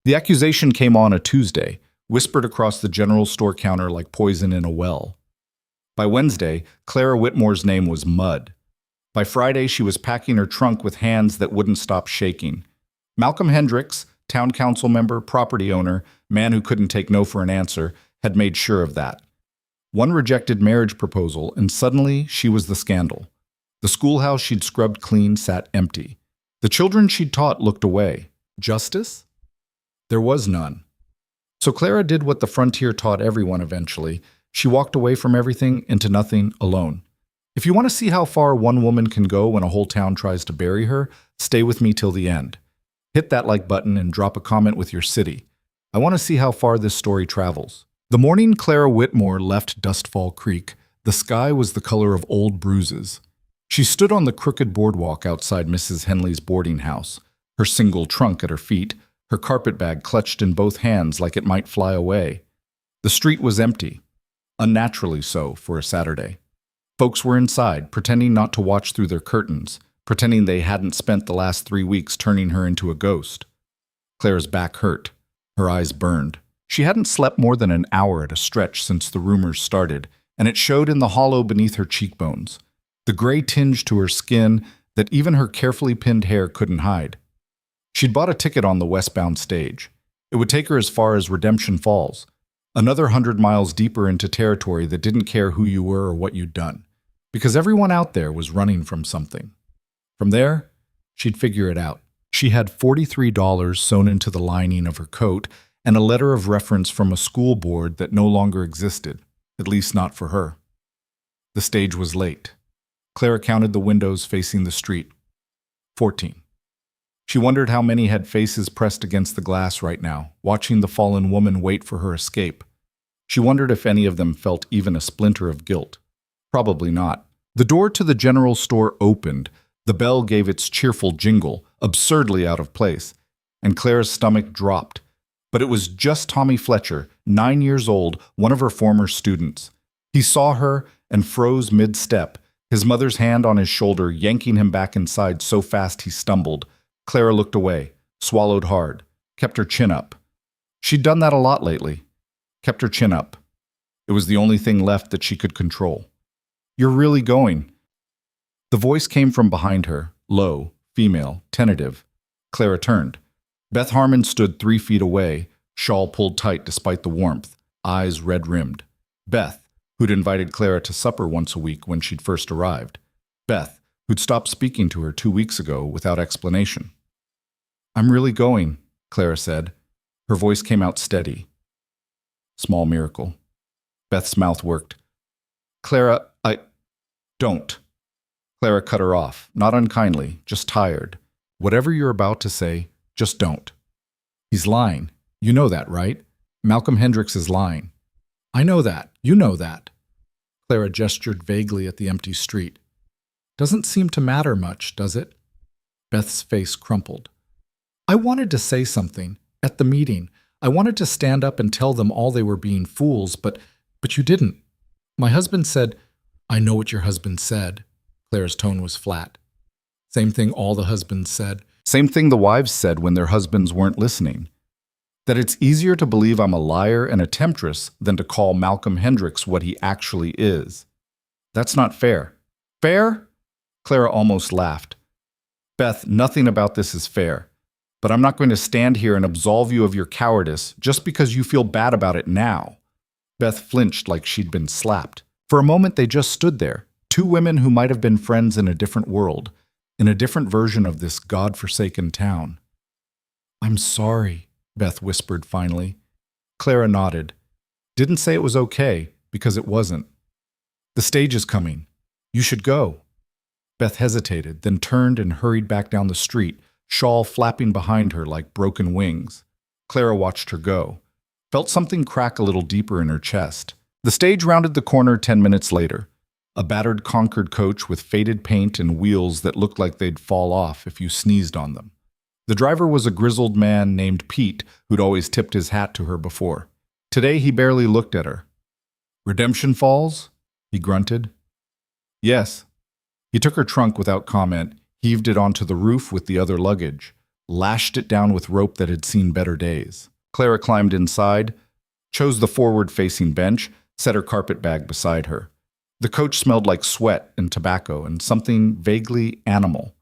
The accusation came on a Tuesday, whispered across the general store counter like poison in a well. By Wednesday, Clara Whitmore's name was mud. By Friday, she was packing her trunk with hands that wouldn't stop shaking. Malcolm Hendricks, town council member, property owner, man who couldn't take no for an answer, had made sure of that. One rejected marriage proposal, and suddenly she was the scandal. The schoolhouse she'd scrubbed clean sat empty. The children she'd taught looked away. Justice? There was none. So Clara did what the frontier taught everyone eventually. She walked away from everything into nothing alone. If you want to see how far one woman can go when a whole town tries to bury her, stay with me till the end. Hit that like button and drop a comment with your city. I want to see how far this story travels. The morning Clara Whitmore left Dustfall Creek, the sky was the color of old bruises. She stood on the crooked boardwalk outside Mrs. Henley's boarding house, her single trunk at her feet, her carpetbag clutched in both hands like it might fly away. The street was empty, unnaturally so for a Saturday. Folks were inside, pretending not to watch through their curtains, pretending they hadn't spent the last 3 weeks turning her into a ghost. Clara's back hurt. Her eyes burned. She hadn't slept more than an hour at a stretch since the rumors started, and it showed in the hollow beneath her cheekbones, the gray tinge to her skin that even her carefully pinned hair couldn't hide. She'd bought a ticket on the westbound stage. It would take her as far as Redemption Falls, another 100 miles deeper into territory that didn't care who you were or what you'd done, because everyone out there was running from something. From there, she'd figure it out. She had $43 sewn into the lining of her coat and a letter of reference from a school board that no longer existed, at least not for her. The stage was late. Clara counted the windows facing the street. 14. She wondered how many had faces pressed against the glass right now, watching the fallen woman wait for her escape. She wondered if any of them felt even a splinter of guilt. Probably not. The door to the general store opened. The bell gave its cheerful jingle, absurdly out of place, and Clara's stomach dropped. But it was just Tommy Fletcher, 9 years old, one of her former students. He saw her and froze mid-step, his mother's hand on his shoulder yanking him back inside so fast he stumbled. Clara looked away, swallowed hard, kept her chin up. She'd done that a lot lately. Kept her chin up. It was the only thing left that she could control. "You're really going." The voice came from behind her, low, female, tentative. Clara turned. Beth Harmon stood 3 feet away, shawl pulled tight despite the warmth, eyes red-rimmed. Beth, who'd invited Clara to supper once a week when she'd first arrived. Beth, who'd stopped speaking to her 2 weeks ago without explanation. "I'm really going," Clara said. Her voice came out steady. Small miracle. Beth's mouth worked. "Clara, don't." Clara cut her off, not unkindly, just tired. "Whatever you're about to say, just don't." "He's lying. You know that, right? Malcolm Hendricks is lying." "I know that. You know that." Clara gestured vaguely at the empty street. "Doesn't seem to matter much, does it?" Beth's face crumpled. "I wanted to say something. At the meeting. I wanted to stand up and tell them all they were being fools, but you didn't. My husband said—" "I know what your husband said." Clara's tone was flat. "Same thing all the husbands said." "Same thing the wives said when their husbands weren't listening. That it's easier to believe I'm a liar and a temptress than to call Malcolm Hendricks what he actually is. That's not fair." "Fair?" Clara almost laughed. "Beth, nothing about this is fair. But I'm not going to stand here and absolve you of your cowardice just because you feel bad about it now." Beth flinched like she'd been slapped. For a moment they just stood there, 2 women who might have been friends in a different world, in a different version of this God-forsaken town. "I'm sorry," Beth whispered finally. Clara nodded. Didn't say it was okay, because it wasn't. "The stage is coming. You should go." Beth hesitated, then turned and hurried back down the street, shawl flapping behind her like broken wings. Clara watched her go, felt something crack a little deeper in her chest. The stage rounded the corner 10 minutes later. A battered Concord coach with faded paint and wheels that looked like they'd fall off if you sneezed on them. The driver was a grizzled man named Pete, who'd always tipped his hat to her before. Today he barely looked at her. "Redemption Falls?" he grunted. "Yes." He took her trunk without comment, heaved it onto the roof with the other luggage. lashed it down with rope that had seen better days. Clara climbed inside, chose the forward-facing bench, set her carpet bag beside her. The coach smelled like sweat and tobacco and something vaguely animal.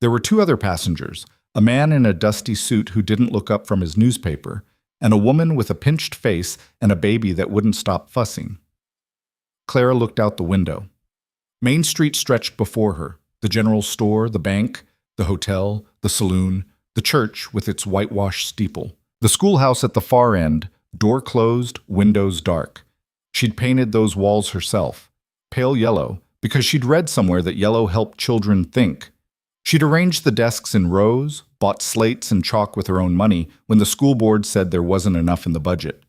There were two other passengers, a man in a dusty suit who didn't look up from his newspaper, and a woman with a pinched face and a baby that wouldn't stop fussing. Clara looked out the window. Main Street stretched before her, the general store, the bank, the hotel, the saloon, the church with its whitewashed steeple. The schoolhouse at the far end, door closed, windows dark. She'd painted those walls herself, pale yellow, because she'd read somewhere that yellow helped children think. She'd arranged the desks in rows, bought slates and chalk with her own money when the school board said there wasn't enough in the budget.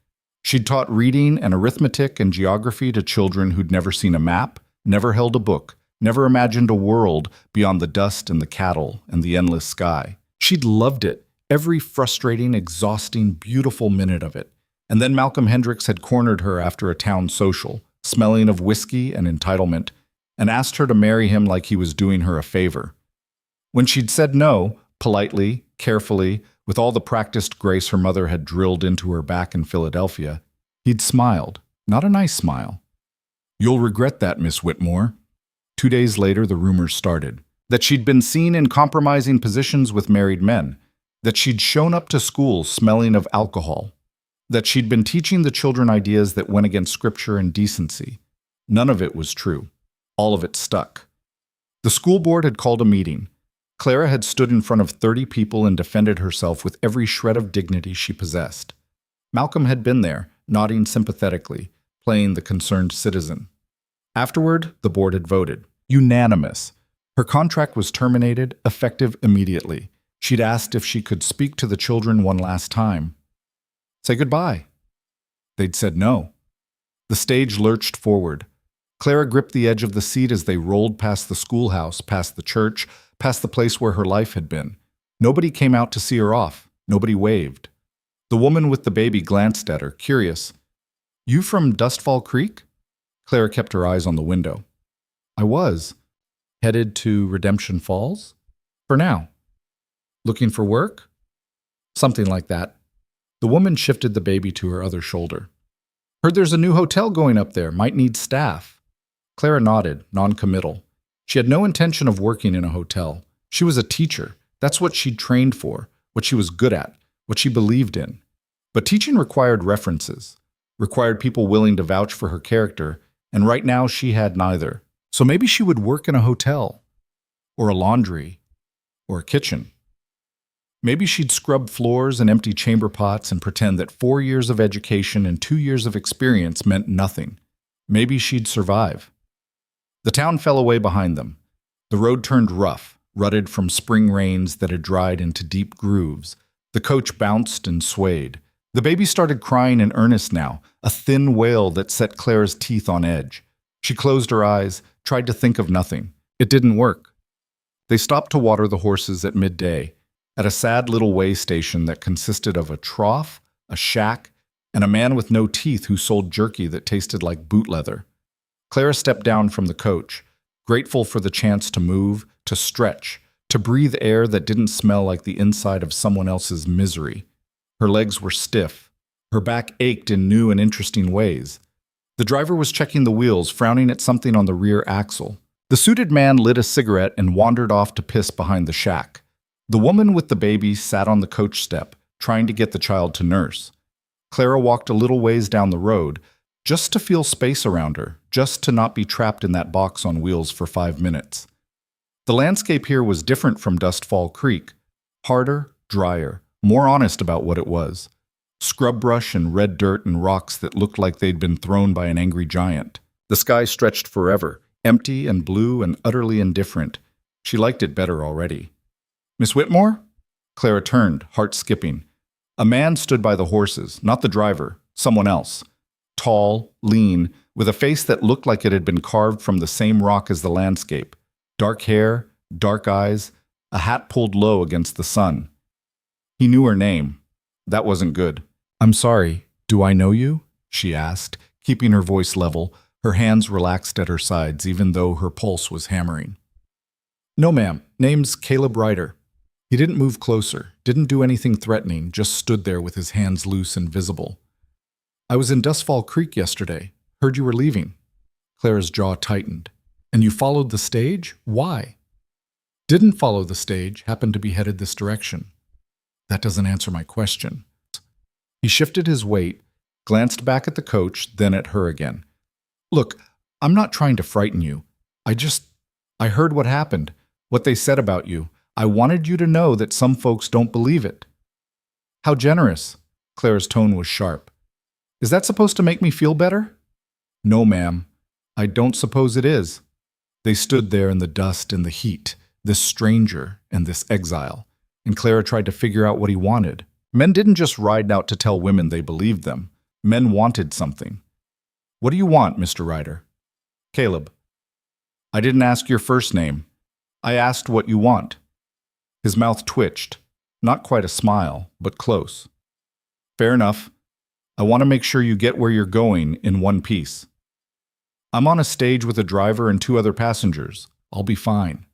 She'd taught reading and arithmetic and geography to children who'd never seen a map, never held a book, never imagined a world beyond the dust and the cattle and the endless sky. She'd loved it, every frustrating, exhausting, beautiful minute of it. And then Malcolm Hendricks had cornered her after a town social, smelling of whiskey and entitlement, and asked her to marry him like he was doing her a favor. When she'd said no, politely, carefully, with all the practiced grace her mother had drilled into her back in Philadelphia, he'd smiled, not a nice smile. "You'll regret that, Miss Whitmore." 2 days later, the rumors started. That she'd been seen in compromising positions with married men. That she'd shown up to school smelling of alcohol. That she'd been teaching the children ideas that went against scripture and decency. None of it was true. All of it stuck. The school board had called a meeting. Clara had stood in front of 30 people and defended herself with every shred of dignity she possessed. Malcolm had been there, nodding sympathetically, playing the concerned citizen. Afterward, the board had voted. Unanimous. Her contract was terminated, effective immediately. She'd asked if she could speak to the children one last time. Say goodbye. They'd said no. The stage lurched forward. Clara gripped the edge of the seat as they rolled past the schoolhouse, past the church, past the place where her life had been. Nobody came out to see her off. Nobody waved. The woman with the baby glanced at her, curious. "You from Dustfall Creek?" Clara kept her eyes on the window. "I was. Headed to Redemption Falls? For now. Looking for work?" "Something like that." The woman shifted the baby to her other shoulder. "Heard there's a new hotel going up there. Might need staff." Clara nodded, non-committal. She had no intention of working in a hotel. She was a teacher. That's what she'd trained for, what she was good at, what she believed in. But teaching required references, required people willing to vouch for her character, and right now she had neither. So maybe she would work in a hotel, or a laundry, or a kitchen. Maybe she'd scrub floors and empty chamber pots and pretend that 4 years of education and 2 years of experience meant nothing. Maybe she'd survive. The town fell away behind them. The road turned rough, rutted from spring rains that had dried into deep grooves. The coach bounced and swayed. The baby started crying in earnest now, a thin wail that set Clara's teeth on edge. She closed her eyes, tried to think of nothing. It didn't work. They stopped to water the horses at midday, at a sad little way station that consisted of a trough, a shack, and a man with no teeth who sold jerky that tasted like boot leather. Clara stepped down from the coach, grateful for the chance to move, to stretch, to breathe air that didn't smell like the inside of someone else's misery. Her legs were stiff. Her back ached in new and interesting ways. The driver was checking the wheels, frowning at something on the rear axle. The suited man lit a cigarette and wandered off to piss behind the shack. The woman with the baby sat on the coach step, trying to get the child to nurse. Clara walked a little ways down the road, just to feel space around her, just to not be trapped in that box on wheels for 5 minutes. The landscape here was different from Dustfall Creek, harder, drier, more honest about what it was. Scrub brush and red dirt and rocks that looked like they'd been thrown by an angry giant. The sky stretched forever, empty and blue and utterly indifferent. She liked it better already. "Miss Whitmore?" Clara turned, heart skipping. A man stood by the horses, not the driver, someone else. Tall, lean, with a face that looked like it had been carved from the same rock as the landscape. Dark hair, dark eyes, a hat pulled low against the sun. He knew her name. That wasn't good. "I'm sorry, do I know you?" she asked, keeping her voice level, her hands relaxed at her sides even though her pulse was hammering. "No, ma'am. Name's Caleb Ryder." He didn't move closer, didn't do anything threatening, just stood there with his hands loose and visible. I was in Dustfall Creek yesterday. Heard you were leaving. Clara's jaw tightened. And you followed the stage? Why? Didn't follow the stage, happened to be headed this direction. That doesn't answer my question. He shifted his weight, glanced back at the coach, then at her again. Look, I'm not trying to frighten you. I heard what happened, what they said about you. I wanted you to know that some folks don't believe it. How generous. Clara's tone was sharp. Is that supposed to make me feel better? No, ma'am. I don't suppose it is. They stood there in the dust and the heat, this stranger and this exile, and Clara tried to figure out what he wanted. Men didn't just ride out to tell women they believed them. Men wanted something. What do you want, Mr. Ryder? Caleb. I didn't ask your first name. I asked what you want. His mouth twitched. Not quite a smile, but close. Fair enough. I want to make sure you get where you're going in one piece. I'm on a stage with a driver and 2 other passengers. I'll be fine.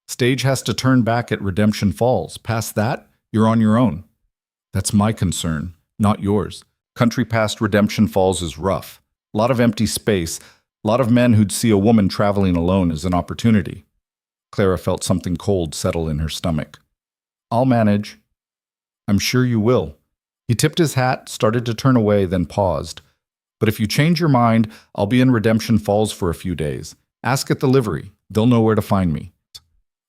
Stage has to turn back at Redemption Falls. Past that, you're on your own. That's my concern, not yours. Country past Redemption Falls is rough. A lot of empty space. A lot of men who'd see a woman traveling alone as an opportunity. Clara felt something cold settle in her stomach. I'll manage. I'm sure you will. He tipped his hat, started to turn away, then paused. But if you change your mind, I'll be in Redemption Falls for a few days. Ask at the livery. They'll know where to find me.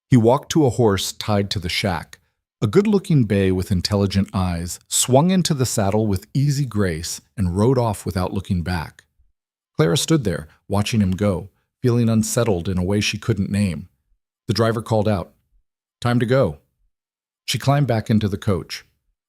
He walked to a horse tied to the shack. A good-looking bay with intelligent eyes swung into the saddle with easy grace and rode off without looking back. Clara stood there, watching him go, feeling unsettled in a way she couldn't name. The driver called out, "Time to go." She climbed back into the coach.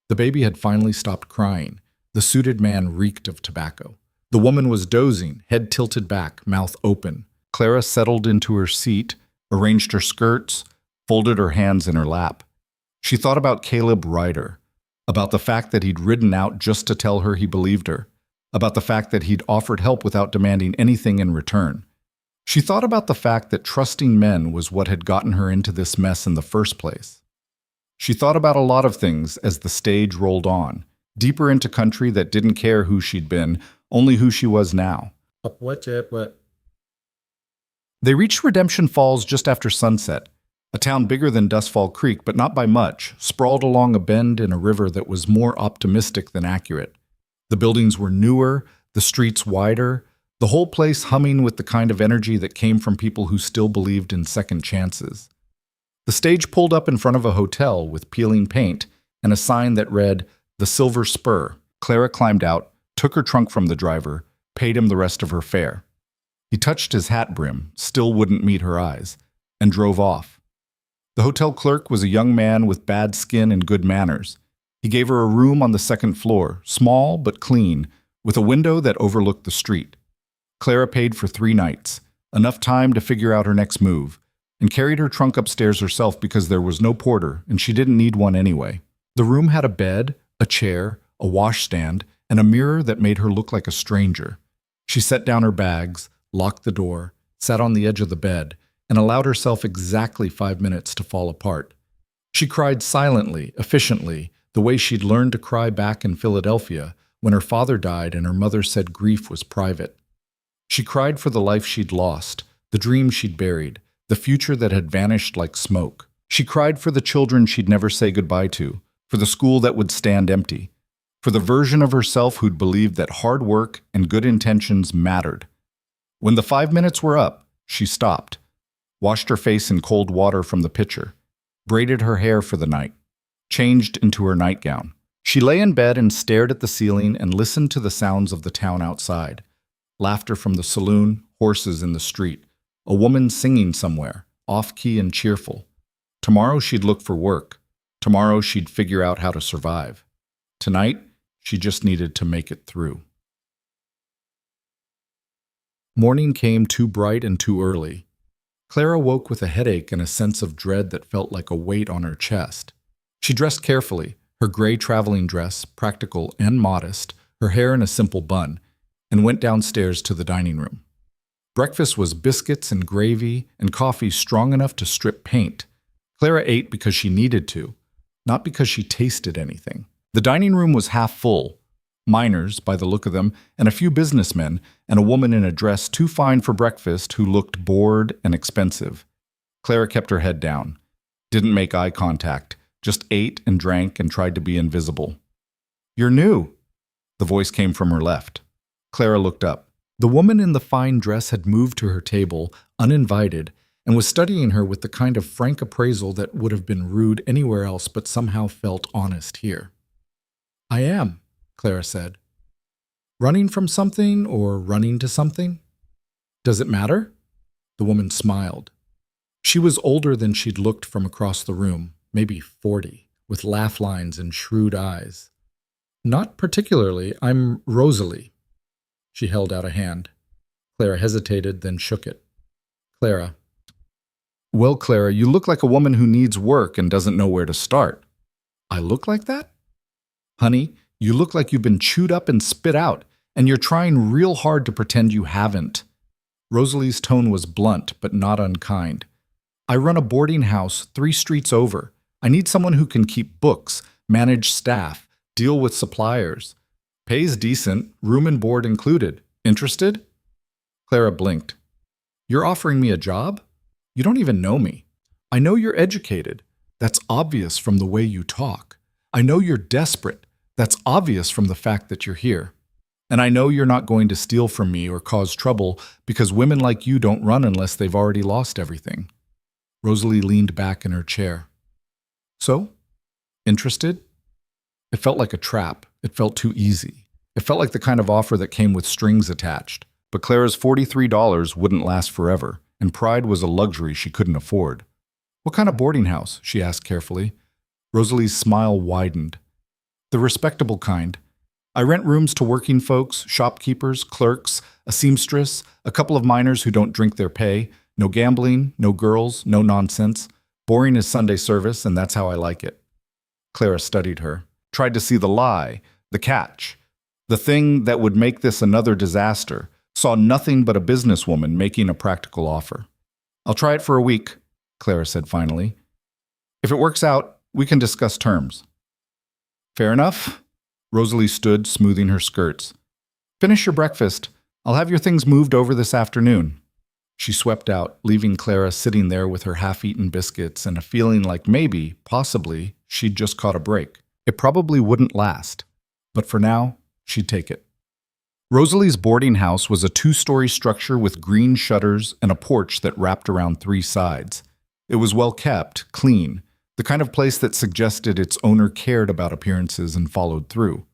The baby had finally stopped crying. The suited man reeked of tobacco. The woman was dozing, head tilted back, mouth open. Clara settled into her seat, arranged her skirts, folded her hands in her lap. She thought about Caleb Ryder, about the fact that he'd ridden out just to tell her he believed her, about the fact that he'd offered help without demanding anything in return. She thought about the fact that trusting men was what had gotten her into this mess in the first place. She thought about a lot of things as the stage rolled on, deeper into country that didn't care who she'd been, only who she was now. They reached Redemption Falls just after sunset, a town bigger than Dustfall Creek, but not by much, sprawled along a bend in a river that was more optimistic than accurate. The buildings were newer, the streets wider, the whole place humming with the kind of energy that came from people who still believed in second chances. The stage pulled up in front of a hotel with peeling paint and a sign that read, "The Silver Spur." Clara climbed out, took her trunk from the driver, paid him the rest of her fare. He touched his hat brim, still wouldn't meet her eyes, and drove off. The hotel clerk was a young man with bad skin and good manners. He gave her a room on the 2nd floor, small but clean, with a window that overlooked the street. Clara paid for 3 nights, enough time to figure out her next move, and carried her trunk upstairs herself because there was no porter and she didn't need one anyway. The room had a bed, a chair, a washstand, and a mirror that made her look like a stranger. She set down her bags, locked the door, sat on the edge of the bed, and allowed herself exactly 5 minutes to fall apart. She cried silently, efficiently, the way she'd learned to cry back in Philadelphia when her father died and her mother said grief was private. She cried for the life she'd lost, the dreams she'd buried, the future that had vanished like smoke. She cried for the children she'd never say goodbye to, for the school that would stand empty, for the version of herself who'd believed that hard work and good intentions mattered. When the 5 minutes were up, she stopped, washed her face in cold water from the pitcher, braided her hair for the night, changed into her nightgown. She lay in bed and stared at the ceiling and listened to the sounds of the town outside. Laughter from the saloon, horses in the street, a woman singing somewhere, off-key and cheerful. Tomorrow she'd look for work. Tomorrow she'd figure out how to survive. Tonight, she just needed to make it through. Morning came too bright and too early. Clara woke with a headache and a sense of dread that felt like a weight on her chest. She dressed carefully, her gray traveling dress, practical and modest, her hair in a simple bun, and went downstairs to the dining room. Breakfast was biscuits and gravy and coffee strong enough to strip paint. Clara ate because she needed to, not because she tasted anything. The dining room was half full. Miners, by the look of them, and a few businessmen, and a woman in a dress too fine for breakfast who looked bored and expensive. Clara kept her head down, didn't make eye contact, just ate and drank and tried to be invisible. "You're new," the voice came from her left. Clara looked up. The woman in the fine dress had moved to her table, uninvited, and was studying her with the kind of frank appraisal that would have been rude anywhere else but somehow felt honest here. "I am," Clara said. "Running from something or running to something? Does it matter?" The woman smiled. She was older than she'd looked from across the room, maybe 40, with laugh lines and shrewd eyes. "Not particularly. I'm Rosalie." She held out a hand. Clara hesitated, then shook it. "Clara." "Well, Clara, you look like a woman who needs work and doesn't know where to start." "I look like that?" "Honey, you look like you've been chewed up and spit out, and you're trying real hard to pretend you haven't." Rosalie's tone was blunt, but not unkind. "I run a boarding house 3 streets over. I need someone who can keep books, manage staff, deal with suppliers. Pays decent, room and board included. Interested?" Clara blinked. "You're offering me a job? You don't even know me. I know you're educated. That's obvious from the way you talk. I know you're desperate. That's obvious from the fact that you're here. And I know you're not going to steal from me or cause trouble because women like you don't run unless they've already lost everything." Rosalie leaned back in her chair. "So? Interested?" It felt like a trap. It felt too easy. It felt like the kind of offer that came with strings attached. But Clara's $43 wouldn't last forever, and pride was a luxury she couldn't afford. "What kind of boarding house?" she asked carefully. Rosalie's smile widened. "The respectable kind. I rent rooms to working folks, shopkeepers, clerks, a seamstress, a couple of miners who don't drink their pay, no gambling, no girls, no nonsense. Boring as Sunday service, and that's how I like it." Clara studied her, tried to see the lie, the catch, the thing that would make this another disaster, saw nothing but a businesswoman making a practical offer. "I'll try it for a week," Clara said finally. "If it works out, we can discuss terms." "Fair enough." Rosalie stood, smoothing her skirts. "Finish your breakfast. I'll have your things moved over this afternoon." She swept out, leaving Clara sitting there with her half-eaten biscuits and a feeling like maybe, possibly, she'd just caught a break. It probably wouldn't last, but for now, she'd take it. Rosalie's boarding house was a 2-story structure with green shutters and a porch that wrapped around 3 sides. It was well kept, clean, the kind of place that suggested its owner cared about appearances and followed through.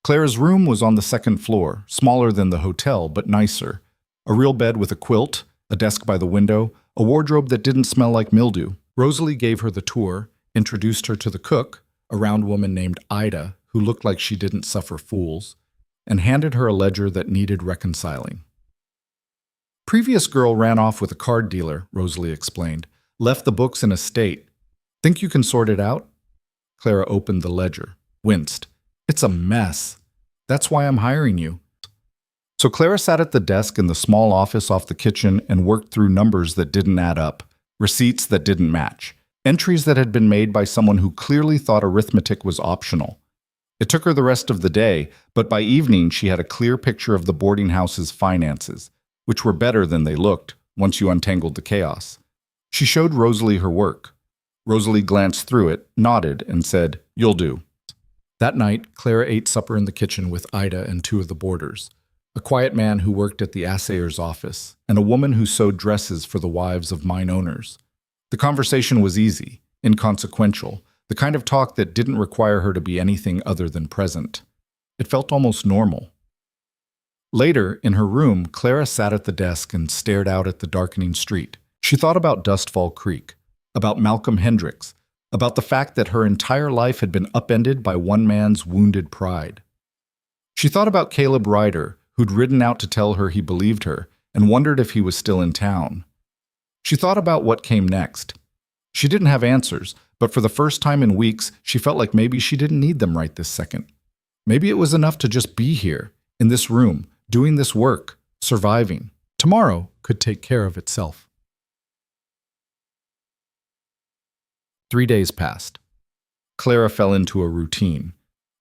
Clara's room was on the 2nd floor, smaller than the hotel, but nicer. A real bed with a quilt, a desk by the window, a wardrobe that didn't smell like mildew. Rosalie gave her the tour, introduced her to the cook, a round woman named Ida, who looked like she didn't suffer fools, and handed her a ledger that needed reconciling. "Previous girl ran off with a card dealer," Rosalie explained. "Left the books in a state. Think you can sort it out?" Clara opened the ledger, winced. "It's a mess. That's why I'm hiring you." So Clara sat at the desk in the small office off the kitchen and worked through numbers that didn't add up, receipts that didn't match, entries that had been made by someone who clearly thought arithmetic was optional. It took her the rest of the day, but by evening she had a clear picture of the boarding house's finances, which were better than they looked once you untangled the chaos. She showed Rosalie her work. Rosalie glanced through it, nodded, and said, "You'll do." That night, Clara ate supper in the kitchen with Ida and 2 of the boarders, a quiet man who worked at the assayer's office, and a woman who sewed dresses for the wives of mine owners. The conversation was easy, inconsequential, the kind of talk that didn't require her to be anything other than present. It felt almost normal. Later, in her room, Clara sat at the desk and stared out at the darkening street. She thought about Dustfall Creek, about Malcolm Hendricks, about the fact that her entire life had been upended by one man's wounded pride. She thought about Caleb Ryder, who'd ridden out to tell her he believed her, and wondered if he was still in town. She thought about what came next. She didn't have answers, but for the first time in weeks, she felt like maybe she didn't need them right this second. Maybe it was enough to just be here, in this room, doing this work, surviving. Tomorrow could take care of itself. 3 days passed. Clara fell into a routine.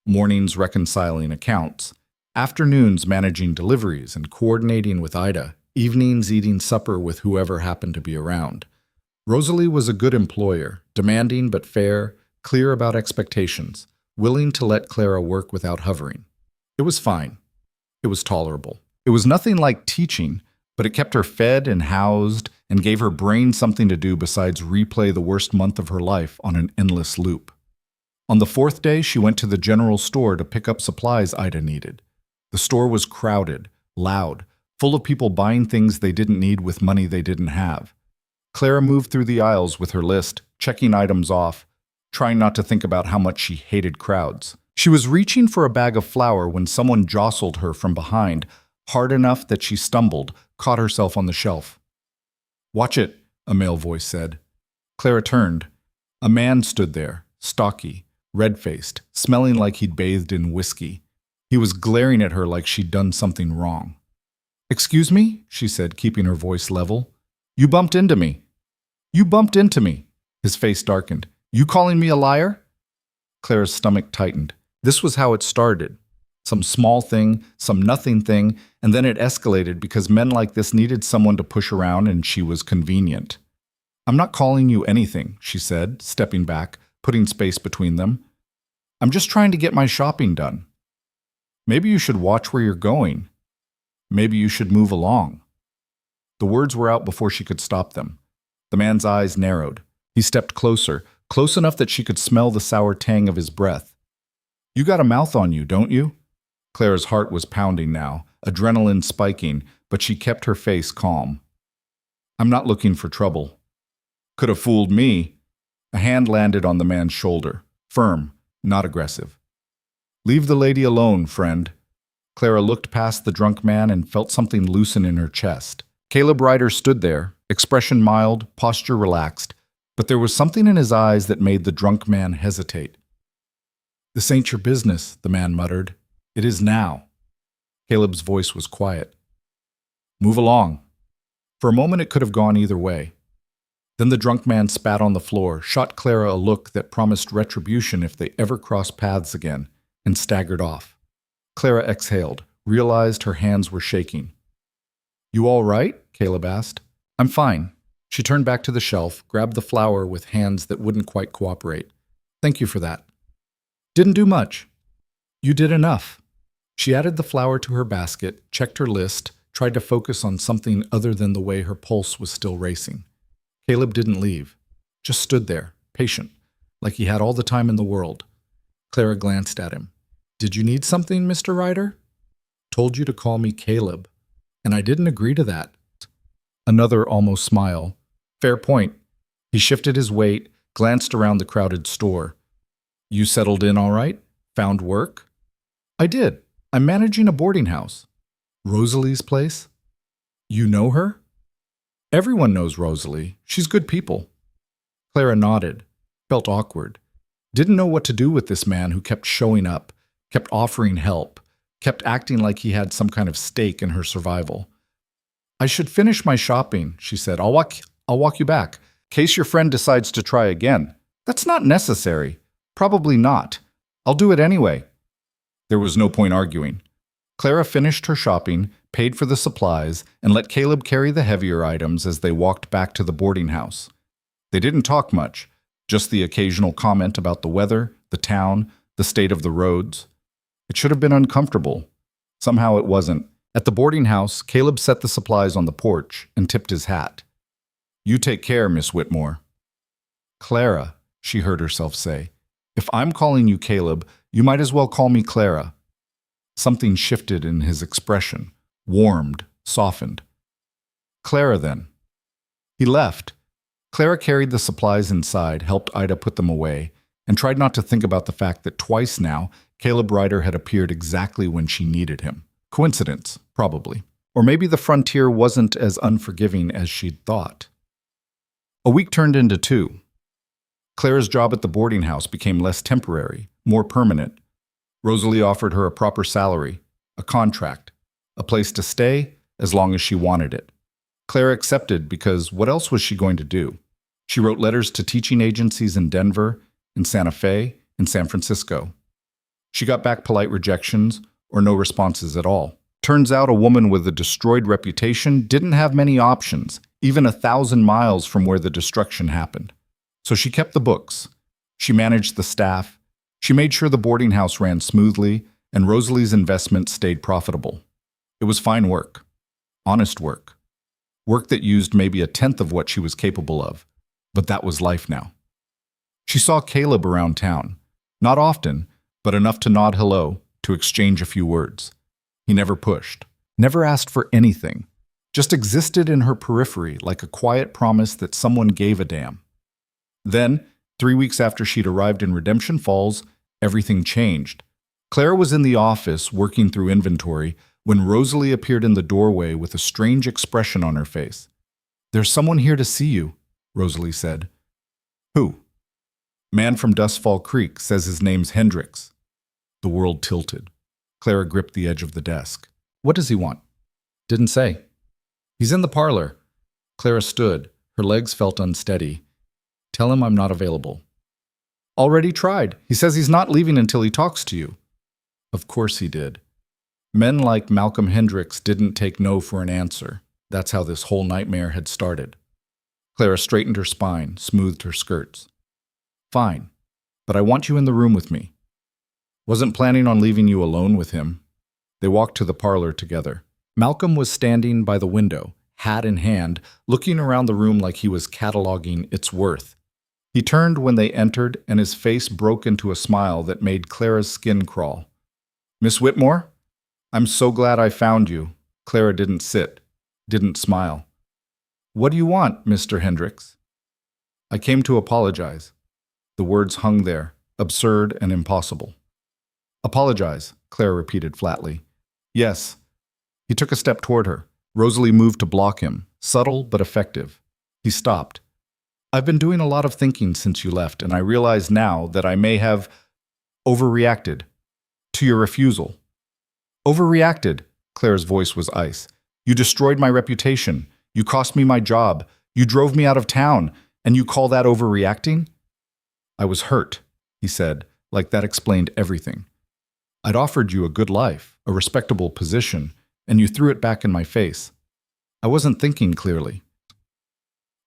Mornings reconciling accounts, afternoons managing deliveries and coordinating with Ida, evenings eating supper with whoever happened to be around. Rosalie was a good employer, demanding but fair, clear about expectations, willing to let Clara work without hovering. It was fine. It was tolerable. It was nothing like teaching, but it kept her fed and housed and gave her brain something to do besides replay the worst month of her life on an endless loop. On the fourth day, she went to the general store to pick up supplies Ida needed. The store was crowded, loud, full of people buying things they didn't need with money they didn't have. Clara moved through the aisles with her list, checking items off, trying not to think about how much she hated crowds. She was reaching for a bag of flour when someone jostled her from behind, hard enough that she stumbled, caught herself on the shelf. "Watch it," a male voice said. Clara turned. A man stood there, stocky, red-faced, smelling like he'd bathed in whiskey. He was glaring at her like she'd done something wrong. "Excuse me?" she said, keeping her voice level. "You bumped into me." "You bumped into me." His face darkened. "You calling me a liar?" Clara's stomach tightened. This was how it started. Some small thing, some nothing thing, and then it escalated because men like this needed someone to push around and she was convenient. "I'm not calling you anything," she said, stepping back, putting space between them. "I'm just trying to get my shopping done." "Maybe you should watch where you're going. Maybe you should move along." The words were out before she could stop them. The man's eyes narrowed. He stepped closer, close enough that she could smell the sour tang of his breath. "You got a mouth on you, don't you?" Clara's heart was pounding now, adrenaline spiking, but she kept her face calm. "I'm not looking for trouble." "Could have fooled me." A hand landed on the man's shoulder, firm, not aggressive. "Leave the lady alone, friend." Clara looked past the drunk man and felt something loosen in her chest. Caleb Ryder stood there, expression mild, posture relaxed, but there was something in his eyes that made the drunk man hesitate. "This ain't your business," the man muttered. "It is now." Caleb's voice was quiet. "Move along." For a moment it could have gone either way. Then the drunk man spat on the floor, shot Clara a look that promised retribution if they ever crossed paths again, and staggered off. Clara exhaled, realized her hands were shaking. "You all right?" Caleb asked. "I'm fine." She turned back to the shelf, grabbed the flour with hands that wouldn't quite cooperate. "Thank you for that." "Didn't do much." "You did enough." She added the flour to her basket, checked her list, tried to focus on something other than the way her pulse was still racing. Caleb didn't leave, just stood there, patient, like he had all the time in the world. Clara glanced at him. "Did you need something, Mr. Ryder?" "Told you to call me Caleb, and I didn't agree to that." Another almost smile. "Fair point." He shifted his weight, glanced around the crowded store. "You settled in all right? Found work?" "I did. I'm managing a boarding house." "Rosalie's place?" "You know her?" "Everyone knows Rosalie. She's good people." Clara nodded, felt awkward, didn't know what to do with this man who kept showing up, kept offering help, kept acting like he had some kind of stake in her survival. "I should finish my shopping," she said. I'll walk you back, in case your friend decides to try again." "That's not necessary." "Probably not. I'll do it anyway." There was no point arguing. Clara finished her shopping, paid for the supplies, and let Caleb carry the heavier items as they walked back to the boarding house. They didn't talk much, just the occasional comment about the weather, the town, the state of the roads. It should have been uncomfortable. Somehow it wasn't. At the boarding house, Caleb set the supplies on the porch and tipped his hat. "You take care, Miss Whitmore." "Clara," she heard herself say. "If I'm calling you Caleb, you might as well call me Clara." Something shifted in his expression, warmed, softened. "Clara, then." He left. Clara carried the supplies inside, helped Ida put them away, and tried not to think about the fact that twice now, Caleb Ryder had appeared exactly when she needed him. Coincidence, probably. Or maybe the frontier wasn't as unforgiving as she'd thought. A week turned into 2. Clara's job at the boarding house became less temporary, more permanent. Rosalie offered her a proper salary, a contract, a place to stay as long as she wanted it. Clara accepted because what else was she going to do? She wrote letters to teaching agencies in Denver, in Santa Fe, in San Francisco. She got back polite rejections or no responses at all. Turns out a woman with a destroyed reputation didn't have many options, even 1,000 miles from where the destruction happened. So she kept the books. She managed the staff. She made sure the boarding house ran smoothly, and Rosalie's investment stayed profitable. It was fine work. Honest work. Work that used maybe 1/10 of what she was capable of. But that was life now. She saw Caleb around town. Not often, but enough to nod hello, to exchange a few words. He never pushed, never asked for anything, just existed in her periphery like a quiet promise that someone gave a damn. Then, 3 weeks after she'd arrived in Redemption Falls, everything changed. Clara was in the office working through inventory when Rosalie appeared in the doorway with a strange expression on her face. "There's someone here to see you," Rosalie said. "Who?" "Man from Dustfall Creek, says his name's Hendricks." The world tilted. Clara gripped the edge of the desk. "What does he want?" "Didn't say." "He's in the parlor." Clara stood. Her legs felt unsteady. "Tell him I'm not available." "Already tried. He says he's not leaving until he talks to you." Of course he did. Men like Malcolm Hendricks didn't take no for an answer. That's how this whole nightmare had started. Clara straightened her spine, smoothed her skirts. "Fine, but I want you in the room with me." "Wasn't planning on leaving you alone with him." They walked to the parlor together. Malcolm was standing by the window, hat in hand, looking around the room like he was cataloging its worth. He turned when they entered, and his face broke into a smile that made Clara's skin crawl. "Miss Whitmore? I'm so glad I found you." Clara didn't sit, didn't smile. "What do you want, Mr. Hendricks?" "I came to apologize." The words hung there, absurd and impossible. "Apologize," Clara repeated flatly. "Yes." He took a step toward her. Rosalie moved to block him, subtle but effective. He stopped. "I've been doing a lot of thinking since you left, and I realize now that I may have overreacted to your refusal." "Overreacted?" Clara's voice was ice. "You destroyed my reputation. You cost me my job. You drove me out of town. And you call that overreacting?" "I was hurt," he said, like that explained everything. "I'd offered you a good life, a respectable position, and you threw it back in my face. I wasn't thinking clearly."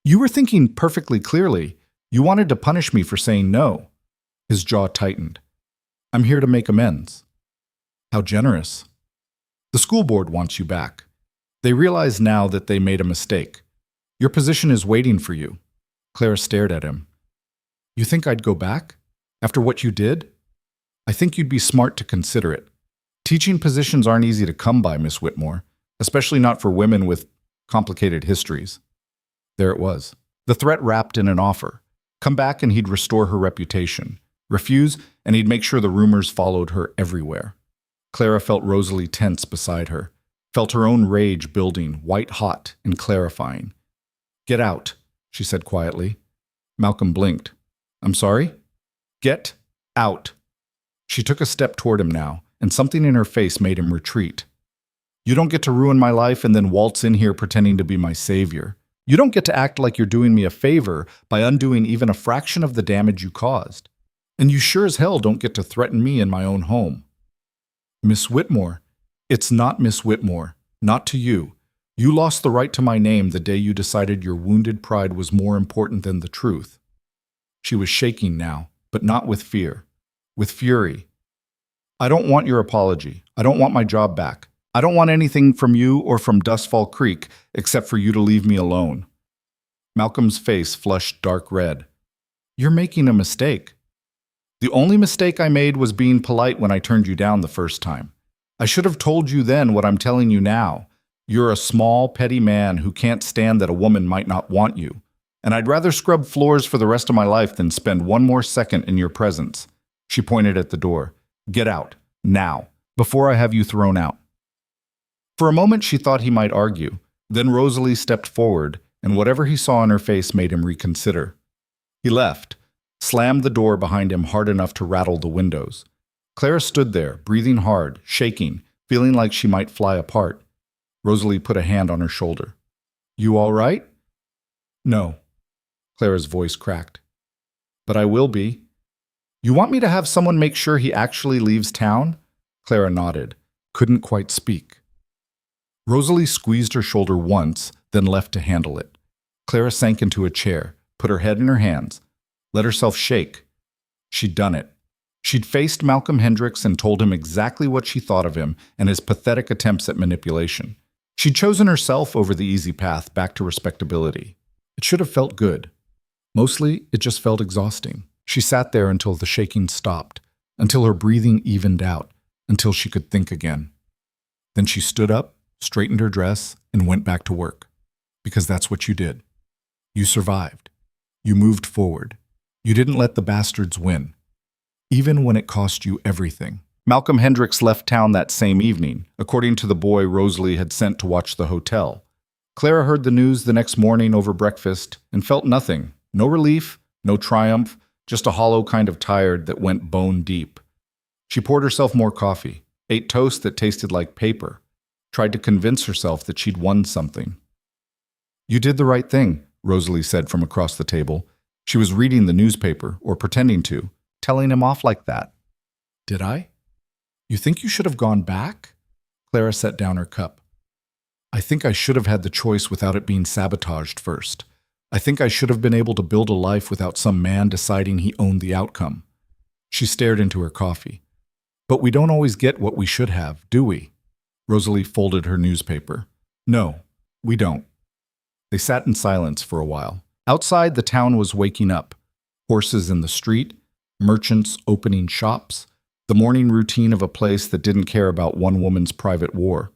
"You were thinking perfectly clearly. You wanted to punish me for saying no." His jaw tightened. "I'm here to make amends." "How generous." "The school board wants you back. They realize now that they made a mistake. Your position is waiting for you." Clara stared at him. "You think I'd go back? After what you did?" "I think you'd be smart to consider it. Teaching positions aren't easy to come by, Miss Whitmore, especially not for women with complicated histories." There it was. The threat wrapped in an offer. Come back and he'd restore her reputation. Refuse, and he'd make sure the rumors followed her everywhere. Clara felt Rosalie tense beside her, felt her own rage building, white-hot and clarifying. "Get out," she said quietly. Malcolm blinked. "I'm sorry?" "Get out." She took a step toward him now, and something in her face made him retreat. "You don't get to ruin my life and then waltz in here pretending to be my savior. You don't get to act like you're doing me a favor by undoing even a fraction of the damage you caused. And you sure as hell don't get to threaten me in my own home." "Miss Whitmore." "It's not Miss Whitmore. Not to you. You lost the right to my name the day you decided your wounded pride was more important than the truth." She was shaking now, but not with fear. With fury. "I don't want your apology. I don't want my job back. I don't want anything from you or from Dustfall Creek except for you to leave me alone." Malcolm's face flushed dark red. "You're making a mistake." "The only mistake I made was being polite when I turned you down the first time. I should have told you then what I'm telling you now. You're a small, petty man who can't stand that a woman might not want you. And I'd rather scrub floors for the rest of my life than spend one more second in your presence." She pointed at the door. "Get out, now, before I have you thrown out." For a moment she thought he might argue. Then Rosalie stepped forward, and whatever he saw in her face made him reconsider. He left, slammed the door behind him hard enough to rattle the windows. Clara stood there, breathing hard, shaking, feeling like she might fly apart. Rosalie put a hand on her shoulder. "You all right?" "No." Clara's voice cracked. "But I will be." You want me to have someone make sure he actually leaves town? Clara nodded, couldn't quite speak. Rosalie squeezed her shoulder once, then left to handle it. Clara sank into a chair, put her head in her hands, let herself shake. She'd done it. She'd faced Malcolm Hendricks and told him exactly what she thought of him and his pathetic attempts at manipulation. She'd chosen herself over the easy path back to respectability. It should have felt good. Mostly, it just felt exhausting. She sat there until the shaking stopped, until her breathing evened out, until she could think again. Then she stood up, straightened her dress, and went back to work. Because that's what you did. You survived. You moved forward. You didn't let the bastards win. Even when it cost you everything. Malcolm Hendricks left town that same evening, according to the boy Rosalie had sent to watch the hotel. Clara heard the news the next morning over breakfast and felt nothing. No relief, no triumph, just a hollow kind of tired that went bone deep. She poured herself more coffee, ate toast that tasted like paper, tried to convince herself that she'd won something. You did the right thing, Rosalie said from across the table. She was reading the newspaper, or pretending to, telling him off like that. Did I? You think you should have gone back? Clara set down her cup. I think I should have had the choice without it being sabotaged first. I think I should have been able to build a life without some man deciding he owned the outcome. She stared into her coffee. But we don't always get what we should have, do we? Rosalie folded her newspaper. No, we don't. They sat in silence for a while. Outside, the town was waking up. Horses in the street, merchants opening shops, the morning routine of a place that didn't care about one woman's private war.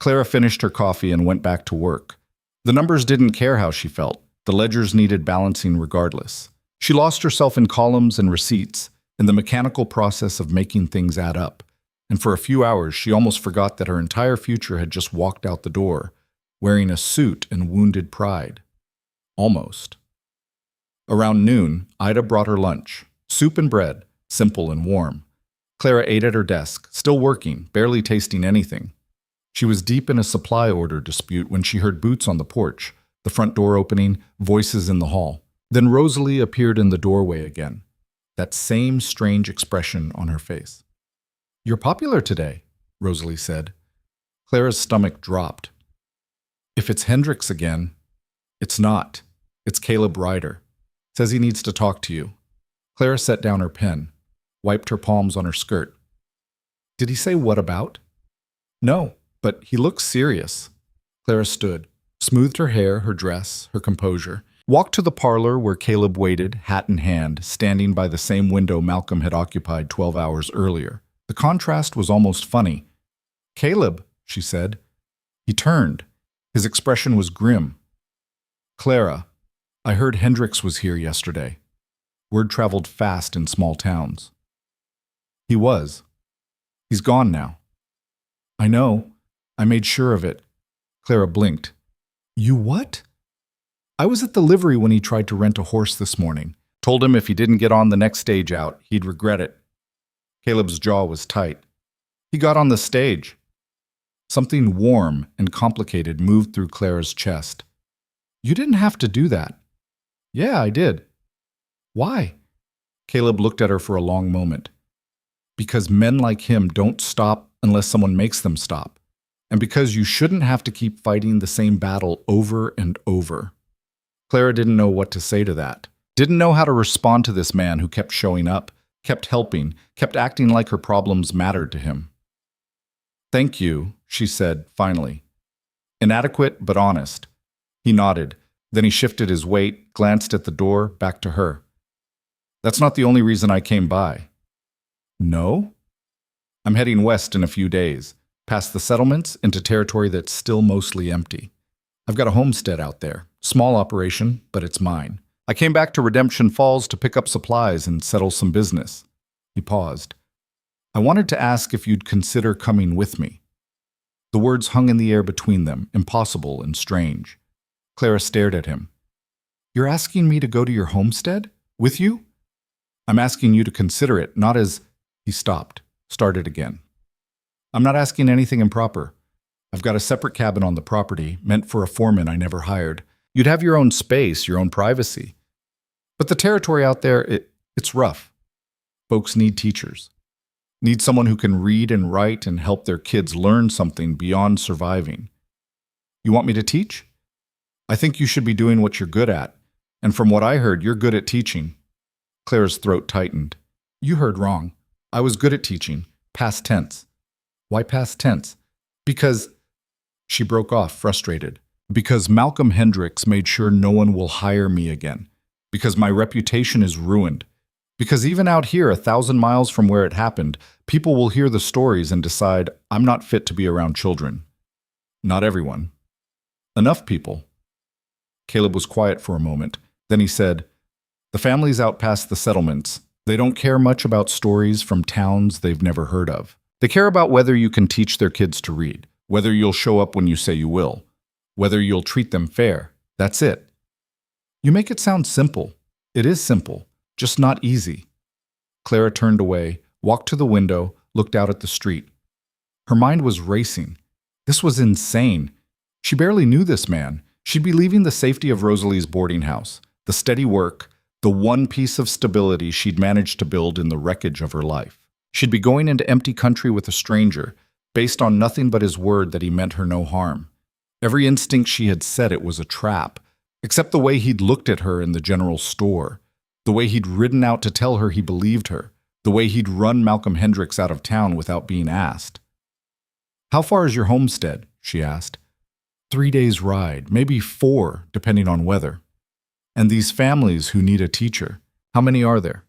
Clara finished her coffee and went back to work. The numbers didn't care how she felt. The ledgers needed balancing regardless. She lost herself in columns and receipts, in the mechanical process of making things add up. And for a few hours, she almost forgot that her entire future had just walked out the door, wearing a suit and wounded pride. Almost. Around noon, Ida brought her lunch, soup and bread, simple and warm. Clara ate at her desk, still working, barely tasting anything. She was deep in a supply order dispute when she heard boots on the porch, the front door opening, voices in the hall. Then Rosalie appeared in the doorway again, that same strange expression on her face. You're popular today, Rosalie said. Clara's stomach dropped. If it's Hendricks again, it's not. It's Caleb Ryder. Says he needs to talk to you. Clara set down her pen, wiped her palms on her skirt. Did he say what about? No, but he looks serious. Clara stood, smoothed her hair, her dress, her composure, walked to the parlor where Caleb waited, hat in hand, standing by the same window Malcolm had occupied 12 hours earlier. The contrast was almost funny. Caleb, she said. He turned. His expression was grim. Clara, I heard Hendricks was here yesterday. Word traveled fast in small towns. He was. He's gone now. I know. I made sure of it. Clara blinked. You what? I was at the livery when he tried to rent a horse this morning. Told him if he didn't get on the next stage out, he'd regret it. Caleb's jaw was tight. He got on the stage. Something warm and complicated moved through Clara's chest. You didn't have to do that. Yeah, I did. Why? Caleb looked at her for a long moment. Because men like him don't stop unless someone makes them stop. And because you shouldn't have to keep fighting the same battle over and over. Clara didn't know what to say to that. Didn't know how to respond to this man who kept showing up, kept helping, kept acting like her problems mattered to him. Thank you, she said, finally. Inadequate, but honest. He nodded. Then he shifted his weight, glanced at the door, back to her. That's not the only reason I came by. No? I'm heading west in a few days, past the settlements into territory that's still mostly empty. I've got a homestead out there. Small operation, but it's mine. I came back to Redemption Falls to pick up supplies and settle some business. He paused. I wanted to ask if you'd consider coming with me. The words hung in the air between them, impossible and strange. Clara stared at him. You're asking me to go to your homestead? With you? I'm asking you to consider it, not as... He stopped, started again. I'm not asking anything improper. I've got a separate cabin on the property, meant for a foreman I never hired. You'd have your own space, your own privacy. But the territory out there, it's rough. Folks need teachers. Need someone who can read and write and help their kids learn something beyond surviving. You want me to teach? I think you should be doing what you're good at. And from what I heard, you're good at teaching. Clara's throat tightened. You heard wrong. I was good at teaching. Past tense. Why past tense? Because... She broke off, frustrated. Because Malcolm Hendricks made sure no one will hire me again. Because my reputation is ruined. Because even out here, 1,000 miles from where it happened, people will hear the stories and decide I'm not fit to be around children. Not everyone. Enough people. Caleb was quiet for a moment. Then he said, the families out past the settlements, they don't care much about stories from towns they've never heard of. They care about whether you can teach their kids to read, whether you'll show up when you say you will, whether you'll treat them fair. That's it. You make it sound simple. It is simple, just not easy. Clara turned away, walked to the window, looked out at the street. Her mind was racing. This was insane. She barely knew this man. She'd be leaving the safety of Rosalie's boarding house, the steady work, the one piece of stability she'd managed to build in the wreckage of her life. She'd be going into empty country with a stranger, based on nothing but his word that he meant her no harm. Every instinct she had said it was a trap, except the way he'd looked at her in the general store, the way he'd ridden out to tell her he believed her, the way he'd run Malcolm Hendricks out of town without being asked. How far is your homestead? She asked. 3 days' ride, maybe 4, depending on weather. And these families who need a teacher, how many are there?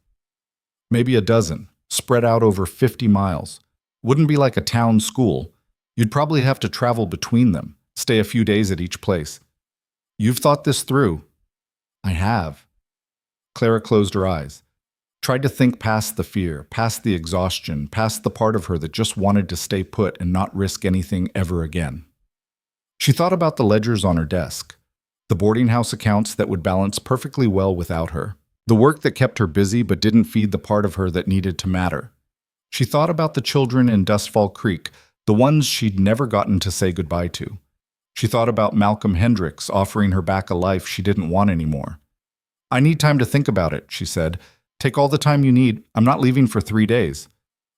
Maybe a dozen, spread out over 50 miles. Wouldn't be like a town school. You'd probably have to travel between them, stay a few days at each place. You've thought this through. I have. Clara closed her eyes, tried to think past the fear, past the exhaustion, past the part of her that just wanted to stay put and not risk anything ever again. She thought about the ledgers on her desk, the boarding house accounts that would balance perfectly well without her, the work that kept her busy but didn't feed the part of her that needed to matter. She thought about the children in Dustfall Creek, the ones she'd never gotten to say goodbye to. She thought about Malcolm Hendricks offering her back a life she didn't want anymore. I need time to think about it, she said. Take all the time you need. I'm not leaving for 3 days.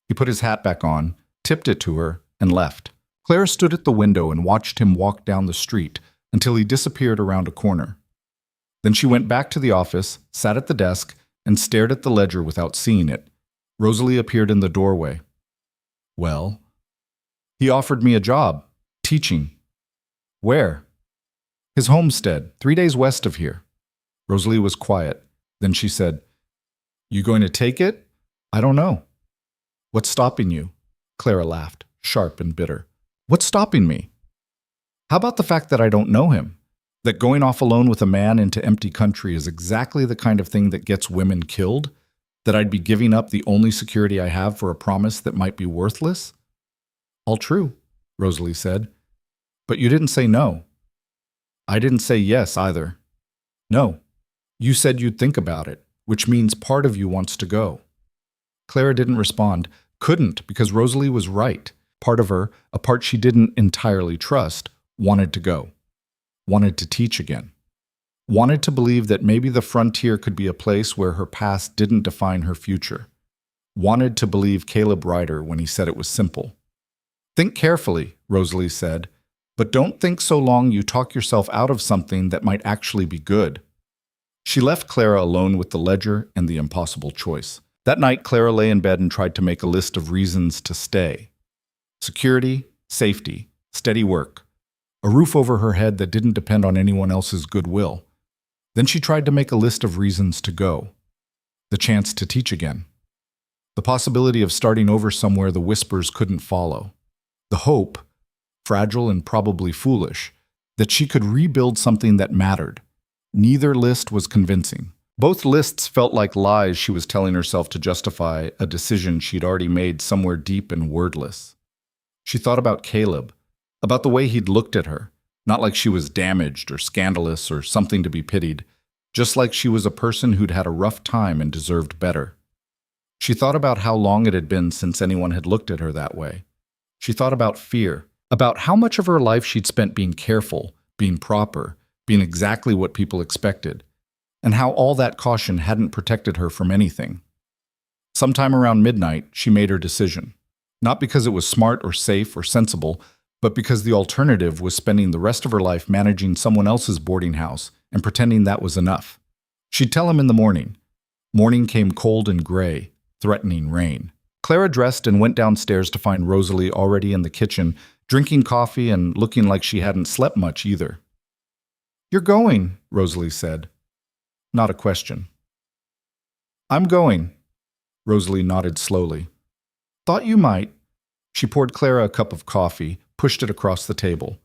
He put his hat back on, tipped it to her, and left. Clara stood at the window and watched him walk down the street until he disappeared around a corner. Then she went back to the office, sat at the desk, and stared at the ledger without seeing it. Rosalie appeared in the doorway. Well, he offered me a job, teaching. Where? His homestead, 3 days west of here. Rosalie was quiet. Then she said, You going to take it? I don't know. What's stopping you? Clara laughed, sharp and bitter. What's stopping me? How about the fact that I don't know him? That going off alone with a man into empty country is exactly the kind of thing that gets women killed? That I'd be giving up the only security I have for a promise that might be worthless? All true, Rosalie said. But you didn't say no. I didn't say yes either. No. You said you'd think about it, which means part of you wants to go. Clara didn't respond, couldn't, because Rosalie was right. Part of her, a part she didn't entirely trust, wanted to go. Wanted to teach again. Wanted to believe that maybe the frontier could be a place where her past didn't define her future. Wanted to believe Caleb Ryder when he said it was simple. Think carefully, Rosalie said, but don't think so long you talk yourself out of something that might actually be good. She left Clara alone with the ledger and the impossible choice. That night, Clara lay in bed and tried to make a list of reasons to stay. Security, safety, steady work, a roof over her head that didn't depend on anyone else's goodwill. Then she tried to make a list of reasons to go. The chance to teach again. The possibility of starting over somewhere the whispers couldn't follow. The hope, fragile and probably foolish, that she could rebuild something that mattered. Neither list was convincing. Both lists felt like lies she was telling herself to justify a decision she'd already made somewhere deep and wordless. She thought about Caleb, about the way he'd looked at her, not like she was damaged or scandalous or something to be pitied, just like she was a person who'd had a rough time and deserved better. She thought about how long it had been since anyone had looked at her that way. She thought about fear, about how much of her life she'd spent being careful, being proper, being exactly what people expected, and how all that caution hadn't protected her from anything. Sometime around midnight, she made her decision. Not because it was smart or safe or sensible, but because the alternative was spending the rest of her life managing someone else's boarding house and pretending that was enough. She'd tell him in the morning. Morning came cold and gray, threatening rain. Clara dressed and went downstairs to find Rosalie already in the kitchen, drinking coffee and looking like she hadn't slept much either. "You're going," Rosalie said. Not a question. "I'm going." Rosalie nodded slowly. "Thought you might." She poured Clara a cup of coffee, pushed it across the table.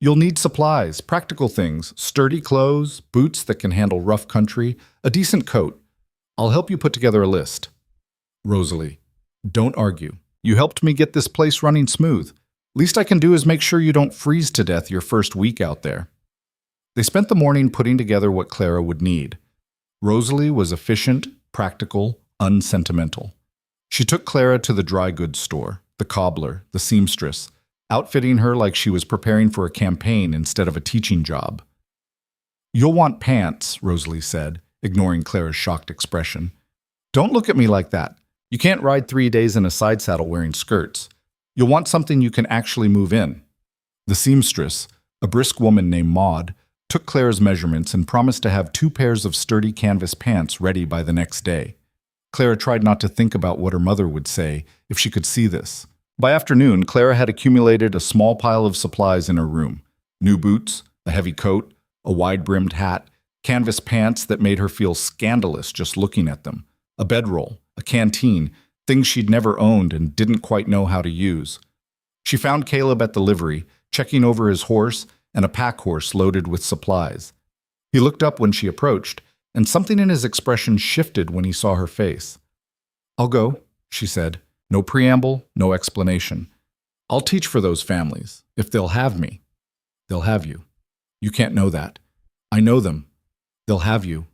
"You'll need supplies, practical things, sturdy clothes, boots that can handle rough country, a decent coat. I'll help you put together a list." Rosalie, "Don't argue. You helped me get this place running smooth. Least I can do is make sure you don't freeze to death your first week out there." They spent the morning putting together what Clara would need. Rosalie was efficient, practical, unsentimental. She took Clara to the dry goods store, the cobbler, the seamstress, outfitting her like she was preparing for a campaign instead of a teaching job. "You'll want pants," Rosalie said, ignoring Clara's shocked expression. "Don't look at me like that. You can't ride 3 days in a side saddle wearing skirts. You'll want something you can actually move in." The seamstress, a brisk woman named Maud, took Clara's measurements and promised to have 2 pairs of sturdy canvas pants ready by the next day. Clara tried not to think about what her mother would say if she could see this. By afternoon, Clara had accumulated a small pile of supplies in her room. New boots, a heavy coat, a wide-brimmed hat, canvas pants that made her feel scandalous just looking at them, a bedroll, a canteen, things she'd never owned and didn't quite know how to use. She found Caleb at the livery, checking over his horse and a pack horse loaded with supplies. He looked up when she approached, and something in his expression shifted when he saw her face. "I'll go," she said. No preamble, no explanation. "I'll teach for those families. If they'll have me." "They'll have you." "You can't know that." "I know them. They'll have you."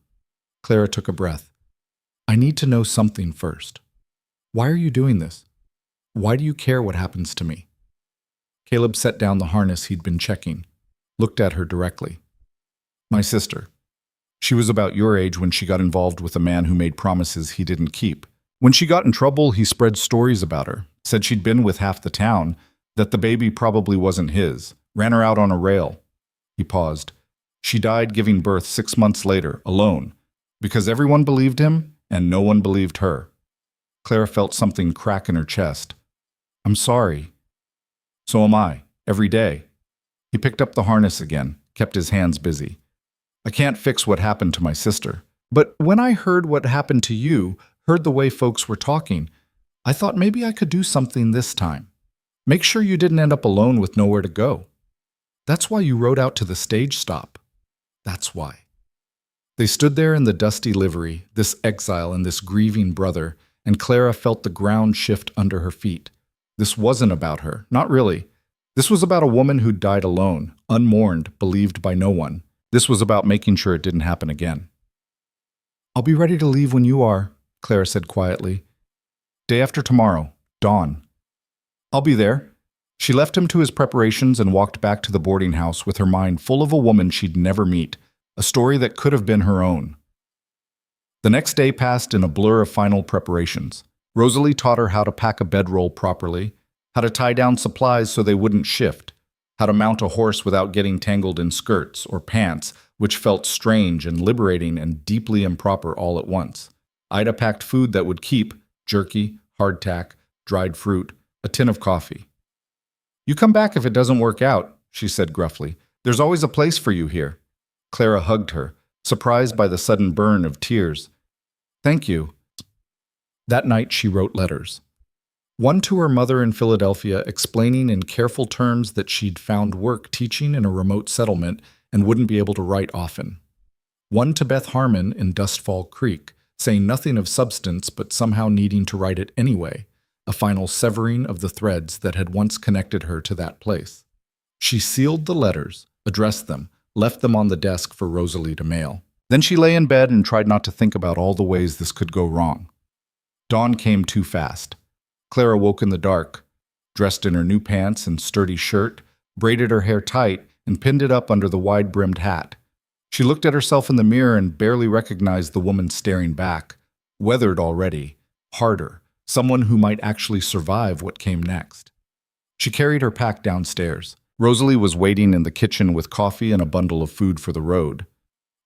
Clara took a breath. "I need to know something first. Why are you doing this? Why do you care what happens to me?" Caleb set down the harness he'd been checking, looked at her directly. "My sister. She was about your age when she got involved with a man who made promises he didn't keep. When she got in trouble, he spread stories about her, said she'd been with half the town, that the baby probably wasn't his, ran her out on a rail." He paused. "She died giving birth 6 months later, alone, because everyone believed him and no one believed her." Clara felt something crack in her chest. "I'm sorry." "So am I, every day." He picked up the harness again, kept his hands busy. "I can't fix what happened to my sister. But when I heard what happened to you, heard the way folks were talking, I thought maybe I could do something this time. Make sure you didn't end up alone with nowhere to go. That's why you rode out to the stage stop. That's why." They stood there in the dusty livery, this exile and this grieving brother, and Clara felt the ground shift under her feet. This wasn't about her, not really. This was about a woman who died alone, unmourned, believed by no one. This was about making sure it didn't happen again. "I'll be ready to leave when you are," Clara said quietly. "Day after tomorrow, dawn." "I'll be there." She left him to his preparations and walked back to the boarding house with her mind full of a woman she'd never meet, a story that could have been her own. The next day passed in a blur of final preparations. Rosalie taught her how to pack a bedroll properly, how to tie down supplies so they wouldn't shift, how to mount a horse without getting tangled in skirts or pants, which felt strange and liberating and deeply improper all at once. Ida packed food that would keep: jerky, hardtack, dried fruit, a tin of coffee. "You come back if it doesn't work out," she said gruffly. "There's always a place for you here." Clara hugged her, surprised by the sudden burn of tears. "Thank you." That night she wrote letters. One to her mother in Philadelphia, explaining in careful terms that she'd found work teaching in a remote settlement and wouldn't be able to write often. One to Beth Harmon in Dustfall Creek, saying nothing of substance but somehow needing to write it anyway, a final severing of the threads that had once connected her to that place. She sealed the letters, addressed them, left them on the desk for Rosalie to mail. Then she lay in bed and tried not to think about all the ways this could go wrong. Dawn came too fast. Clara woke in the dark, dressed in her new pants and sturdy shirt, braided her hair tight, and pinned it up under the wide-brimmed hat. She looked at herself in the mirror and barely recognized the woman staring back, weathered already, harder, someone who might actually survive what came next. She carried her pack downstairs. Rosalie was waiting in the kitchen with coffee and a bundle of food for the road.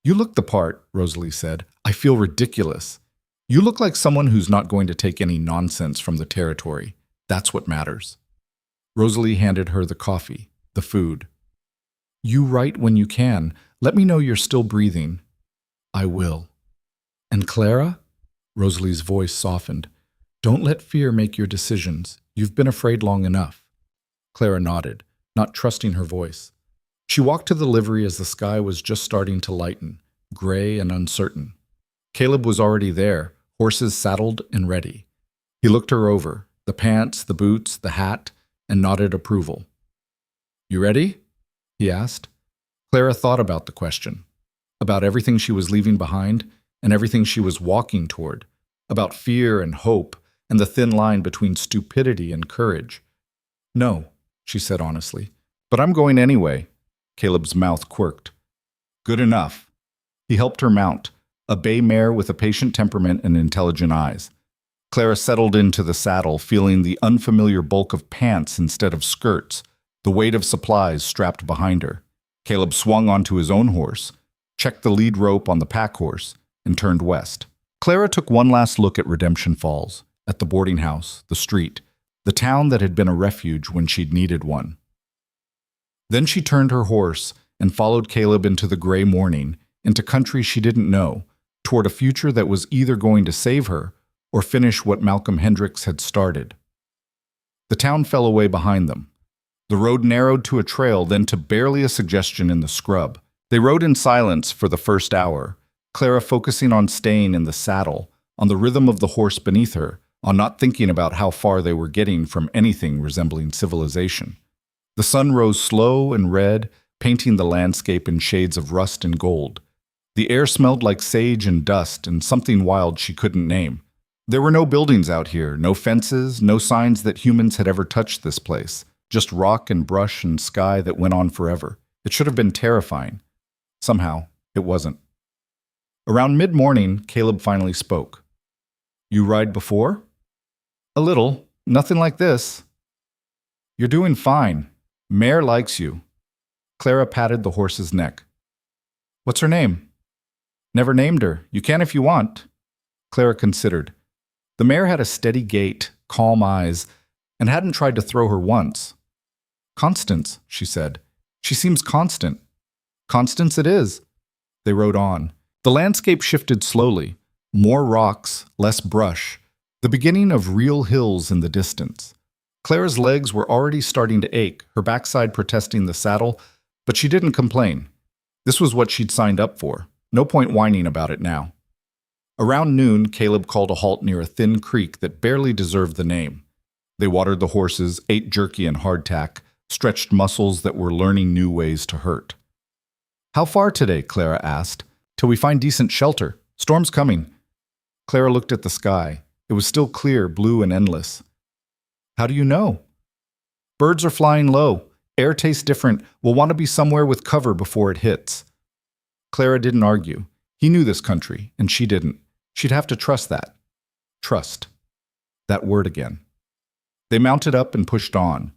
"You look the part," Rosalie said. "I feel ridiculous. You look like someone who's not going to take any nonsense from the territory. That's what matters." Rosalie handed her the coffee, the food. "You write when you can. Let me know you're still breathing." "I will." "And Clara?" Rosalie's voice softened. "Don't let fear make your decisions. You've been afraid long enough." Clara nodded, not trusting her voice. She walked to the livery as the sky was just starting to lighten, gray and uncertain. Caleb was already there, horses saddled and ready. He looked her over, the pants, the boots, the hat, and nodded approval. "You ready?" he asked. Clara thought about the question, about everything she was leaving behind and everything she was walking toward, about fear and hope and the thin line between stupidity and courage. "No," she said honestly, "but I'm going anyway." Caleb's mouth quirked. "Good enough." He helped her mount, a bay mare with a patient temperament and intelligent eyes. Clara settled into the saddle, feeling the unfamiliar bulk of pants instead of skirts, the weight of supplies strapped behind her. Caleb swung onto his own horse, checked the lead rope on the pack horse, and turned west. Clara took one last look at Redemption Falls, at the boarding house, the street, the town that had been a refuge when she'd needed one. Then she turned her horse and followed Caleb into the gray morning, into country she didn't know, toward a future that was either going to save her or finish what Malcolm Hendricks had started. The town fell away behind them. The road narrowed to a trail, then to barely a suggestion in the scrub. They rode in silence for the first hour, Clara focusing on staying in the saddle, on the rhythm of the horse beneath her, on not thinking about how far they were getting from anything resembling civilization. The sun rose slow and red, painting the landscape in shades of rust and gold. The air smelled like sage and dust and something wild she couldn't name. There were no buildings out here, no fences, no signs that humans had ever touched this place. Just rock and brush and sky that went on forever. It should have been terrifying. Somehow, it wasn't. Around mid-morning, Caleb finally spoke. "You ride before?" "A little. Nothing like this." "You're doing fine. Mare likes you." Clara patted the horse's neck. "What's her name?" "Never named her. You can if you want." Clara considered. The mare had a steady gait, calm eyes, and hadn't tried to throw her once. "Constance," she said. "She seems constant." "Constance it is." They rode on. The landscape shifted slowly. More rocks, less brush. The beginning of real hills in the distance. Clara's legs were already starting to ache, her backside protesting the saddle, but she didn't complain. This was what she'd signed up for. No point whining about it now. Around noon, Caleb called a halt near a thin creek that barely deserved the name. They watered the horses, ate jerky and hardtack, stretched muscles that were learning new ways to hurt. "How far today?" Clara asked. "Till we find decent shelter. Storm's coming." Clara looked at the sky. It was still clear, blue and endless. "How do you know?" "Birds are flying low. Air tastes different. We'll want to be somewhere with cover before it hits." Clara didn't argue. He knew this country, and she didn't. She'd have to trust that. Trust. That word again. They mounted up and pushed on.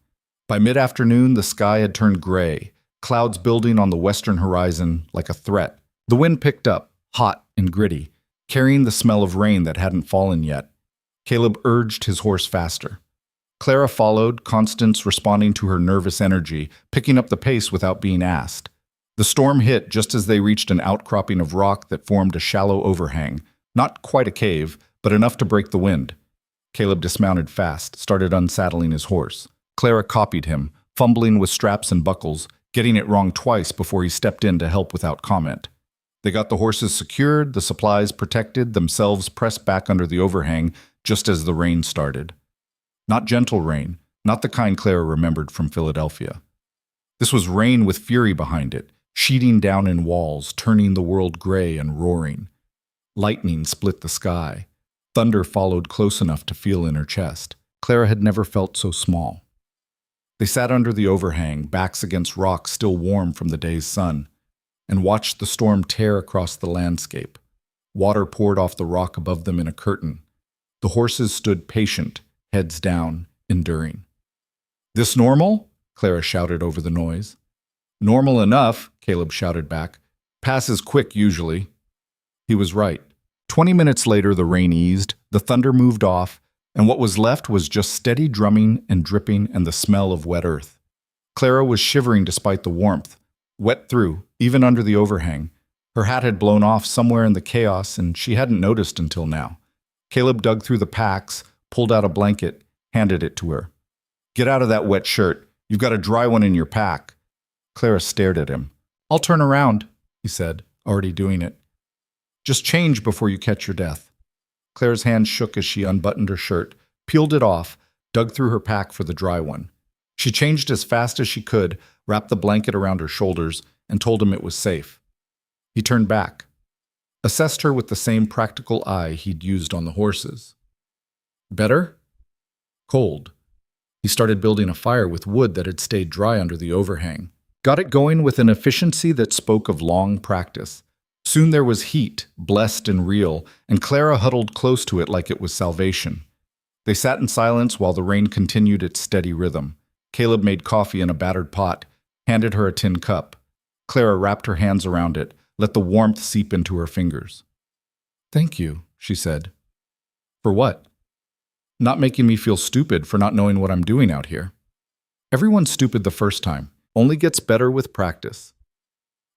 By mid-afternoon, the sky had turned gray, clouds building on the western horizon like a threat. The wind picked up, hot and gritty, carrying the smell of rain that hadn't fallen yet. Caleb urged his horse faster. Clara followed, Constance responding to her nervous energy, picking up the pace without being asked. The storm hit just as they reached an outcropping of rock that formed a shallow overhang, not quite a cave, but enough to break the wind. Caleb dismounted fast, started unsaddling his horse. Clara copied him, fumbling with straps and buckles, getting it wrong twice before he stepped in to help without comment. They got the horses secured, the supplies protected, themselves pressed back under the overhang just as the rain started. Not gentle rain, not the kind Clara remembered from Philadelphia. This was rain with fury behind it, sheeting down in walls, turning the world gray and roaring. Lightning split the sky. Thunder followed close enough to feel in her chest. Clara had never felt so small. They sat under the overhang, backs against rocks still warm from the day's sun, and watched the storm tear across the landscape. Water poured off the rock above them in a curtain. The horses stood patient, heads down, enduring. "This normal?" Clara shouted over the noise. "Normal enough," Caleb shouted back. "Passes quick, usually." He was right. 20 minutes later, the rain eased, the thunder moved off, and what was left was just steady drumming and dripping and the smell of wet earth. Clara was shivering despite the warmth, wet through, even under the overhang. Her hat had blown off somewhere in the chaos, and she hadn't noticed until now. Caleb dug through the packs, pulled out a blanket, handed it to her. "Get out of that wet shirt. You've got a dry one in your pack." Clara stared at him. "I'll turn around," he said, already doing it. "Just change before you catch your death." Clara's hand shook as she unbuttoned her shirt, peeled it off, dug through her pack for the dry one. She changed as fast as she could, wrapped the blanket around her shoulders, and told him it was safe. He turned back, assessed her with the same practical eye he'd used on the horses. "Better?" "Cold." He started building a fire with wood that had stayed dry under the overhang. Got it going with an efficiency that spoke of long practice. Soon there was heat, blessed and real, and Clara huddled close to it like it was salvation. They sat in silence while the rain continued its steady rhythm. Caleb made coffee in a battered pot, handed her a tin cup. Clara wrapped her hands around it, let the warmth seep into her fingers. "Thank you," she said. "For what?" "Not making me feel stupid for not knowing what I'm doing out here." "Everyone's stupid the first time. Only gets better with practice."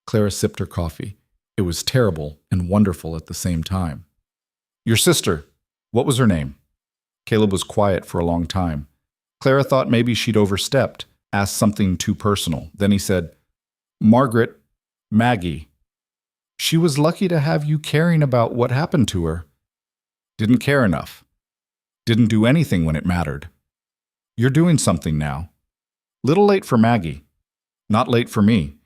Clara sipped her coffee. It was terrible and wonderful at the same time. "Your sister, what was her name?" Caleb was quiet for a long time. Clara thought maybe she'd overstepped, asked something too personal. Then he said, "Margaret, Maggie. She was lucky to have you caring about what happened to her." "Didn't care enough. Didn't do anything when it mattered." "You're doing something now. Little late for Maggie. Not late for me."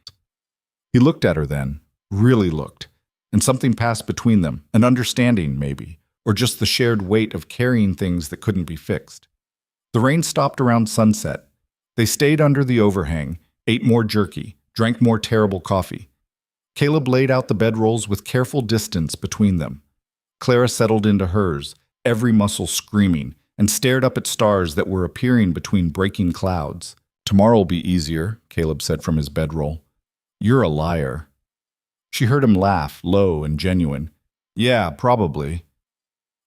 He looked at her then, really looked, and something passed between them, an understanding maybe, or just the shared weight of carrying things that couldn't be fixed. The rain stopped around sunset. They stayed under the overhang, ate more jerky, drank more terrible coffee. Caleb laid out the bedrolls with careful distance between them. Clara settled into hers, every muscle screaming, and stared up at stars that were appearing between breaking clouds. "Tomorrow'll be easier," Caleb said from his bedroll. "You're a liar." She heard him laugh, low and genuine. "Yeah, probably."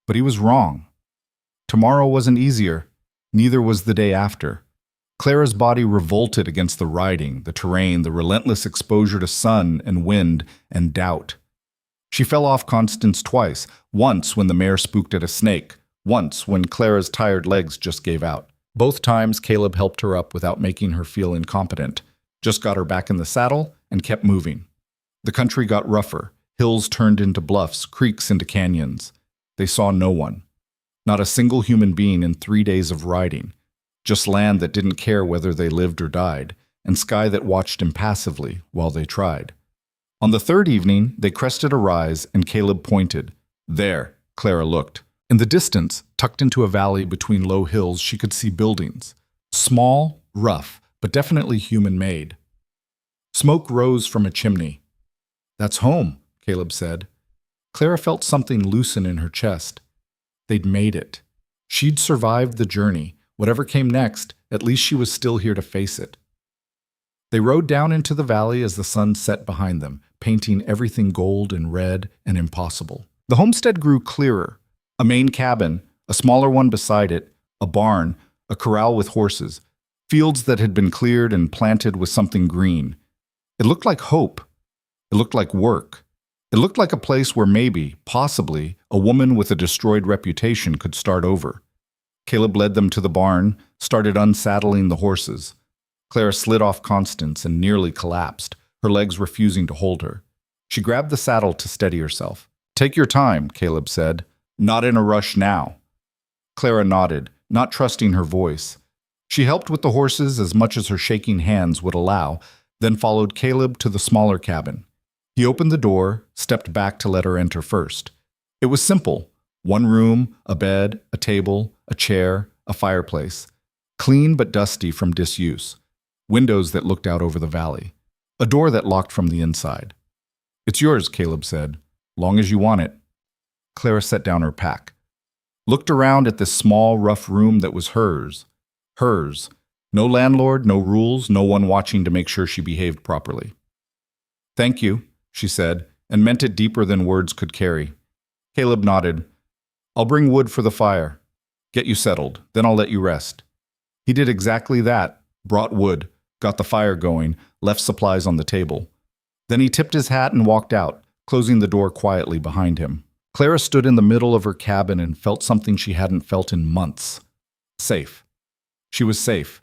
But he was wrong. Tomorrow wasn't easier. Neither was the day after. Clara's body revolted against the riding, the terrain, the relentless exposure to sun and wind and doubt. She fell off Constance twice, once when the mare spooked at a snake, once when Clara's tired legs just gave out. Both times Caleb helped her up without making her feel incompetent, just got her back in the saddle and kept moving. The country got rougher, hills turned into bluffs, creeks into canyons. They saw no one. Not a single human being in 3 days of riding. Just land that didn't care whether they lived or died, and sky that watched impassively while they tried. On the third evening, they crested a rise, and Caleb pointed. There, Clara looked. In the distance, tucked into a valley between low hills, she could see buildings. Small, rough, but definitely human-made. Smoke rose from a chimney. "That's home," Caleb said. Clara felt something loosen in her chest. They'd made it. She'd survived the journey. Whatever came next, at least she was still here to face it. They rode down into the valley as the sun set behind them, painting everything gold and red and impossible. The homestead grew clearer. A main cabin, a smaller one beside it, a barn, a corral with horses, fields that had been cleared and planted with something green. It looked like hope. It looked like work. It looked like a place where maybe, possibly, a woman with a destroyed reputation could start over. Caleb led them to the barn, started unsaddling the horses. Clara slid off Constance and nearly collapsed, her legs refusing to hold her. She grabbed the saddle to steady herself. "Take your time," Caleb said. "Not in a rush now." Clara nodded, not trusting her voice. She helped with the horses as much as her shaking hands would allow, then followed Caleb to the smaller cabin. He opened the door, stepped back to let her enter first. It was simple. One room, a bed, a table, a chair, a fireplace. Clean but dusty from disuse. Windows that looked out over the valley. A door that locked from the inside. "It's yours," Caleb said. "Long as you want it." Clara set down her pack. looked around at this small, rough room that was hers. Hers. No landlord, no rules, no one watching to make sure she behaved properly. "Thank you," she said, and meant it deeper than words could carry. Caleb nodded. "I'll bring wood for the fire. Get you settled, then I'll let you rest." He did exactly that, brought wood, got the fire going, left supplies on the table. Then he tipped his hat and walked out, closing the door quietly behind him. Clara stood in the middle of her cabin and felt something she hadn't felt in months. Safe. She was safe.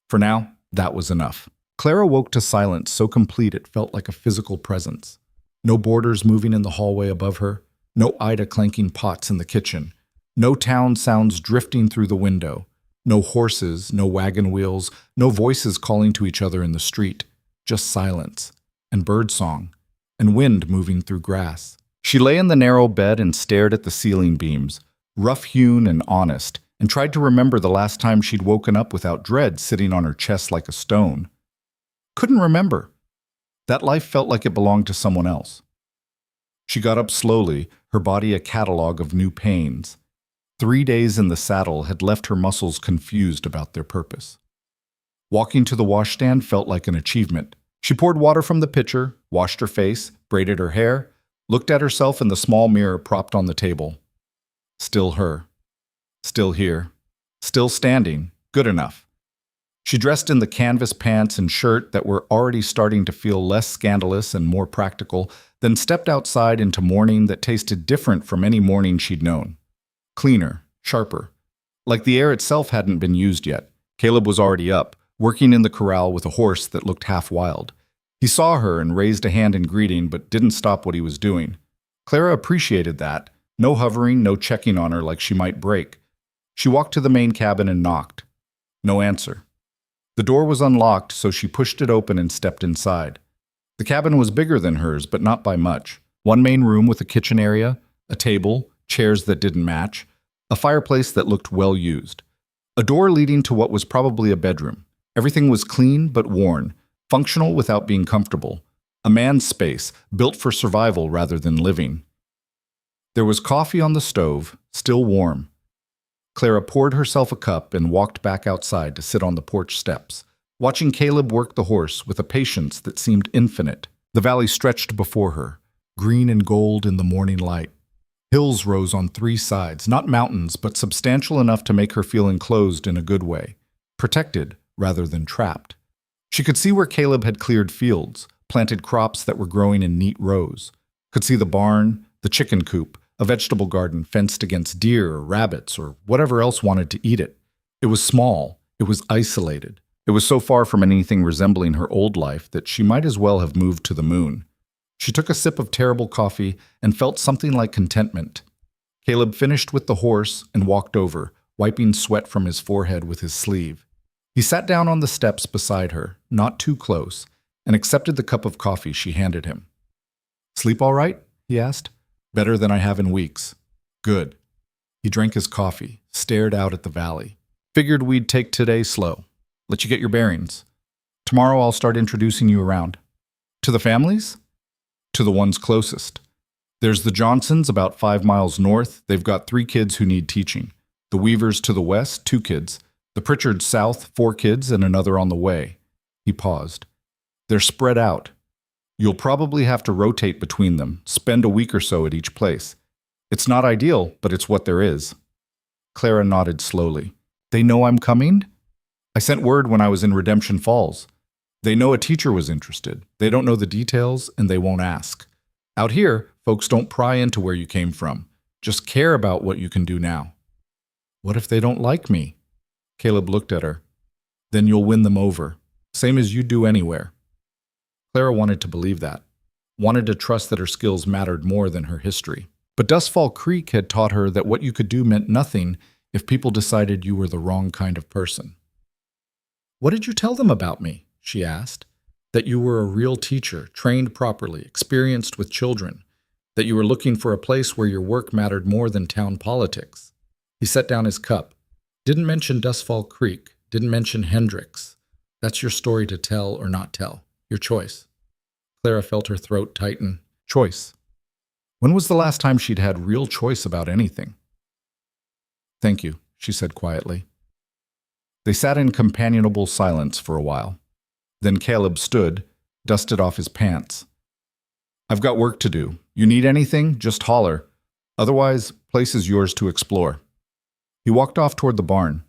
For now, that was enough. Clara woke to silence so complete it felt like a physical presence. No boarders moving in the hallway above her, no Ida clanking pots in the kitchen, no town sounds drifting through the window, no horses, no wagon wheels, no voices calling to each other in the street, just silence, and birdsong, and wind moving through grass. She lay in the narrow bed and stared at the ceiling beams, rough-hewn and honest, and tried to remember the last time she'd woken up without dread sitting on her chest like a stone. Couldn't remember. That life felt like it belonged to someone else. She got up slowly, her body a catalog of new pains. 3 days in the saddle had left her muscles confused about their purpose. Walking to the washstand felt like an achievement. She poured water from the pitcher, washed her face, braided her hair, looked at herself in the small mirror propped on the table. Still her. Still here. Still standing. Good enough. She dressed in the canvas pants and shirt that were already starting to feel less scandalous and more practical, then stepped outside into morning that tasted different from any morning she'd known. Cleaner, sharper. Like the air itself hadn't been used yet. Caleb was already up, working in the corral with a horse that looked half wild. He saw her and raised a hand in greeting, but didn't stop what he was doing. Clara appreciated that. No hovering, no checking on her like she might break. She walked to the main cabin and knocked. No answer. The door was unlocked, so she pushed it open and stepped inside. The cabin was bigger than hers, but not by much. One main room with a kitchen area, a table, chairs that didn't match, a fireplace that looked well used. A door leading to what was probably a bedroom. Everything was clean but worn, functional without being comfortable. A man's space, built for survival rather than living. There was coffee on the stove, still warm. Clara poured herself a cup and walked back outside to sit on the porch steps, watching Caleb work the horse with a patience that seemed infinite. The valley stretched before her, green and gold in the morning light. Hills rose on 3 sides, not mountains, but substantial enough to make her feel enclosed in a good way, protected rather than trapped. She could see where Caleb had cleared fields, planted crops that were growing in neat rows. Could see the barn, the chicken coop, a vegetable garden fenced against deer or rabbits or whatever else wanted to eat it. It was small. It was isolated. It was so far from anything resembling her old life that she might as well have moved to the moon. She took a sip of terrible coffee and felt something like contentment. Caleb finished with the horse and walked over, wiping sweat from his forehead with his sleeve. He sat down on the steps beside her, not too close, and accepted the cup of coffee she handed him. "Sleep all right?" he asked. "Better than I have in weeks." "Good." He drank his coffee, stared out at the valley. "Figured we'd take today slow. Let you get your bearings. Tomorrow I'll start introducing you around." "To the families?" "To the ones closest. There's the Johnsons about 5 miles north. They've got 3 kids who need teaching. The Weavers to the west, 2 kids. The Pritchards south, 4 kids and another on the way." He paused. "They're spread out. You'll probably have to rotate between them, spend a week or so at each place. It's not ideal, but it's what there is." Clara nodded slowly. "They know I'm coming?" "I sent word when I was in Redemption Falls. They know a teacher was interested. They don't know the details, and they won't ask. Out here, folks don't pry into where you came from. Just care about what you can do now." "What if they don't like me?" Caleb looked at her. "Then you'll win them over, same as you do anywhere." Clara wanted to believe that, wanted to trust that her skills mattered more than her history. But Dustfall Creek had taught her that what you could do meant nothing if people decided you were the wrong kind of person. "What did you tell them about me?" she asked. "That you were a real teacher, trained properly, experienced with children, that you were looking for a place where your work mattered more than town politics." He set down his cup. "Didn't mention Dustfall Creek, didn't mention Hendricks. That's your story to tell or not tell. Your choice." Clara felt her throat tighten. Choice. When was the last time she'd had real choice about anything? "Thank you," she said quietly. They sat in companionable silence for a while. Then Caleb stood, dusted off his pants. "I've got work to do. You need anything? Just holler. Otherwise, place is yours to explore." He walked off toward the barn.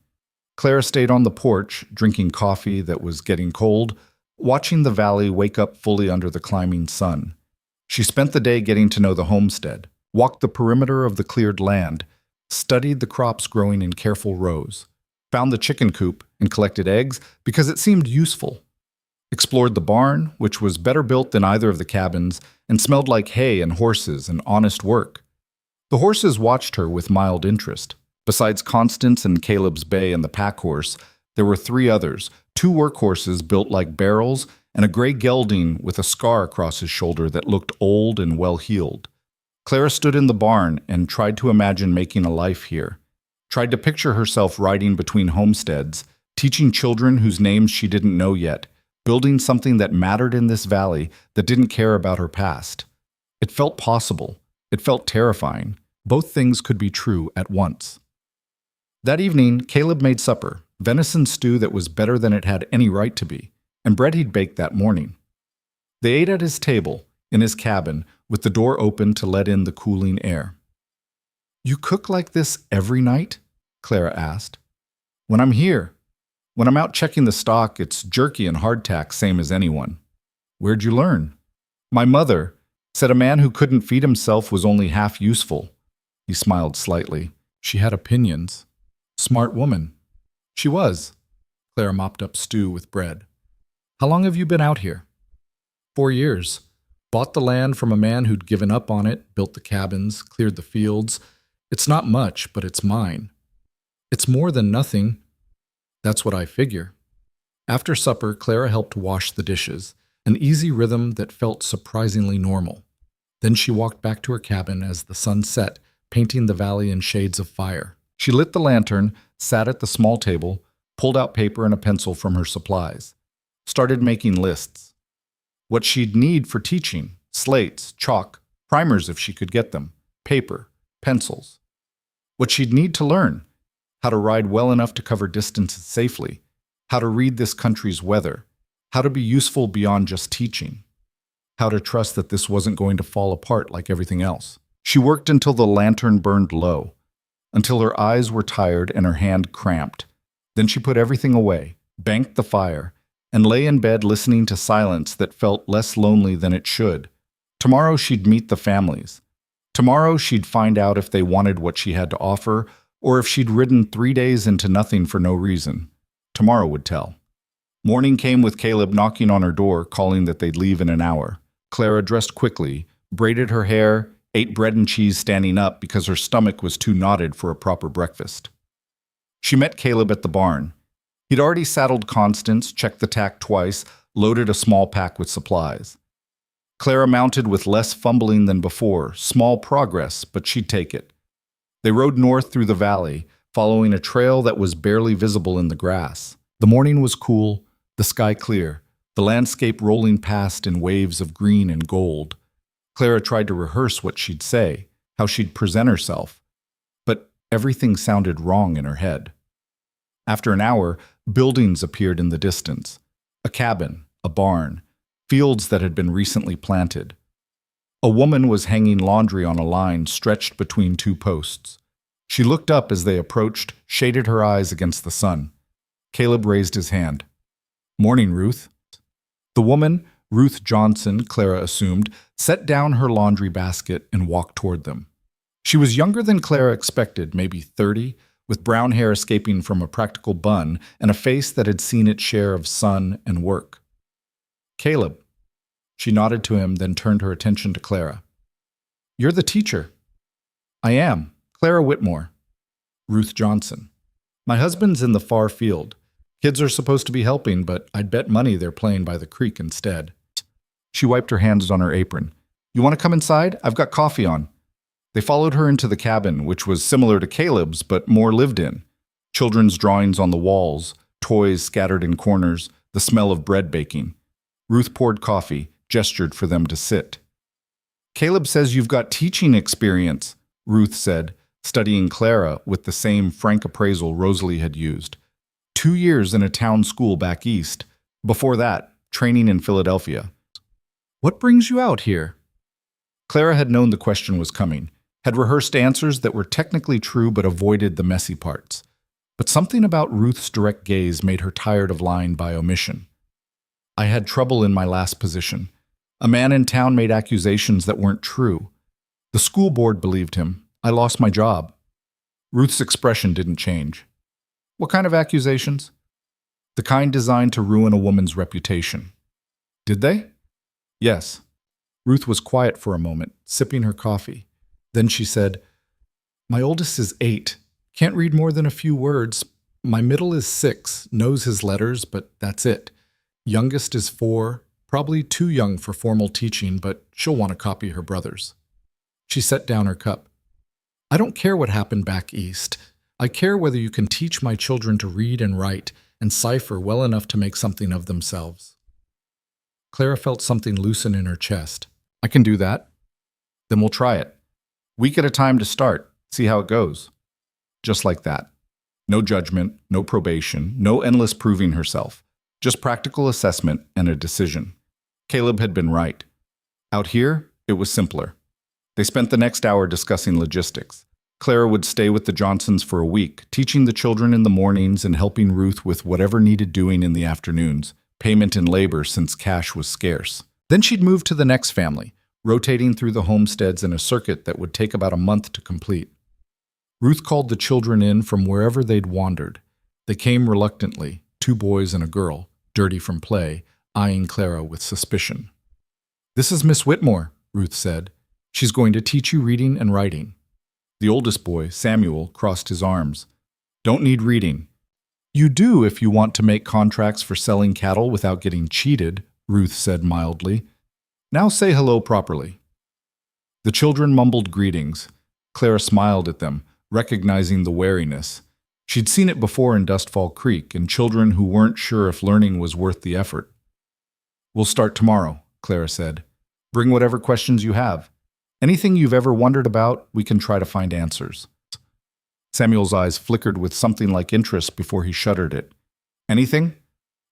Clara stayed on the porch, drinking coffee that was getting cold, watching the valley wake up fully under the climbing sun. She spent the day getting to know the homestead, walked the perimeter of the cleared land, studied the crops growing in careful rows, found the chicken coop and collected eggs because it seemed useful, explored the barn, which was better built than either of the cabins and smelled like hay and horses and honest work. The horses watched her with mild interest. Besides Constance and Caleb's bay and the pack horse, there were three others, two workhorses built like barrels and a gray gelding with a scar across his shoulder that looked old and well-heeled. Clara stood in the barn and tried to imagine making a life here, tried to picture herself riding between homesteads, teaching children whose names she didn't know yet, building something that mattered in this valley that didn't care about her past. It felt possible. It felt terrifying. Both things could be true at once. That evening, Caleb made supper, venison stew that was better than it had any right to be, and bread he'd baked that morning. They ate at his table, in his cabin, with the door open to let in the cooling air. "You cook like this every night?" Clara asked. "When I'm here. When I'm out checking the stock, it's jerky and hardtack, same as anyone." "Where'd you learn?" "My mother said a man who couldn't feed himself was only half useful." He smiled slightly. "She had opinions." "Smart woman." "She was." Clara mopped up stew with bread. "How long have you been out here?" 4 years. Bought the land from a man who'd given up on it, built the cabins, cleared the fields. It's not much, but it's mine." "It's more than nothing." "That's what I figure." After supper, Clara helped wash the dishes, an easy rhythm that felt surprisingly normal. Then she walked back to her cabin as the sun set, painting the valley in shades of fire. She lit the lantern, sat at the small table, pulled out paper and a pencil from her supplies, started making lists. What she'd need for teaching: slates, chalk, primers if she could get them, paper, pencils. What she'd need to learn: how to ride well enough to cover distances safely, how to read this country's weather, how to be useful beyond just teaching, how to trust that this wasn't going to fall apart like everything else. She worked until the lantern burned low, until her eyes were tired and her hand cramped. Then she put everything away, banked the fire, and lay in bed listening to silence that felt less lonely than it should. Tomorrow she'd meet the families. Tomorrow she'd find out if they wanted what she had to offer, or if she'd ridden 3 days into nothing for no reason. Tomorrow would tell. Morning came with Caleb knocking on her door, calling that they'd leave in an hour. Clara dressed quickly, braided her hair, ate bread and cheese standing up because her stomach was too knotted for a proper breakfast. She met Caleb at the barn. He'd already saddled Constance, checked the tack twice, loaded a small pack with supplies. Clara mounted with less fumbling than before, small progress, but she'd take it. They rode north through the valley, following a trail that was barely visible in the grass. The morning was cool, the sky clear, the landscape rolling past in waves of green and gold. Clara tried to rehearse what she'd say, how she'd present herself, but everything sounded wrong in her head. After an hour, buildings appeared in the distance. A cabin, a barn, fields that had been recently planted. A woman was hanging laundry on a line stretched between two posts. She looked up as they approached, shaded her eyes against the sun. Caleb raised his hand. "Morning, Ruth." The woman, Ruth Johnson, Clara assumed, set down her laundry basket and walked toward them. She was younger than Clara expected, maybe 30, with brown hair escaping from a practical bun and a face that had seen its share of sun and work. "Caleb." She nodded to him, then turned her attention to Clara. "You're the teacher." "I am. Clara Whitmore." Ruth Johnson. "My husband's in the far field. Kids are supposed to be helping, but I'd bet money they're playing by the creek instead." She wiped her hands on her apron. "You want to come inside? I've got coffee on." They followed her into the cabin, which was similar to Caleb's, but more lived in. Children's drawings on the walls, toys scattered in corners, the smell of bread baking. Ruth poured coffee, gestured for them to sit. "Caleb says you've got teaching experience," Ruth said, studying Clara with the same frank appraisal Rosalie had used. 2 years in a town school back east. Before that, training in Philadelphia. What brings you out here? Clara had known the question was coming, had rehearsed answers that were technically true but avoided the messy parts. But something about Ruth's direct gaze made her tired of lying by omission. I had trouble in my last position. A man in town made accusations that weren't true. The school board believed him. I lost my job. Ruth's expression didn't change. What kind of accusations? The kind designed to ruin a woman's reputation. Did they? Yes. Ruth was quiet for a moment, sipping her coffee. Then she said, My oldest is 8. Can't read more than a few words. My middle is 6, knows his letters, but that's it. Youngest is 4, probably too young for formal teaching, but she'll want to copy her brothers. She set down her cup. I don't care what happened back east. I care whether you can teach my children to read and write and cipher well enough to make something of themselves. Clara felt something loosen in her chest. I can do that. Then we'll try it. Week at a time to start, see how it goes. Just like that. No judgment, no probation, no endless proving herself. Just practical assessment and a decision. Caleb had been right. Out here, it was simpler. They spent the next hour discussing logistics. Clara would stay with the Johnsons for a week, teaching the children in the mornings and helping Ruth with whatever needed doing in the afternoons, payment in labor since cash was scarce. Then she'd move to the next family, rotating through the homesteads in a circuit that would take about a month to complete. Ruth called the children in from wherever they'd wandered. They came reluctantly, 2 boys and a girl, dirty from play, eyeing Clara with suspicion. This is Miss Whitmore, Ruth said. She's going to teach you reading and writing. The oldest boy, Samuel, crossed his arms. Don't need reading. You do if you want to make contracts for selling cattle without getting cheated, Ruth said mildly. Now say hello properly. The children mumbled greetings. Clara smiled at them, recognizing the wariness. She'd seen it before in Dustfall Creek, in children who weren't sure if learning was worth the effort. We'll start tomorrow, Clara said. Bring whatever questions you have. Anything you've ever wondered about, we can try to find answers. Samuel's eyes flickered with something like interest before he shuttered it. Anything?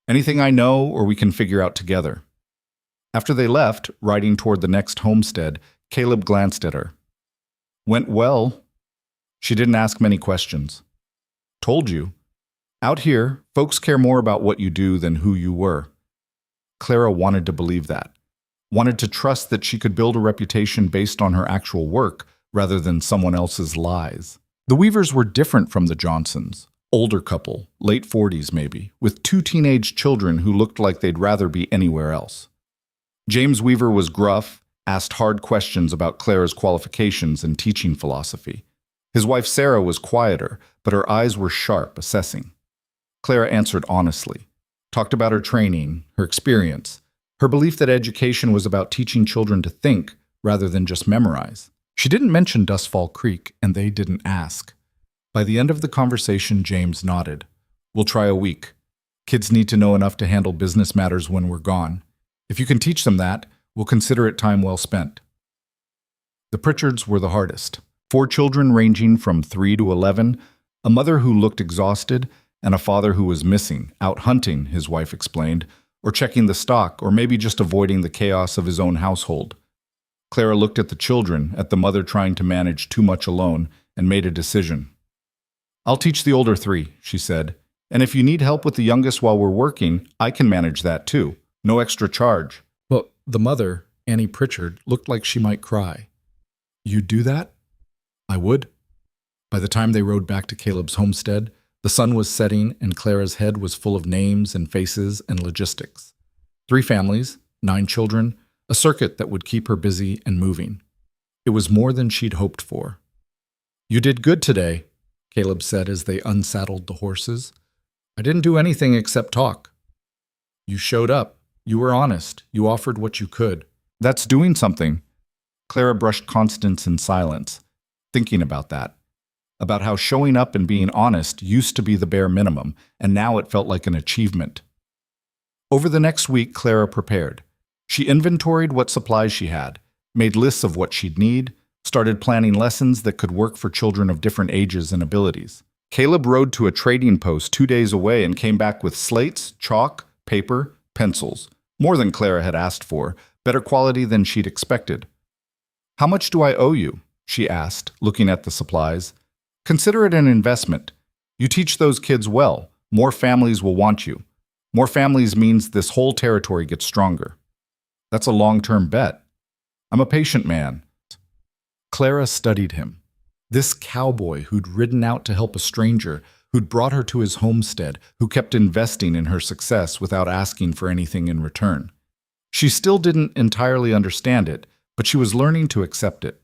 Anything I know or we can figure out together. After they left, riding toward the next homestead, Caleb glanced at her. Went well. She didn't ask many questions. Told you. Out here, folks care more about what you do than who you were. Clara wanted to believe that. Wanted to trust that she could build a reputation based on her actual work rather than someone else's lies. The Weavers were different from the Johnsons. Older couple, late 40s maybe, with 2 teenage children who looked like they'd rather be anywhere else. James Weaver was gruff, asked hard questions about Clara's qualifications and teaching philosophy. His wife Sarah was quieter, but her eyes were sharp, assessing. Clara answered honestly, talked about her training, her experience, her belief that education was about teaching children to think rather than just memorize. She didn't mention Dustfall Creek, and they didn't ask. By the end of the conversation, James nodded. We'll try a week. Kids need to know enough to handle business matters when we're gone. If you can teach them that, we'll consider it time well spent. The Pritchards were the hardest. 4 children ranging from 3 to 11, a mother who looked exhausted, and a father who was missing, out hunting, his wife explained, or checking the stock, or maybe just avoiding the chaos of his own household. Clara looked at the children, at the mother trying to manage too much alone, and made a decision. I'll teach the older 3, she said, and if you need help with the youngest while we're working, I can manage that too. No extra charge. But the mother, Annie Pritchard, looked like she might cry. You'd do that? I would. By the time they rode back to Caleb's homestead, the sun was setting and Clara's head was full of names and faces and logistics. 3 families, 9 children, a circuit that would keep her busy and moving. It was more than she'd hoped for. You did good today, Caleb said as they unsaddled the horses. I didn't do anything except talk. You showed up. You were honest. You offered what you could. That's doing something. Clara brushed Constance in silence, thinking about that. About how showing up and being honest used to be the bare minimum, and now it felt like an achievement. Over the next week, Clara prepared. She inventoried what supplies she had, made lists of what she'd need, started planning lessons that could work for children of different ages and abilities. Caleb rode to a trading post 2 days away and came back with slates, chalk, paper, pencils. More than Clara had asked for, better quality than she'd expected. "How much do I owe you?" she asked, looking at the supplies. "Consider it an investment. You teach those kids well, more families will want you. More families means this whole territory gets stronger." "That's a long-term bet. I'm a patient man." Clara studied him. This cowboy who'd ridden out to help a stranger, who'd brought her to his homestead, who kept investing in her success without asking for anything in return. She still didn't entirely understand it, but she was learning to accept it.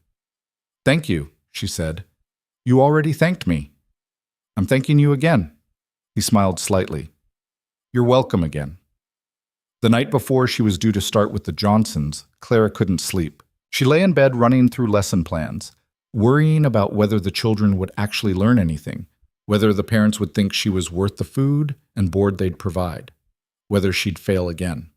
"Thank you," she said. "You already thanked me." "I'm thanking you again." He smiled slightly. "You're welcome again." The night before she was due to start with the Johnsons, Clara couldn't sleep. She lay in bed running through lesson plans, worrying about whether the children would actually learn anything, whether the parents would think she was worth the food and board they'd provide, whether she'd fail again.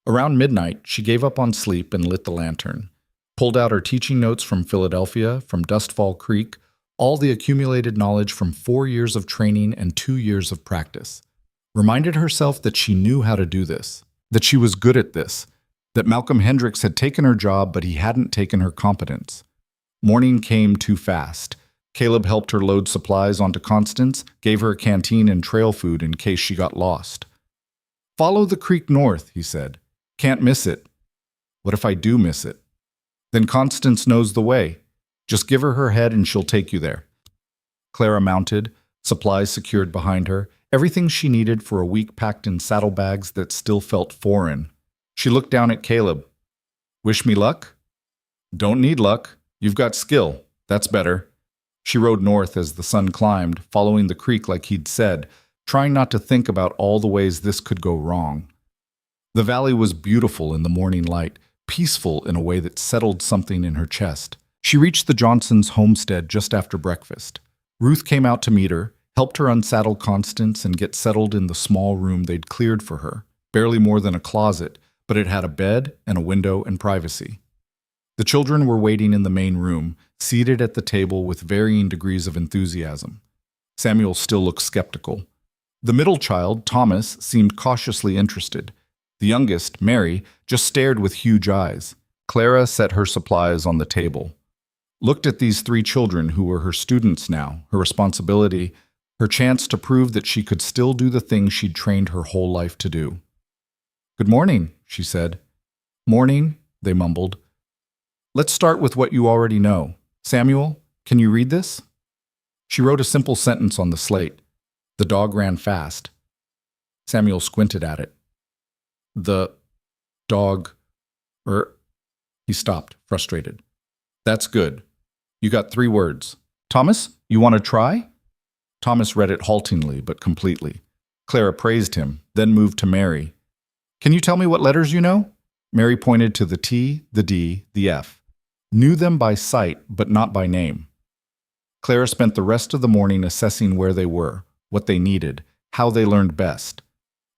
Around midnight, she gave up on sleep and lit the lantern, pulled out her teaching notes from Philadelphia, from Dustfall Creek, all the accumulated knowledge from 4 years of training and 2 years of practice, reminded herself that she knew how to do this, that she was good at this, that Malcolm Hendricks had taken her job but he hadn't taken her competence. Morning came too fast. Caleb helped her load supplies onto Constance, gave her a canteen and trail food in case she got lost. "Follow the creek north," he said. "Can't miss it." "What if I do miss it?" "Then Constance knows the way. Just give her head and she'll take you there." Clara mounted, supplies secured behind her, everything she needed for a week packed in saddlebags that still felt foreign. She looked down at Caleb. "Wish me luck?" "Don't need luck. You've got skill. That's better." She rode north as the sun climbed, following the creek like he'd said, trying not to think about all the ways this could go wrong. The valley was beautiful in the morning light, peaceful in a way that settled something in her chest. She reached the Johnsons' homestead just after breakfast. Ruth came out to meet her, helped her unsaddle Constance and get settled in the small room they'd cleared for her, barely more than a closet, but it had a bed and a window and privacy. The children were waiting in the main room, seated at the table with varying degrees of enthusiasm. Samuel still looked skeptical. The middle child, Thomas, seemed cautiously interested. The youngest, Mary, just stared with huge eyes. Clara set her supplies on the table, looked at these 3 children who were her students now, her responsibility, her chance to prove that she could still do the things she'd trained her whole life to do. "Good morning," she said. "Morning," they mumbled. "Let's start with what you already know. Samuel, can you read this?" She wrote a simple sentence on the slate. "The dog ran fast." Samuel squinted at it. "The dog, He stopped, frustrated. "That's good. You got 3 words. Thomas, you want to try?" Thomas read it haltingly but completely. Clara praised him, then moved to Mary. "Can you tell me what letters you know?" Mary pointed to the T, the D, the F. Knew them by sight, but not by name. Clara spent the rest of the morning assessing where they were, what they needed, how they learned best.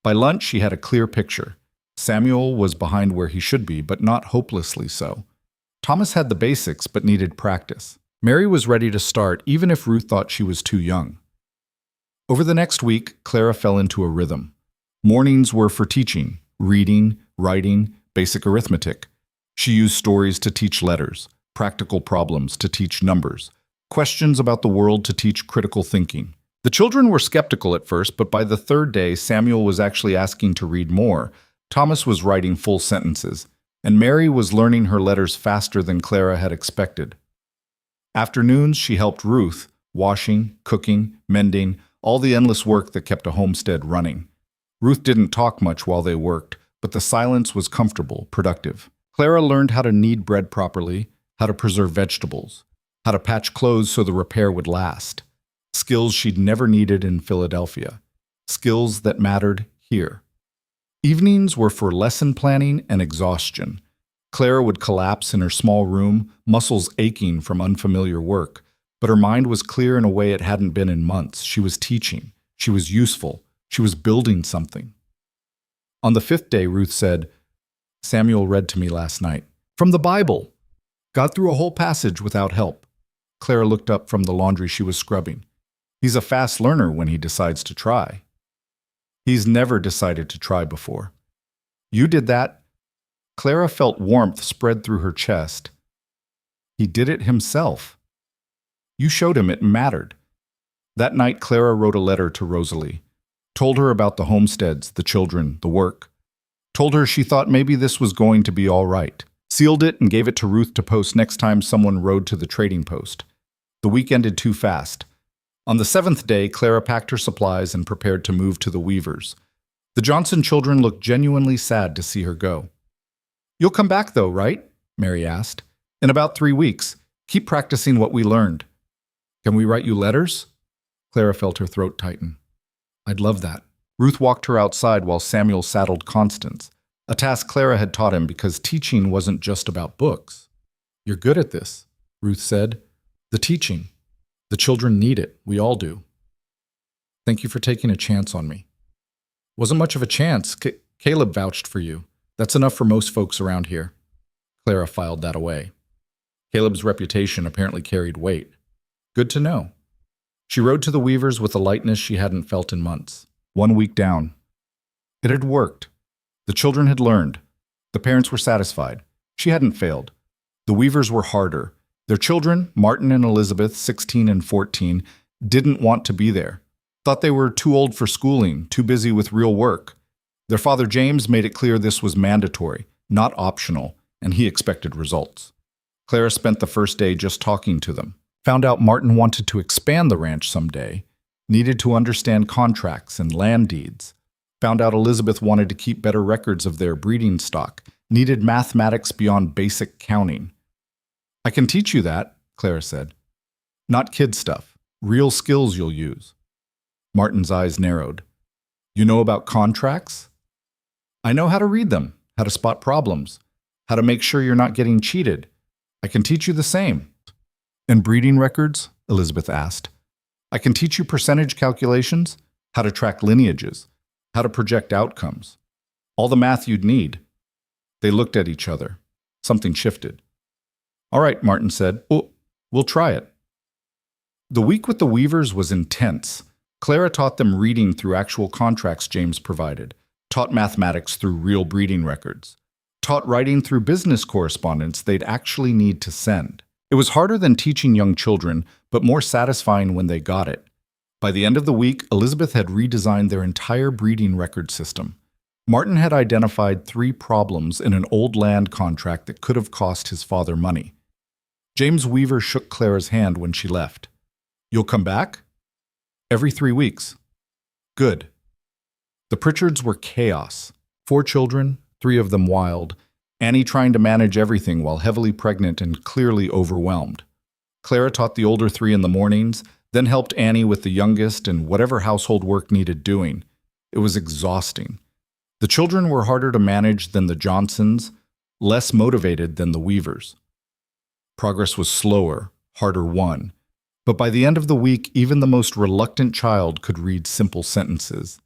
By lunch, she had a clear picture. Samuel was behind where he should be, but not hopelessly so. Thomas had the basics, but needed practice. Mary was ready to start, even if Ruth thought she was too young. Over the next week, Clara fell into a rhythm. Mornings were for teaching, reading, writing, basic arithmetic. She used stories to teach letters, practical problems to teach numbers, questions about the world to teach critical thinking. The children were skeptical at first, but by the 3rd day, Samuel was actually asking to read more. Thomas was writing full sentences, and Mary was learning her letters faster than Clara had expected. Afternoons, she helped Ruth, washing, cooking, mending, all the endless work that kept a homestead running. Ruth didn't talk much while they worked, but the silence was comfortable, productive. Clara learned how to knead bread properly, how to preserve vegetables, how to patch clothes so the repair would last. Skills she'd never needed in Philadelphia. Skills that mattered here. Evenings were for lesson planning and exhaustion. Clara would collapse in her small room, muscles aching from unfamiliar work, but her mind was clear in a way it hadn't been in months. She was teaching. She was useful. She was building something. On the 5th day, Ruth said, "Samuel read to me last night. From the Bible." Got through a whole passage without help. Clara looked up from the laundry she was scrubbing. He's a fast learner when he decides to try. He's never decided to try before. You did that? Clara felt warmth spread through her chest. He did it himself. You showed him it mattered. That night, Clara wrote a letter to Rosalie. Told her about the homesteads, the children, the work. Told her she thought maybe this was going to be all right. Sealed it and gave it to Ruth to post next time someone rode to the trading post. The week ended too fast. On the 7th day, Clara packed her supplies and prepared to move to the Weavers. The Johnson children looked genuinely sad to see her go. You'll come back though, right? Mary asked. In about 3 weeks. Keep practicing what we learned. Can we write you letters? Clara felt her throat tighten. I'd love that. Ruth walked her outside while Samuel saddled Constance, a task Clara had taught him because teaching wasn't just about books. You're good at this, Ruth said. The teaching. The children need it. We all do. Thank you for taking a chance on me. Wasn't much of a chance. Caleb vouched for you. That's enough for most folks around here. Clara filed that away. Caleb's reputation apparently carried weight. Good to know. She rode to the Weavers with a lightness she hadn't felt in months. 1 week down. It had worked. The children had learned. The parents were satisfied. She hadn't failed. The Weavers were harder. Their children, Martin and Elizabeth, 16 and 14, didn't want to be there. Thought they were too old for schooling, too busy with real work. Their father James made it clear this was mandatory, not optional, and he expected results. Clara spent the first day just talking to them. Found out Martin wanted to expand the ranch someday, needed to understand contracts and land deeds. Found out Elizabeth wanted to keep better records of their breeding stock, needed mathematics beyond basic counting. I can teach you that, Clara said. Not kid stuff, real skills you'll use. Martin's eyes narrowed. You know about contracts? I know how to read them, how to spot problems, how to make sure you're not getting cheated. I can teach you the same. And breeding records? Elizabeth asked. I can teach you percentage calculations, how to track lineages, how to project outcomes. All the math you'd need. They looked at each other. Something shifted. All right, Martin said. We'll try it. The week with the Weavers was intense. Clara taught them reading through actual contracts James provided, taught mathematics through real breeding records, taught writing through business correspondence they'd actually need to send. It was harder than teaching young children, but more satisfying when they got it. By the end of the week, Elizabeth had redesigned their entire breeding record system. Martin had identified 3 problems in an old land contract that could have cost his father money. James Weaver shook Clara's hand when she left. You'll come back? Every 3 weeks. Good. The Pritchards were chaos. 4 children, 3 of them wild, Annie trying to manage everything while heavily pregnant and clearly overwhelmed. Clara taught the older 3 in the mornings, then helped Annie with the youngest and whatever household work needed doing. It was exhausting. The children were harder to manage than the Johnsons, less motivated than the Weavers. Progress was slower, harder won. But by the end of the week, even the most reluctant child could read simple sentences.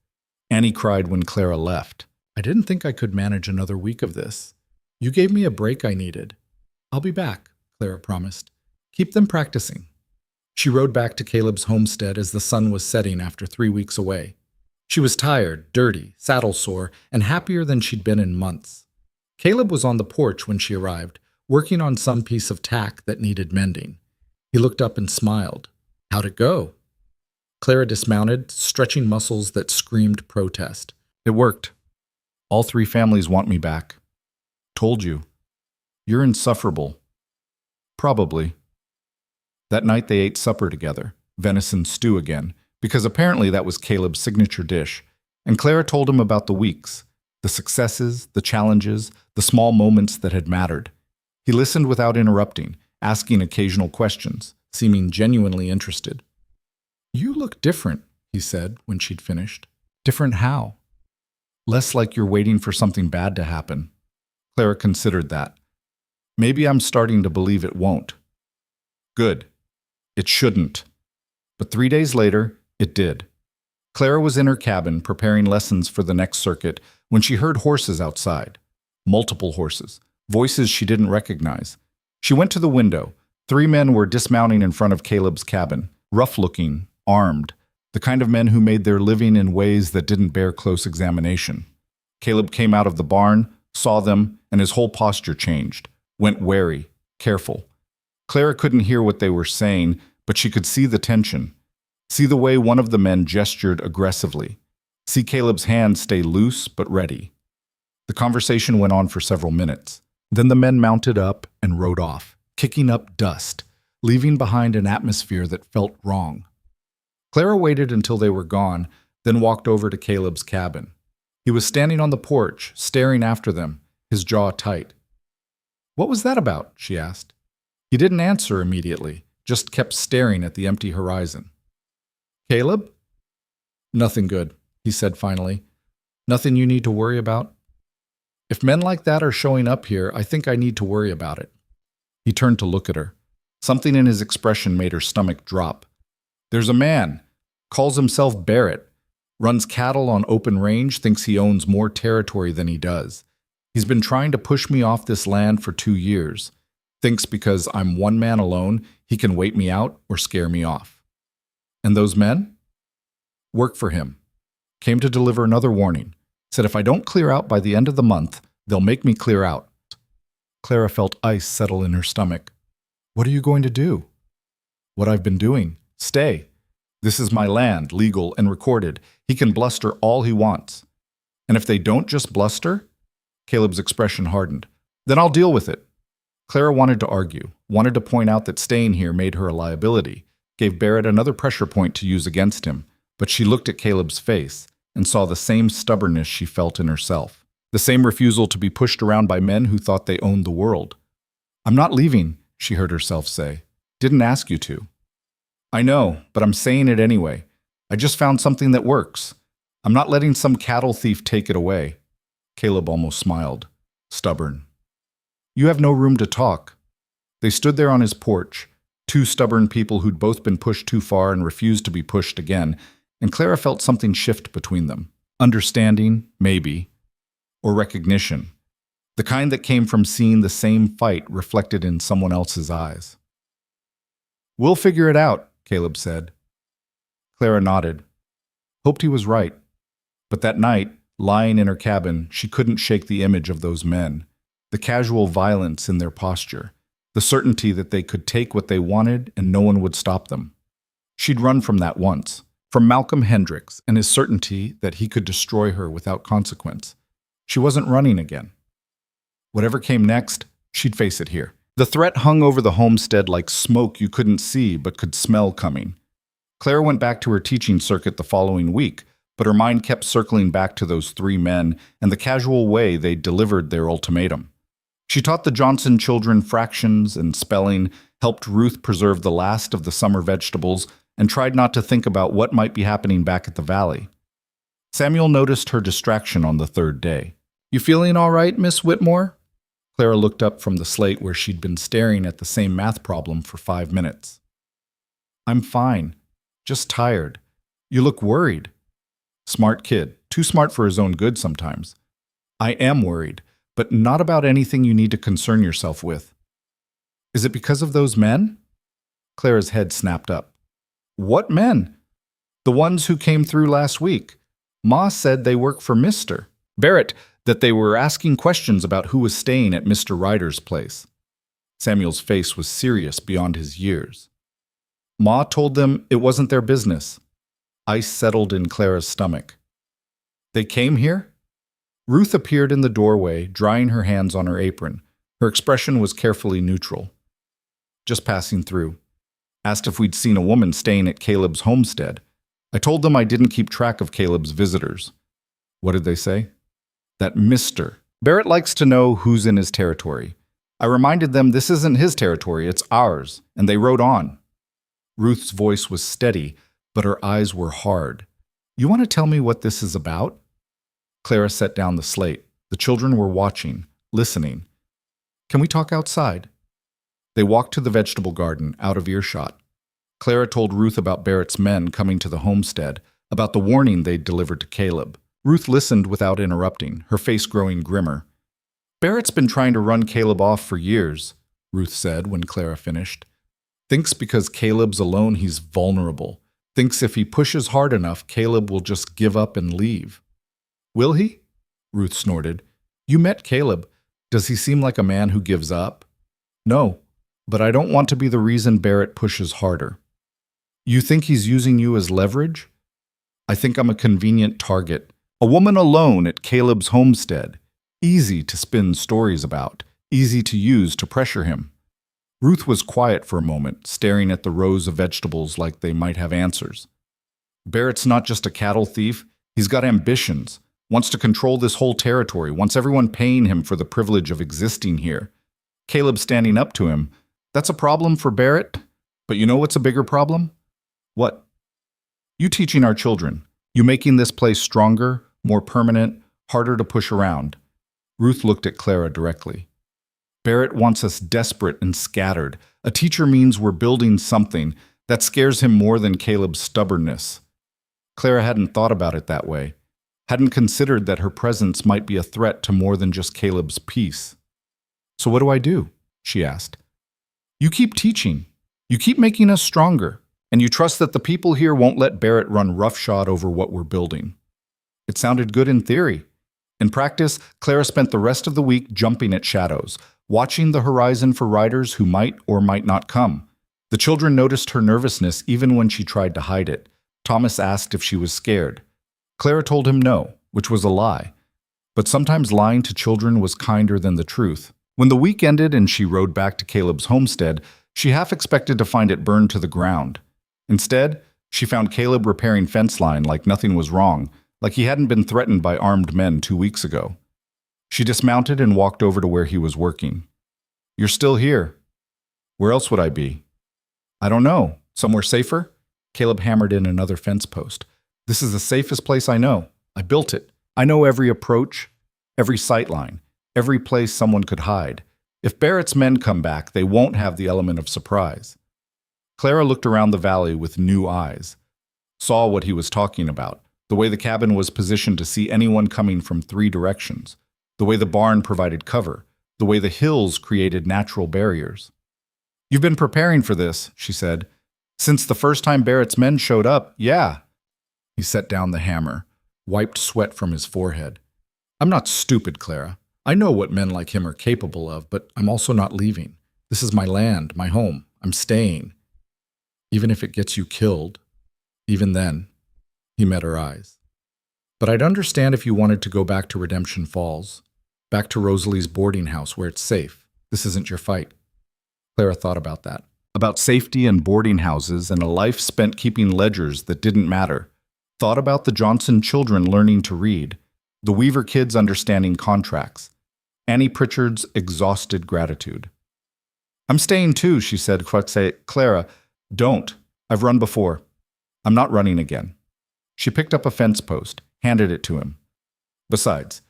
Annie cried when Clara left. I didn't think I could manage another week of this. You gave me a break I needed. I'll be back, Clara promised. Keep them practicing. She rode back to Caleb's homestead as the sun was setting after 3 weeks away. She was tired, dirty, saddle-sore, and happier than she'd been in months. Caleb was on the porch when she arrived, working on some piece of tack that needed mending. He looked up and smiled. How'd it go? Clara dismounted, stretching muscles that screamed protest. It worked. All 3 families want me back. Told you. You're insufferable. Probably. That night they ate supper together, venison stew again, because apparently that was Caleb's signature dish, and Clara told him about the weeks, the successes, the challenges, the small moments that had mattered. He listened without interrupting, asking occasional questions, seeming genuinely interested. You look different, he said when she'd finished. Different how? Less like you're waiting for something bad to happen. Clara considered that. Maybe I'm starting to believe it won't. Good. It shouldn't. But 3 days later, it did. Clara was in her cabin preparing lessons for the next circuit when she heard horses outside. Multiple horses, voices she didn't recognize. She went to the window. 3 men were dismounting in front of Caleb's cabin, rough-looking, armed, the kind of men who made their living in ways that didn't bear close examination. Caleb came out of the barn, saw them, and his whole posture changed, went wary, careful. Clara couldn't hear what they were saying, but she could see the tension. See the way one of the men gestured aggressively. See Caleb's hand stay loose but ready. The conversation went on for several minutes. Then the men mounted up and rode off, kicking up dust, leaving behind an atmosphere that felt wrong. Clara waited until they were gone, then walked over to Caleb's cabin. He was standing on the porch, staring after them, his jaw tight. "What was that about?" she asked. He didn't answer immediately, just kept staring at the empty horizon. "Caleb?" "Nothing good," he said finally. "Nothing you need to worry about?" "If men like that are showing up here, I think I need to worry about it." He turned to look at her. Something in his expression made her stomach drop. "There's a man, calls himself Barrett, runs cattle on open range, thinks he owns more territory than he does. He's been trying to push me off this land for 2 years. Thinks because I'm one man alone, he can wait me out or scare me off." "And those men?" "Work for him. Came to deliver another warning. Said if I don't clear out by the end of the month, they'll make me clear out." Clara felt ice settle in her stomach. "What are you going to do?" "What I've been doing. Stay. This is my land, legal and recorded. He can bluster all he wants. And if they don't just bluster," Caleb's expression hardened, "then I'll deal with it." Clara wanted to argue, wanted to point out that staying here made her a liability, gave Barrett another pressure point to use against him, but she looked at Caleb's face and saw the same stubbornness she felt in herself, the same refusal to be pushed around by men who thought they owned the world. "I'm not leaving," she heard herself say. "Didn't ask you to." "I know, but I'm saying it anyway. I just found something that works. I'm not letting some cattle thief take it away." Caleb almost smiled. Stubborn. "You have no room to talk." They stood there on his porch, 2 stubborn people who'd both been pushed too far and refused to be pushed again, and Clara felt something shift between them. Understanding, maybe, or recognition. The kind that came from seeing the same fight reflected in someone else's eyes. "We'll figure it out," Caleb said. Clara nodded. Hoped he was right. But that night, lying in her cabin, she couldn't shake the image of those men, the casual violence in their posture, the certainty that they could take what they wanted and no one would stop them. She'd run from that once, from Malcolm Hendricks and his certainty that he could destroy her without consequence. She wasn't running again. Whatever came next, she'd face it here. The threat hung over the homestead like smoke you couldn't see but could smell coming. Clara went back to her teaching circuit the following week, but her mind kept circling back to those 3 men and the casual way they delivered their ultimatum. She taught the Johnson children fractions and spelling, helped Ruth preserve the last of the summer vegetables, and tried not to think about what might be happening back at the valley. Samuel noticed her distraction on the 3rd day. "You feeling all right, Miss Whitmore?" Clara looked up from the slate where she'd been staring at the same math problem for 5 minutes. "I'm fine. Just tired. You look worried." Smart kid. Too smart for his own good sometimes. "I am worried, but not about anything you need to concern yourself with." "Is it because of those men?" Clara's head snapped up. "What men?" "The ones who came through last week. Ma said they work for Mr. Barrett, that they were asking questions about who was staying at Mr. Ryder's place." Samuel's face was serious beyond his years. "Ma told them it wasn't their business." Ice settled in Clara's stomach. "They came here?" Ruth appeared in the doorway, drying her hands on her apron. Her expression was carefully neutral. "Just passing through. Asked if we'd seen a woman staying at Caleb's homestead. I told them I didn't keep track of Caleb's visitors." "What did they say?" "That Mr. Barrett likes to know who's in his territory. I reminded them this isn't his territory, it's ours, and they rode on." Ruth's voice was steady, but her eyes were hard. "You want to tell me what this is about?" Clara set down the slate. The children were watching, listening. "Can we talk outside?" They walked to the vegetable garden, out of earshot. Clara told Ruth about Barrett's men coming to the homestead, about the warning they'd delivered to Caleb. Ruth listened without interrupting, her face growing grimmer. "Barrett's been trying to run Caleb off for years. Ruth said when Clara finished. Thinks because Caleb's alone he's vulnerable. Thinks if he pushes hard enough, Caleb will just give up and leave. Will he? Ruth snorted. You met Caleb. Does he seem like a man who gives up? No, but I don't want to be the reason Barrett pushes harder. You think he's using you as leverage? I think I'm a convenient target. A woman alone at Caleb's homestead. Easy to spin stories about. Easy to use to pressure him. Ruth was quiet for a moment, staring at the rows of vegetables like they might have answers. Barrett's not just a cattle thief. He's got ambitions. Wants to control this whole territory. Wants everyone paying him for the privilege of existing here. Caleb standing up to him. That's a problem for Barrett. But you know what's a bigger problem? What? You teaching our children. You making this place stronger, more permanent, harder to push around. Ruth looked at Clara directly. Barrett wants us desperate and scattered. A teacher means we're building something that scares him more than Caleb's stubbornness. Clara hadn't thought about it that way. Hadn't considered that her presence might be a threat to more than just Caleb's peace. So what do I do? She asked. You keep teaching. You keep making us stronger. And you trust that the people here won't let Barrett run roughshod over what we're building. It sounded good in theory. In practice, Clara spent the rest of the week jumping at shadows, watching the horizon for riders who might or might not come. The children noticed her nervousness even when she tried to hide it. Thomas asked if she was scared. Clara told him no, which was a lie. But sometimes lying to children was kinder than the truth. When the week ended and she rode back to Caleb's homestead, she half expected to find it burned to the ground. Instead, she found Caleb repairing fence line like nothing was wrong, like he hadn't been threatened by armed men 2 weeks ago. She dismounted and walked over to where he was working. You're still here. Where else would I be? I don't know. Somewhere safer? Caleb hammered in another fence post. This is the safest place I know. I built it. I know every approach, every sightline, every place someone could hide. If Barrett's men come back, they won't have the element of surprise. Clara looked around the valley with new eyes, saw what he was talking about, the way the cabin was positioned to see anyone coming from 3 directions, the way the barn provided cover, the way the hills created natural barriers. You've been preparing for this, she said. Since the first time Barrett's men showed up, yeah. He set down the hammer, wiped sweat from his forehead. I'm not stupid, Clara. I know what men like him are capable of, but I'm also not leaving. This is my land, my home. I'm staying. Even if it gets you killed, even then, he met her eyes. But I'd understand if you wanted to go back to Redemption Falls, back to Rosalie's boarding house where it's safe. This isn't your fight. Clara thought about that. About safety and boarding houses and a life spent keeping ledgers that didn't matter. Thought about the Johnson children learning to read, the Weaver kids understanding contracts, Annie Pritchard's exhausted gratitude. I'm staying too, she said. Clara, don't. I've run before. I'm not running again. She picked up a fence post, handed it to him. Besides,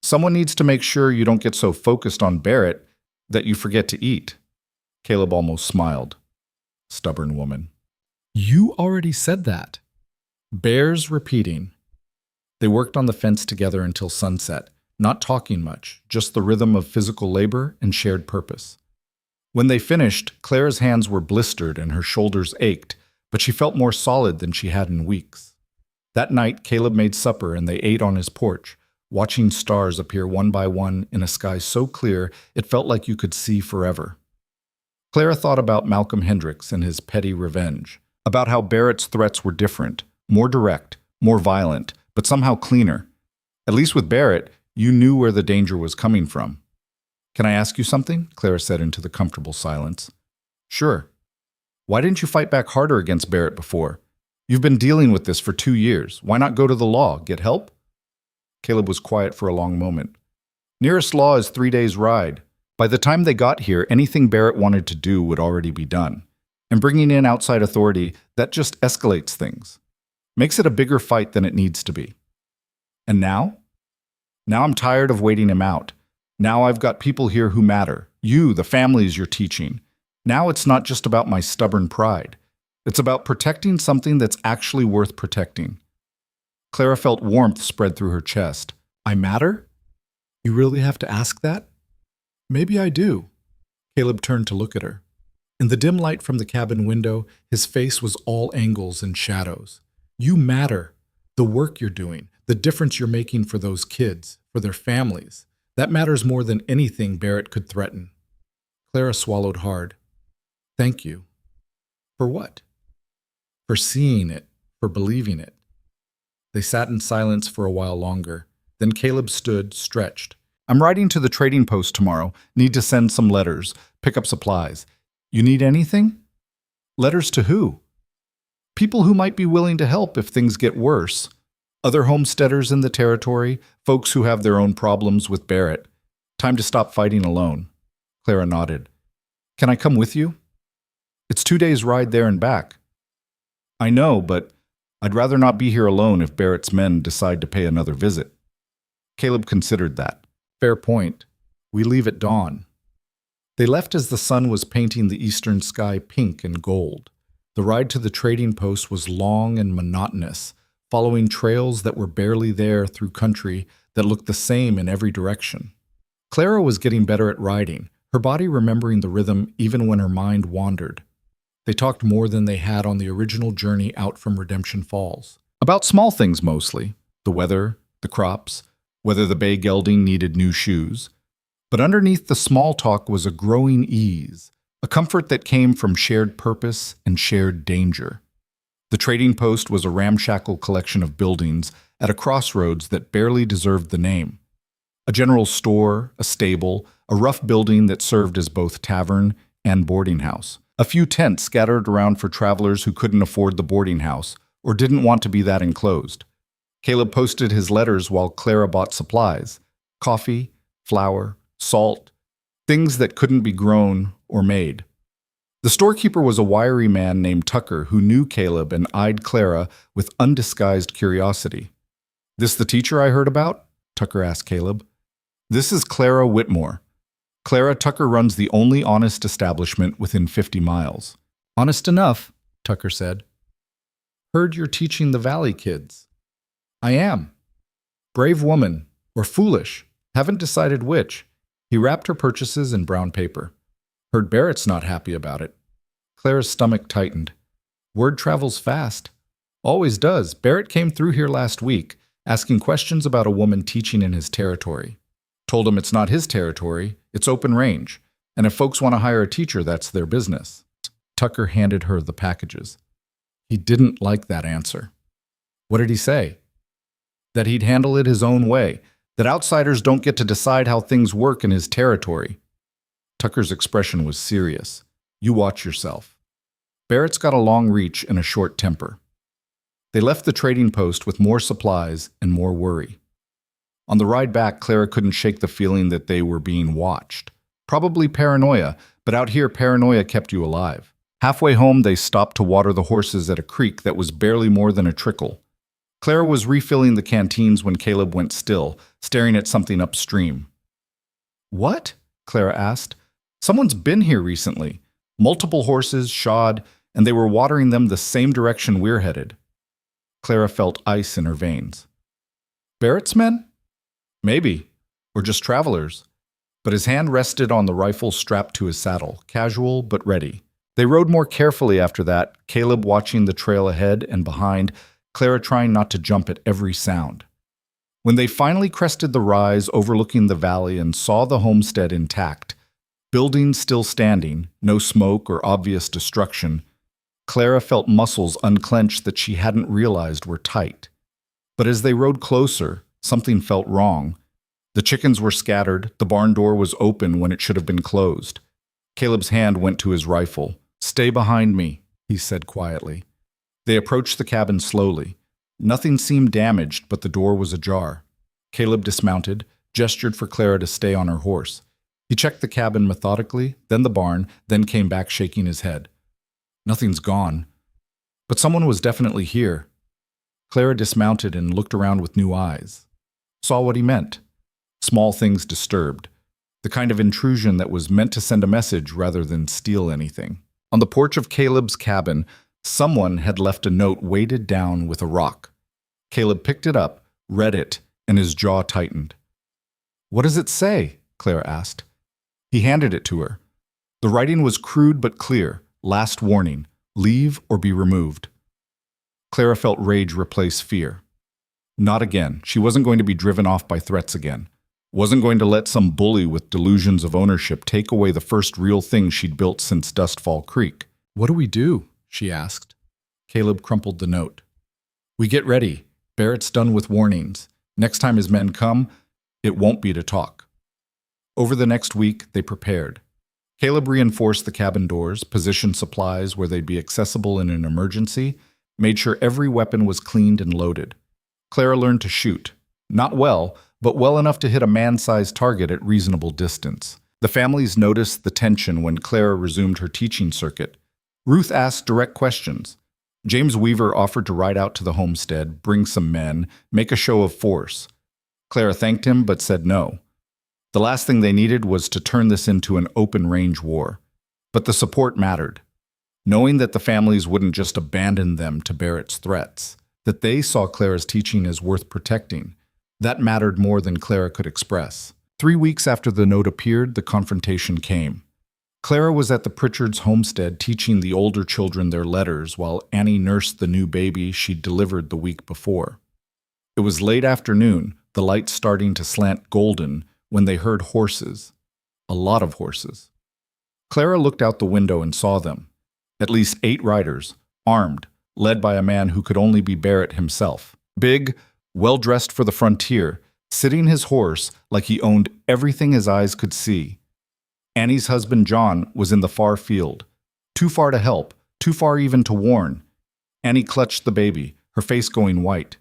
someone needs to make sure you don't get so focused on Barrett that you forget to eat. Caleb almost smiled. Stubborn woman. You already said that. Bears repeating. They worked on the fence together until sunset, not talking much, just the rhythm of physical labor and shared purpose. When they finished, Clara's hands were blistered and her shoulders ached, but she felt more solid than she had in weeks. That night, Caleb made supper and they ate on his porch, watching stars appear one by one in a sky so clear it felt like you could see forever. Clara thought about Malcolm Hendricks and his petty revenge, about how Barrett's threats were different, more direct, more violent, but somehow cleaner. At least with Barrett, you knew where the danger was coming from. Can I ask you something? Clara said into the comfortable silence. Sure. Why didn't you fight back harder against Barrett before? You've been dealing with this for 2 years. Why not go to the law, get help? Caleb was quiet for a long moment. Nearest law is 3 days' ride. By the time they got here, anything Barrett wanted to do would already be done. And bringing in outside authority, that just escalates things. Makes it a bigger fight than it needs to be. And now? Now I'm tired of waiting him out. Now I've got people here who matter. You, the families you're teaching. Now it's not just about my stubborn pride. It's about protecting something that's actually worth protecting. Clara felt warmth spread through her chest. I matter? You really have to ask that? Maybe I do. Caleb turned to look at her. In the dim light from the cabin window, his face was all angles and shadows. You matter. The work you're doing, the difference you're making for those kids, for their families. That matters more than anything Barrett could threaten. Clara swallowed hard. Thank you. For what? For seeing it, for believing it. They sat in silence for a while longer. Then Caleb stood, stretched. I'm riding to the trading post tomorrow. Need to send some letters, pick up supplies. You need anything? Letters to who? People who might be willing to help if things get worse. Other homesteaders in the territory, folks who have their own problems with Barrett. Time to stop fighting alone. Clara nodded. Can I come with you? It's 2 days' ride there and back. I know, but I'd rather not be here alone if Barrett's men decide to pay another visit. Caleb considered that. Fair point. We leave at dawn. They left as the sun was painting the eastern sky pink and gold. The ride to the trading post was long and monotonous, following trails that were barely there through country that looked the same in every direction. Clara was getting better at riding, her body remembering the rhythm even when her mind wandered. They talked more than they had on the original journey out from Redemption Falls. About small things mostly, the weather, the crops, whether the bay gelding needed new shoes. But underneath the small talk was a growing ease, a comfort that came from shared purpose and shared danger. The trading post was a ramshackle collection of buildings at a crossroads that barely deserved the name. A general store, a stable, a rough building that served as both tavern and boarding house. A few tents scattered around for travelers who couldn't afford the boarding house or didn't want to be that enclosed. Caleb posted his letters while Clara bought supplies, coffee, flour, salt, things that couldn't be grown or made. The storekeeper was a wiry man named Tucker who knew Caleb and eyed Clara with undisguised curiosity. This the teacher I heard about? Tucker asked Caleb. This is Clara Whitmore. Clara, Tucker runs the only honest establishment within 50 miles. Honest enough, Tucker said. Heard you're teaching the Valley kids. I am. Brave woman, or foolish, haven't decided which. He wrapped her purchases in brown paper. Heard Barrett's not happy about it. Clara's stomach tightened. Word travels fast. Always does. Barrett came through here last week, asking questions about a woman teaching in his territory. Told him it's not his territory, it's open range, and if folks want to hire a teacher, that's their business. Tucker handed her the packages. He didn't like that answer. What did he say? That he'd handle it his own way, that outsiders don't get to decide how things work in his territory. Tucker's expression was serious. You watch yourself. Barrett's got a long reach and a short temper. They left the trading post with more supplies and more worry. On the ride back, Clara couldn't shake the feeling that they were being watched. Probably paranoia, but out here paranoia kept you alive. Halfway home, they stopped to water the horses at a creek that was barely more than a trickle. Clara was refilling the canteens when Caleb went still, staring at something upstream. What? Clara asked. Someone's been here recently. Multiple horses, shod, and they were watering them the same direction we're headed. Clara felt ice in her veins. Barrett's men? Maybe, or just travelers. But his hand rested on the rifle strapped to his saddle, casual but ready. They rode more carefully after that, Caleb watching the trail ahead and behind, Clara trying not to jump at every sound. When they finally crested the rise overlooking the valley and saw the homestead intact, buildings still standing, no smoke or obvious destruction, Clara felt muscles unclench that she hadn't realized were tight. But as they rode closer, something felt wrong. The chickens were scattered, the barn door was open when it should have been closed. Caleb's hand went to his rifle. Stay behind me, he said quietly. They approached the cabin slowly. Nothing seemed damaged, but the door was ajar. Caleb dismounted, gestured for Clara to stay on her horse. He checked the cabin methodically, then the barn, then came back shaking his head. Nothing's gone. But someone was definitely here. Clara dismounted and looked around with new eyes. Saw what he meant. Small things disturbed. The kind of intrusion that was meant to send a message rather than steal anything. On the porch of Caleb's cabin, someone had left a note weighted down with a rock. Caleb picked it up, read it, and his jaw tightened. What does it say? Clara asked. He handed it to her. The writing was crude but clear. Last warning. Leave or be removed. Clara felt rage replace fear. Not again. She wasn't going to be driven off by threats again. Wasn't going to let some bully with delusions of ownership take away the first real thing she'd built since Dustfall Creek. "What do we do?" she asked. Caleb crumpled the note. "We get ready. Barrett's done with warnings. Next time his men come, it won't be to talk." Over the next week, they prepared. Caleb reinforced the cabin doors, positioned supplies where they'd be accessible in an emergency, made sure every weapon was cleaned and loaded. Clara learned to shoot. Not well, but well enough to hit a man-sized target at reasonable distance. The families noticed the tension when Clara resumed her teaching circuit. Ruth asked direct questions. James Weaver offered to ride out to the homestead, bring some men, make a show of force. Clara thanked him but said no. The last thing they needed was to turn this into an open-range war. But the support mattered. Knowing that the families wouldn't just abandon them to Barrett's threats, that they saw Clara's teaching as worth protecting, that mattered more than Clara could express. 3 weeks after the note appeared, the confrontation came. Clara was at the Pritchards' homestead teaching the older children their letters while Annie nursed the new baby she'd delivered the week before. It was late afternoon, the lights starting to slant golden, when they heard horses. A lot of horses. Clara looked out the window and saw them. At least 8 riders, armed, led by a man who could only be Barrett himself. Big, well-dressed for the frontier, sitting his horse like he owned everything his eyes could see. Annie's husband John was in the far field. Too far to help, too far even to warn. Annie clutched the baby, her face going white.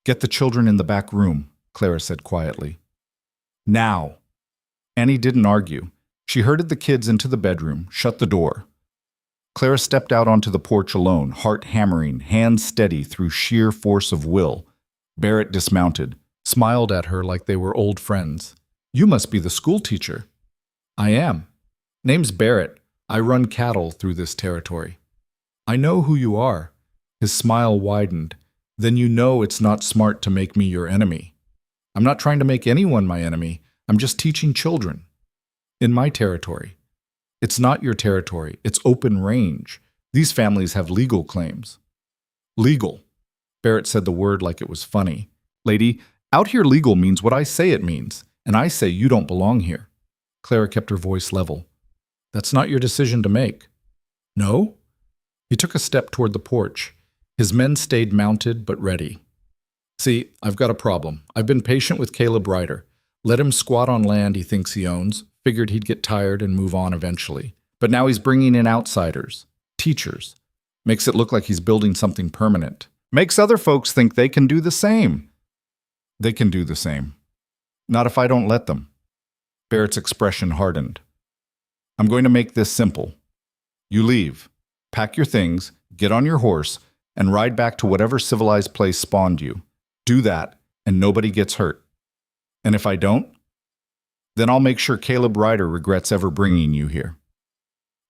"Get the children in the back room," Clara said quietly. "Now." Annie didn't argue. She herded the kids into the bedroom, shut the door. Clara stepped out onto the porch alone, heart hammering, hands steady through sheer force of will. Barrett dismounted, smiled at her like they were old friends. "You must be the school teacher." "I am. Name's Barrett. I run cattle through this territory." "I know who you are." His smile widened. "Then you know it's not smart to make me your enemy." "I'm not trying to make anyone my enemy. I'm just teaching children. In my territory." "It's not your territory. It's open range. These families have legal claims." "Legal." Barrett said the word like it was funny. "Lady, out here legal means what I say it means, and I say you don't belong here." Clara kept her voice level. "That's not your decision to make." "No?" He took a step toward the porch. His men stayed mounted but ready. "See, I've got a problem. I've been patient with Caleb Ryder. Let him squat on land he thinks he owns. Figured he'd get tired and move on eventually. But now he's bringing in outsiders, teachers. Makes it look like he's building something permanent. Makes other folks think they can do the same." "They can do the same. Not if I don't let them." Barrett's expression hardened. "I'm going to make this simple. You leave, pack your things, get on your horse, and ride back to whatever civilized place spawned you. Do that, and nobody gets hurt. And if I don't, then I'll make sure Caleb Ryder regrets ever bringing you here.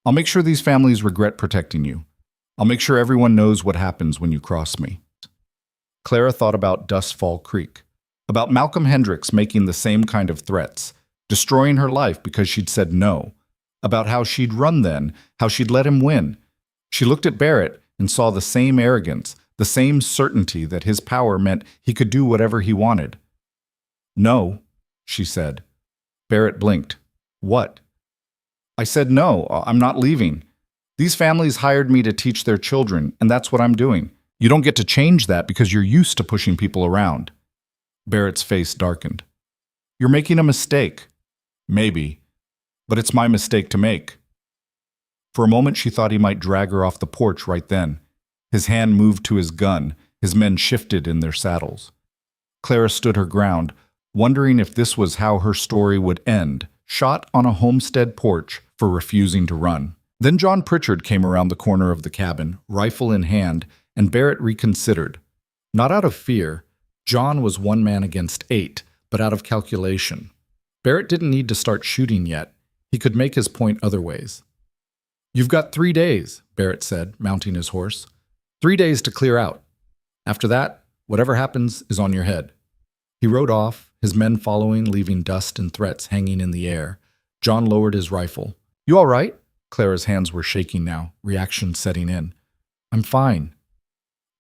I'll make sure these families regret protecting you. I'll make sure everyone knows what happens when you cross me." Clara thought about Dustfall Creek, about Malcolm Hendricks making the same kind of threats, destroying her life because she'd said no, about how she'd run then, how she'd let him win. She looked at Barrett and saw the same arrogance, the same certainty that his power meant he could do whatever he wanted. "No," she said. Barrett blinked. "What?" "I said no, I'm not leaving. These families hired me to teach their children, and that's what I'm doing. You don't get to change that because you're used to pushing people around." Barrett's face darkened. "You're making a mistake." "Maybe, but it's my mistake to make." For a moment she thought he might drag her off the porch right then. His hand moved to his gun. His men shifted in their saddles. Clara stood her ground, wondering if this was how her story would end, shot on a homestead porch for refusing to run. Then John Pritchard came around the corner of the cabin, rifle in hand, and Barrett reconsidered. Not out of fear. John was 1 man against 8, but out of calculation. Barrett didn't need to start shooting yet. He could make his point other ways. "You've got 3 days," Barrett said, mounting his horse. 3 days to clear out. After that, whatever happens is on your head." He rode off, his men following, leaving dust and threats hanging in the air. John lowered his rifle. You all right? Clara's hands were shaking now, reaction setting in. I'm fine.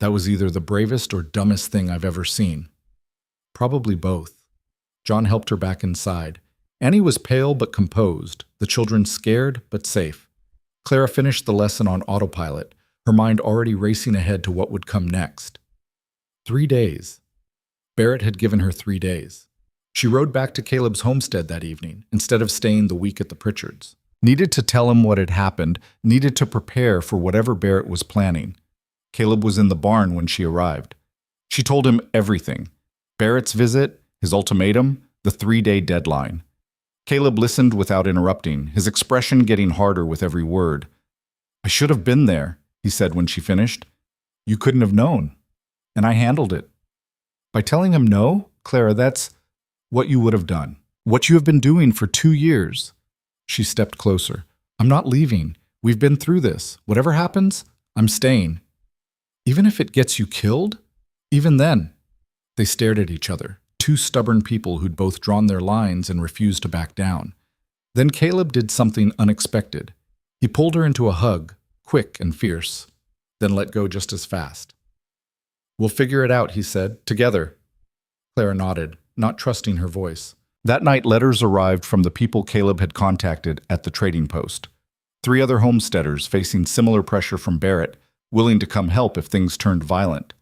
That was either the bravest or dumbest thing I've ever seen. Probably both. John helped her back inside. Annie was pale but composed, the children scared but safe. Clara finished the lesson on autopilot, her mind already racing ahead to what would come next. 3 days. Barrett had given her 3 days. She rode back to Caleb's homestead that evening, instead of staying the week at the Pritchards'. Needed to tell him what had happened, needed to prepare for whatever Barrett was planning. Caleb was in the barn when she arrived. She told him everything. Barrett's visit, his ultimatum, the 3-day deadline. Caleb listened without interrupting, his expression getting harder with every word. I should have been there, he said when she finished. You couldn't have known. And I handled it. By telling him no, Clara, that's what you would have done. What you have been doing for 2 years. She stepped closer. I'm not leaving. We've been through this. Whatever happens, I'm staying. Even if it gets you killed? Even then. They stared at each other, two stubborn people who'd both drawn their lines and refused to back down. Then Caleb did something unexpected. He pulled her into a hug, quick and fierce, then let go just as fast. We'll figure it out, he said, together. Clara nodded, not trusting her voice. That night, letters arrived from the people Caleb had contacted at the trading post. 3 other homesteaders facing similar pressure from Barrett, willing to come help if things turned violent.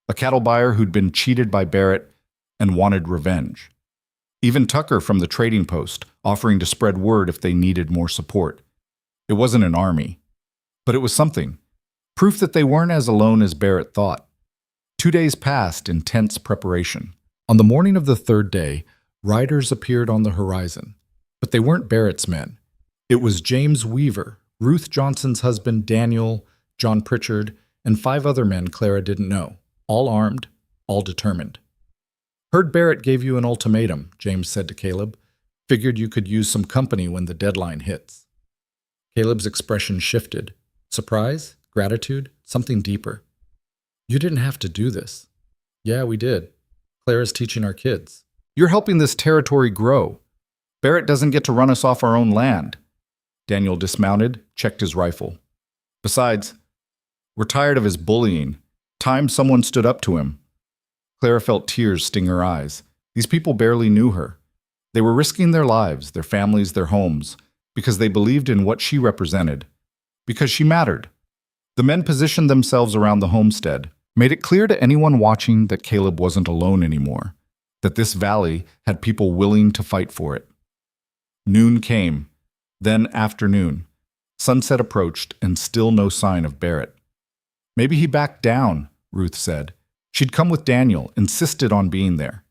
A cattle buyer who'd been cheated by Barrett and wanted revenge. Even Tucker from the trading post, offering to spread word if they needed more support. It wasn't an army, but it was something. Proof that they weren't as alone as Barrett thought. 2 days passed in tense preparation. On the morning of the 3rd day, riders appeared on the horizon. But they weren't Barrett's men. It was James Weaver, Ruth Johnson's husband Daniel, John Pritchard, and 5 other men Clara didn't know, all armed, all determined. Heard Barrett gave you an ultimatum, James said to Caleb. Figured you could use some company when the deadline hits. Caleb's expression shifted. Surprise? Gratitude? Something deeper. You didn't have to do this. Yeah, we did. Clara's teaching our kids. You're helping this territory grow. Barrett doesn't get to run us off our own land. Daniel dismounted, checked his rifle. Besides, we're tired of his bullying. Time someone stood up to him. Clara felt tears sting her eyes. These people barely knew her. They were risking their lives, their families, their homes, because they believed in what she represented. Because she mattered. The men positioned themselves around the homestead, made it clear to anyone watching that Caleb wasn't alone anymore, that this valley had people willing to fight for it. Noon came, then afternoon. Sunset approached, and still no sign of Barrett. Maybe he backed down, Ruth said. She'd come with Daniel, insisted on being there.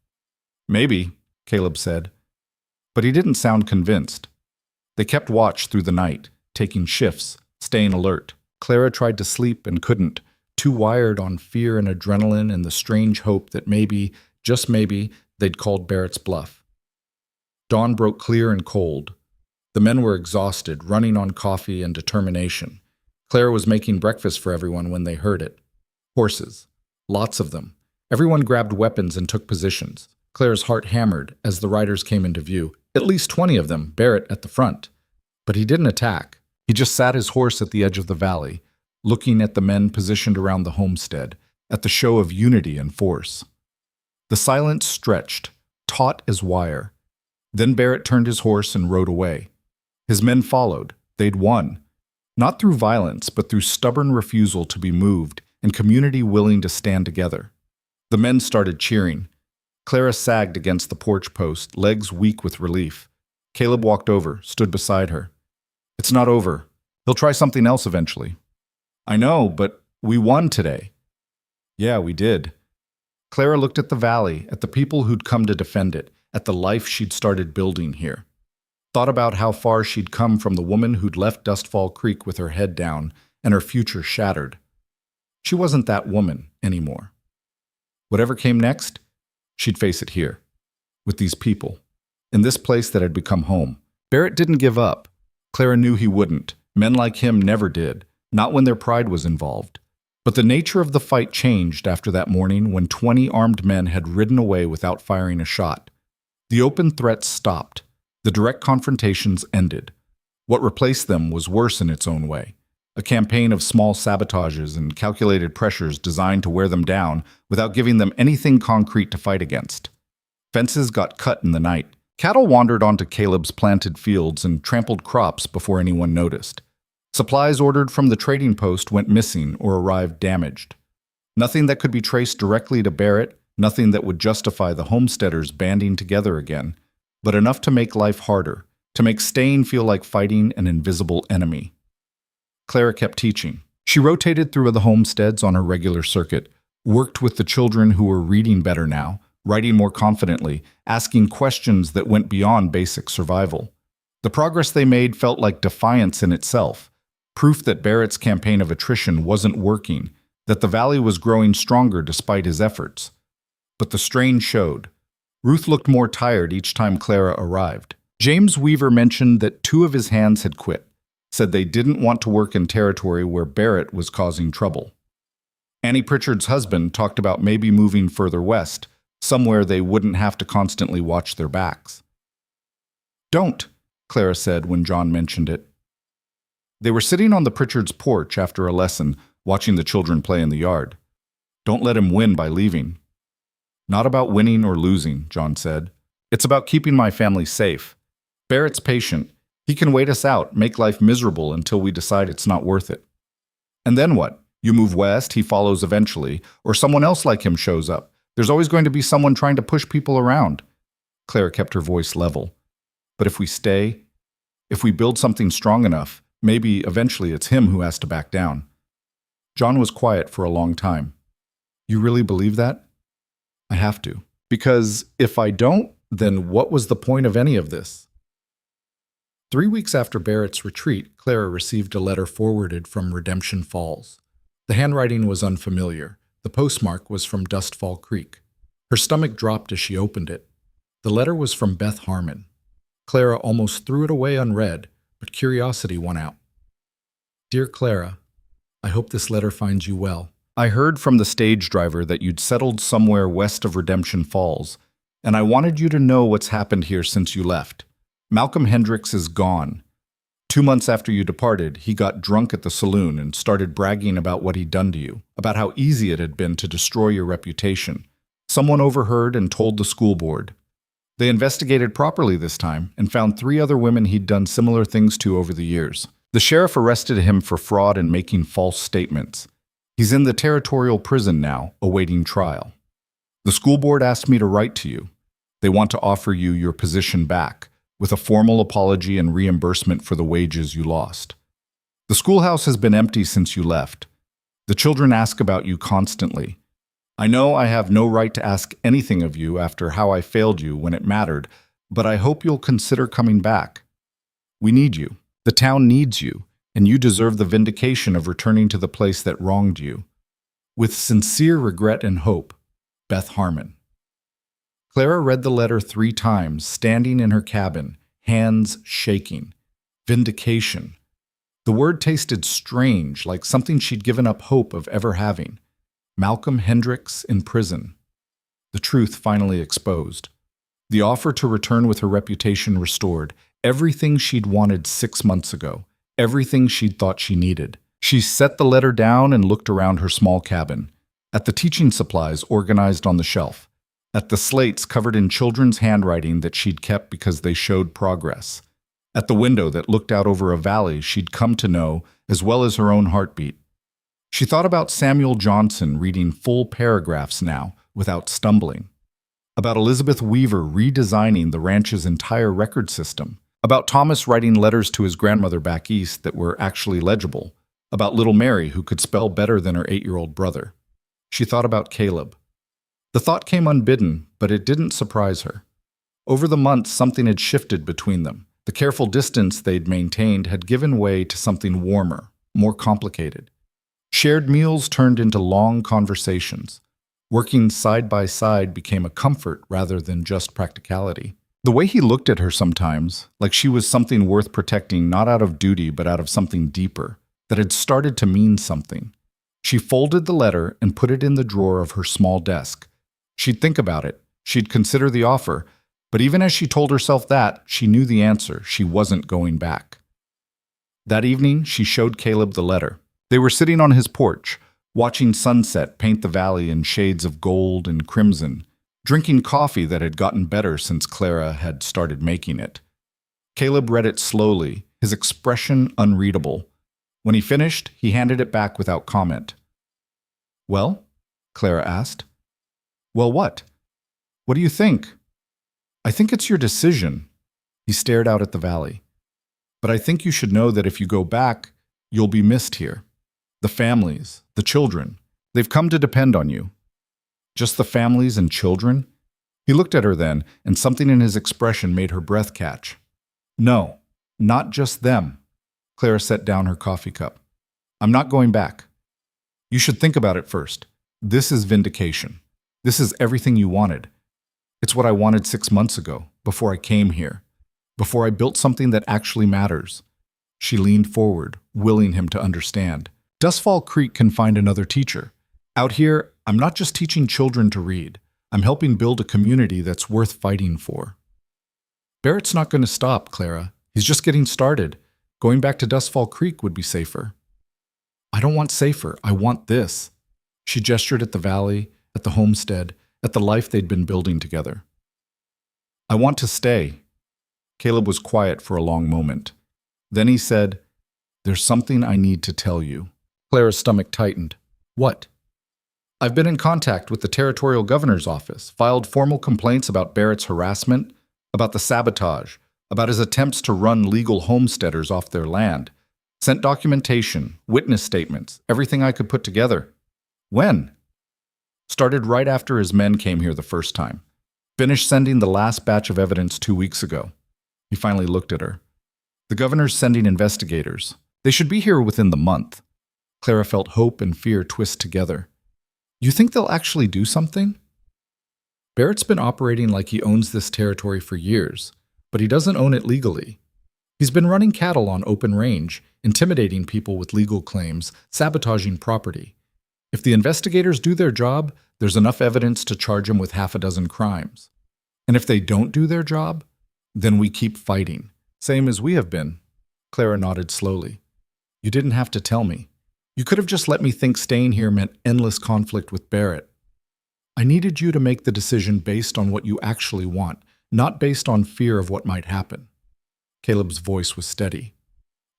Maybe, Caleb said. But he didn't sound convinced. They kept watch through the night, taking shifts, staying alert. Clara tried to sleep and couldn't, too wired on fear and adrenaline and the strange hope that maybe, just maybe, they'd called Barrett's bluff. Dawn broke clear and cold. The men were exhausted, running on coffee and determination. Clara was making breakfast for everyone when they heard it. Horses. Lots of them. Everyone grabbed weapons and took positions. Clara's heart hammered as the riders came into view. At least 20 of them, Barrett at the front. But he didn't attack. He just sat his horse at the edge of the valley, looking at the men positioned around the homestead, at the show of unity and force. The silence stretched, taut as wire. Then Barrett turned his horse and rode away. His men followed. They'd won. Not through violence, but through stubborn refusal to be moved and community willing to stand together. The men started cheering. Clara sagged against the porch post, legs weak with relief. Caleb walked over, stood beside her. It's not over. He'll try something else eventually. I know, but we won today. Yeah, we did. Clara looked at the valley, at the people who'd come to defend it, at the life she'd started building here. Thought about how far she'd come from the woman who'd left Dustfall Creek with her head down and her future shattered. She wasn't that woman anymore. Whatever came next, she'd face it here, with these people, in this place that had become home. Barrett didn't give up. Clara knew he wouldn't. Men like him never did, not when their pride was involved. But the nature of the fight changed after that morning when 20 armed men had ridden away without firing a shot. The open threats stopped. The direct confrontations ended. What replaced them was worse in its own way. A campaign of small sabotages and calculated pressures designed to wear them down without giving them anything concrete to fight against. Fences got cut in the night. Cattle wandered onto Caleb's planted fields and trampled crops before anyone noticed. Supplies ordered from the trading post went missing or arrived damaged. Nothing that could be traced directly to Barrett, nothing that would justify the homesteaders banding together again, but enough to make life harder, to make staying feel like fighting an invisible enemy. Clara kept teaching. She rotated through the homesteads on her regular circuit, worked with the children who were reading better now, writing more confidently, asking questions that went beyond basic survival. The progress they made felt like defiance in itself, proof that Barrett's campaign of attrition wasn't working, that the valley was growing stronger despite his efforts. But the strain showed. Ruth looked more tired each time Clara arrived. James Weaver mentioned that 2 of his hands had quit, said they didn't want to work in territory where Barrett was causing trouble. Annie Pritchard's husband talked about maybe moving further west, somewhere they wouldn't have to constantly watch their backs. "Don't," Clara said when John mentioned it. They were sitting on the Pritchards' porch after a lesson, watching the children play in the yard. "Don't let him win by leaving." "Not about winning or losing," John said. "It's about keeping my family safe. Barrett's patient. He can wait us out, make life miserable until we decide it's not worth it. And then what? You move west, he follows eventually, or someone else like him shows up. There's always going to be someone trying to push people around." Clara kept her voice level. "But if we stay, if we build something strong enough, maybe eventually it's him who has to back down." John was quiet for a long time. "You really believe that?" "I have to. Because if I don't, then what was the point of any of this?" 3 weeks after Barrett's retreat, Clara received a letter forwarded from Redemption Falls. The handwriting was unfamiliar. The postmark was from Dustfall Creek. Her stomach dropped as she opened it. The letter was from Beth Harmon. Clara almost threw it away unread, but curiosity won out. "Dear Clara, I hope this letter finds you well. I heard from the stage driver that you'd settled somewhere west of Redemption Falls, and I wanted you to know what's happened here since you left. Malcolm Hendricks is gone. 2 months after you departed, he got drunk at the saloon and started bragging about what he'd done to you, about how easy it had been to destroy your reputation. Someone overheard and told the school board. They investigated properly this time and found 3 other women he'd done similar things to over the years. The sheriff arrested him for fraud and making false statements. He's in the territorial prison now, awaiting trial. The school board asked me to write to you. They want to offer you your position back, with a formal apology and reimbursement for the wages you lost. The schoolhouse has been empty since you left. The children ask about you constantly. I know I have no right to ask anything of you after how I failed you when it mattered, but I hope you'll consider coming back. We need you. The town needs you, and you deserve the vindication of returning to the place that wronged you. With sincere regret and hope, Beth Harmon." Clara read the letter 3 times, standing in her cabin, hands shaking. Vindication. The word tasted strange, like something she'd given up hope of ever having. Malcolm Hendricks in prison. The truth finally exposed. The offer to return with her reputation restored. Everything she'd wanted 6 months ago. Everything she'd thought she needed. She set the letter down and looked around her small cabin. At the teaching supplies organized on the shelf. At the slates covered in children's handwriting that she'd kept because they showed progress. At the window that looked out over a valley she'd come to know as well as her own heartbeat. She thought about Samuel Johnson reading full paragraphs now without stumbling. About Elizabeth Weaver redesigning the ranch's entire record system. About Thomas writing letters to his grandmother back east that were actually legible. About little Mary who could spell better than her 8-year-old brother. She thought about Caleb. The thought came unbidden, but it didn't surprise her. Over the months, something had shifted between them. The careful distance they'd maintained had given way to something warmer, more complicated. Shared meals turned into long conversations. Working side by side became a comfort rather than just practicality. The way he looked at her sometimes, like she was something worth protecting not out of duty but out of something deeper, that had started to mean something. She folded the letter and put it in the drawer of her small desk. She'd think about it. She'd consider the offer. But even as she told herself that, she knew the answer. She wasn't going back. That evening, she showed Caleb the letter. They were sitting on his porch, watching sunset paint the valley in shades of gold and crimson, drinking coffee that had gotten better since Clara had started making it. Caleb read it slowly, his expression unreadable. When he finished, he handed it back without comment. "Well?" Clara asked. "Well, what? What do you think?" "I think it's your decision." He stared out at the valley. "But I think you should know that if you go back, you'll be missed here. The families, the children, they've come to depend on you." "Just the families and children?" He looked at her then, and something in his expression made her breath catch. "No, not just them." Clara set down her coffee cup. "I'm not going back. You should think about it first. This is vindication. This is everything you wanted. It's what I wanted 6 months ago, before I came here, before I built something that actually matters." She leaned forward, willing him to understand. "Dustfall Creek can find another teacher. Out here, I'm not just teaching children to read. I'm helping build a community that's worth fighting for." "Barrett's not going to stop, Clara. He's just getting started. Going back to Dustfall Creek would be safer." "I don't want safer. I want this." She gestured at the valley, at the homestead, at the life they'd been building together. "I want to stay." Caleb was quiet for a long moment. Then he said, "There's something I need to tell you." Clara's stomach tightened. "What?" "I've been in contact with the territorial governor's office, filed formal complaints about Barrett's harassment, about the sabotage, about his attempts to run legal homesteaders off their land. Sent documentation, witness statements, everything I could put together." "When?" "Started right after his men came here the first time. Finished sending the last batch of evidence 2 weeks ago." He finally looked at her. "The governor's sending investigators. They should be here within the month." Clara felt hope and fear twist together. "You think they'll actually do something?" "Barrett's been operating like he owns this territory for years, but he doesn't own it legally. He's been running cattle on open range, intimidating people with legal claims, sabotaging property. If the investigators do their job, there's enough evidence to charge him with 6 crimes. And if they don't do their job, then we keep fighting, same as we have been." Clara nodded slowly. "You didn't have to tell me. You could have just let me think staying here meant endless conflict with Barrett. I needed you to make the decision based on what you actually want, not based on fear of what might happen." Caleb's voice was steady.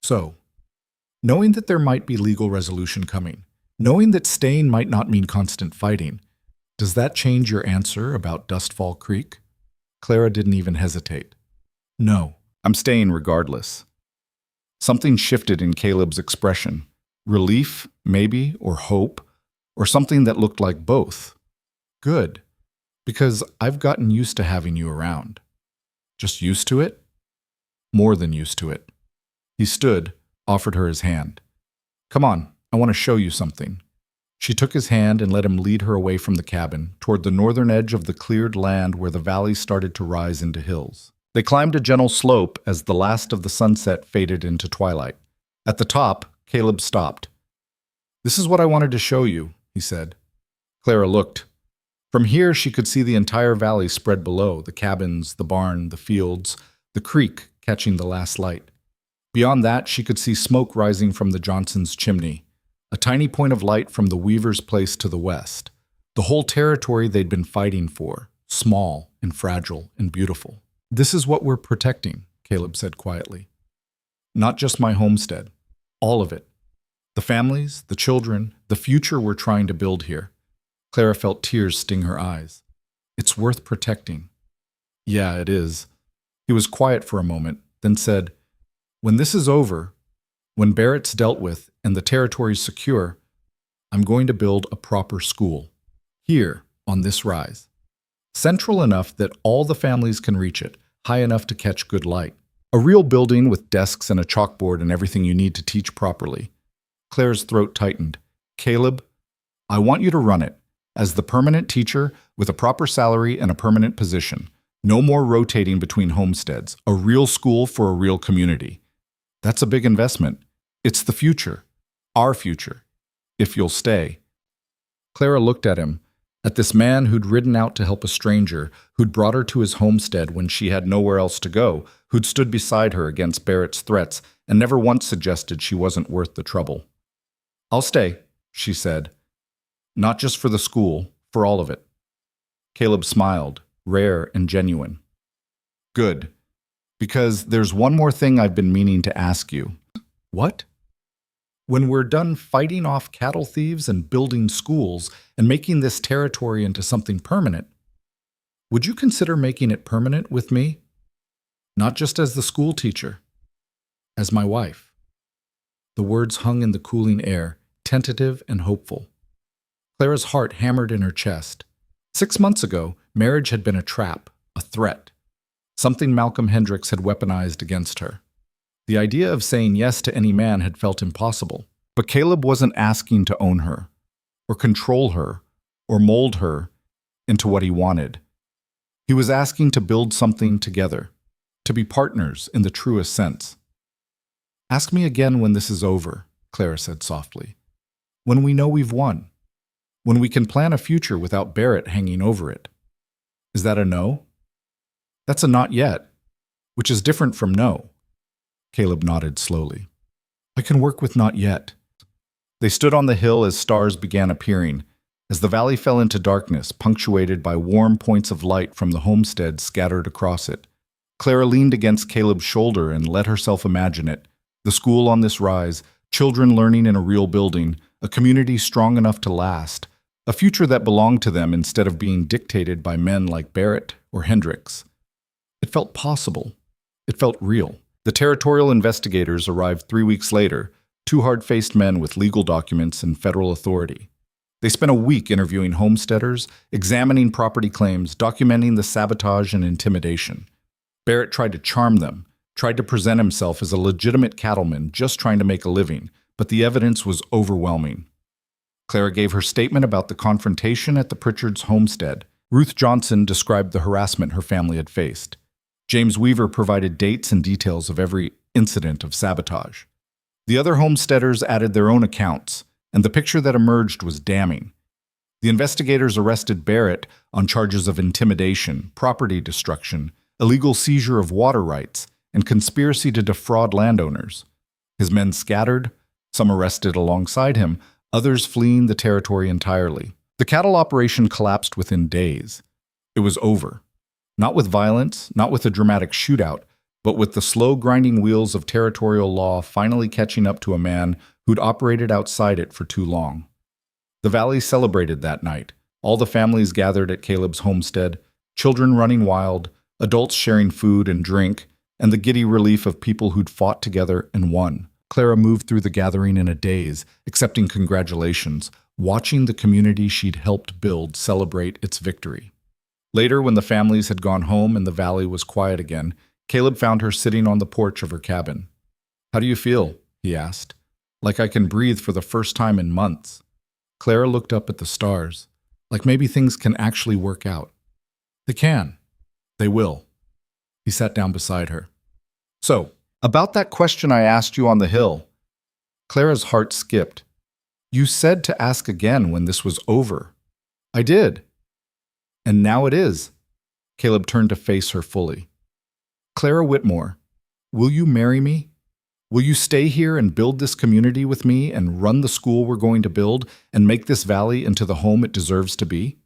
"So, knowing that there might be legal resolution coming, knowing that staying might not mean constant fighting, does that change your answer about Dustfall Creek?" Clara didn't even hesitate. "No, I'm staying regardless." Something shifted in Caleb's expression. Relief, maybe, or hope, or something that looked like both. "Good, because I've gotten used to having you around." "Just used to it?" "More than used to it." He stood, offered her his hand. "Come on, I want to show you something." She took his hand and let him lead her away from the cabin, toward the northern edge of the cleared land where the valley started to rise into hills. They climbed a gentle slope as the last of the sunset faded into twilight. At the top, Caleb stopped. "This is what I wanted to show you," he said. Clara looked. From here, she could see the entire valley spread below, the cabins, the barn, the fields, the creek catching the last light. Beyond that, she could see smoke rising from the Johnsons' chimney, a tiny point of light from the Weaver's place to the west. The whole territory they'd been fighting for, small and fragile and beautiful. "This is what we're protecting," Caleb said quietly. "Not just my homestead. All of it. The families, the children, the future we're trying to build here." Clara felt tears sting her eyes. "It's worth protecting." "Yeah, it is." He was quiet for a moment, then said, "When this is over, when Barrett's dealt with and the territory's secure, I'm going to build a proper school. Here, on this rise. Central enough that all the families can reach it, high enough to catch good light. A real building with desks and a chalkboard and everything you need to teach properly." Claire's throat tightened. "Caleb, I want you to run it, as the permanent teacher with a proper salary and a permanent position. No more rotating between homesteads. A real school for a real community. That's a big investment. It's the future. Our future. If you'll stay." Clara looked at him, at this man who'd ridden out to help a stranger, who'd brought her to his homestead when she had nowhere else to go, who'd stood beside her against Barrett's threats and never once suggested she wasn't worth the trouble. "I'll stay," she said. "Not just for the school, for all of it." Caleb smiled, rare and genuine. "Good. Because there's one more thing I've been meaning to ask you." "What?" "When we're done fighting off cattle thieves and building schools and making this territory into something permanent, would you consider making it permanent with me? Not just as the school teacher, as my wife." The words hung in the cooling air, tentative and hopeful. Clara's heart hammered in her chest. 6 months ago, marriage had been a trap, a threat, something Malcolm Hendricks had weaponized against her. The idea of saying yes to any man had felt impossible. But Caleb wasn't asking to own her, or control her, or mold her into what he wanted. He was asking to build something together, to be partners in the truest sense. "Ask me again when this is over," Clara said softly. "When we know we've won. When we can plan a future without Barrett hanging over it." "Is that a no?" "That's a not yet, which is different from no." Caleb nodded slowly. "I can work with not yet." They stood on the hill as stars began appearing, as the valley fell into darkness, punctuated by warm points of light from the homestead scattered across it. Clara leaned against Caleb's shoulder and let herself imagine it. The school on this rise, children learning in a real building, a community strong enough to last, a future that belonged to them instead of being dictated by men like Barrett or Hendricks. It felt possible. It felt real. The territorial investigators arrived 3 weeks later, 2 hard-faced men with legal documents and federal authority. They spent a week interviewing homesteaders, examining property claims, documenting the sabotage and intimidation. Barrett tried to charm them, tried to present himself as a legitimate cattleman just trying to make a living, but the evidence was overwhelming. Clara gave her statement about the confrontation at the Pritchards' homestead. Ruth Johnson described the harassment her family had faced. James Weaver provided dates and details of every incident of sabotage. The other homesteaders added their own accounts, and the picture that emerged was damning. The investigators arrested Barrett on charges of intimidation, property destruction, illegal seizure of water rights, and conspiracy to defraud landowners. His men scattered, some arrested alongside him, others fleeing the territory entirely. The cattle operation collapsed within days. It was over. Not with violence, not with a dramatic shootout, but with the slow grinding wheels of territorial law finally catching up to a man who'd operated outside it for too long. The valley celebrated that night. All the families gathered at Caleb's homestead, children running wild, adults sharing food and drink, and the giddy relief of people who'd fought together and won. Clara moved through the gathering in a daze, accepting congratulations, watching the community she'd helped build celebrate its victory. Later, when the families had gone home and the valley was quiet again, Caleb found her sitting on the porch of her cabin. "How do you feel?" he asked. "Like I can breathe for the first time in months." Clara looked up at the stars, like maybe things can actually work out. "They can. They will." He sat down beside her. "So, about that question I asked you on the hill." Clara's heart skipped. "You said to ask again when this was over." "I did. And now it is." Caleb turned to face her fully. "Clara Whitmore, will you marry me? Will you stay here and build this community with me and run the school we're going to build and make this valley into the home it deserves to be?"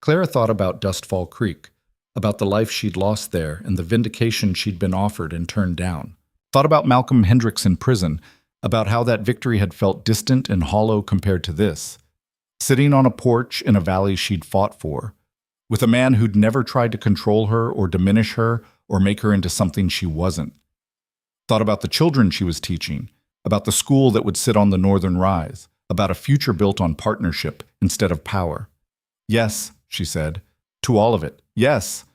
Clara thought about Dustfall Creek, about the life she'd lost there and the vindication she'd been offered and turned down. Thought about Malcolm Hendricks in prison, about how that victory had felt distant and hollow compared to this. Sitting on a porch in a valley she'd fought for, with a man who'd never tried to control her or diminish her or make her into something she wasn't. Thought about the children she was teaching, about the school that would sit on the northern rise, about a future built on partnership instead of power. "Yes," she said, "to all of it, yes."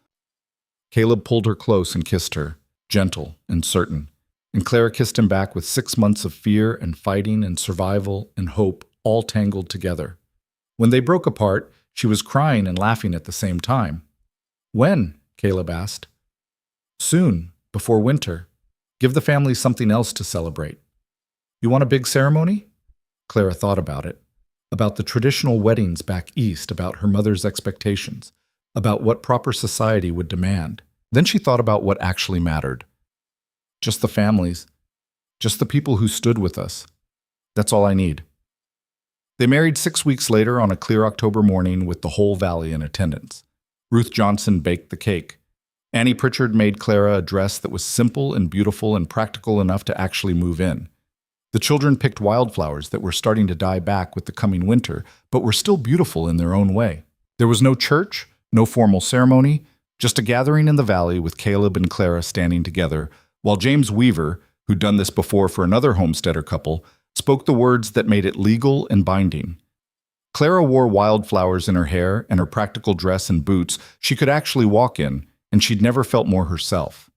Caleb pulled her close and kissed her, gentle and certain, and Clara kissed him back with 6 months of fear and fighting and survival and hope all tangled together. When they broke apart, she was crying and laughing at the same time. "When?" Caleb asked. "Soon, before winter. Give the family something else to celebrate." "You want a big ceremony?" Clara thought about it. about the traditional weddings back east, about her mother's expectations, about what proper society would demand. Then she thought about what actually mattered. Just the families, just the people who stood with us. That's all I need. They married 6 weeks later on a clear October morning with the whole valley in attendance. Ruth Johnson baked the cake. Annie Pritchard made Clara a dress that was simple and beautiful and practical enough to actually move in. The children picked wildflowers that were starting to die back with the coming winter, but were still beautiful in their own way. There was no church, no formal ceremony, just a gathering in the valley with Caleb and Clara standing together, while James Weaver, who'd done this before for another homesteader couple, spoke the words that made it legal and binding. Clara wore wildflowers in her hair and her practical dress and boots she could actually walk in, and she'd never felt more herself.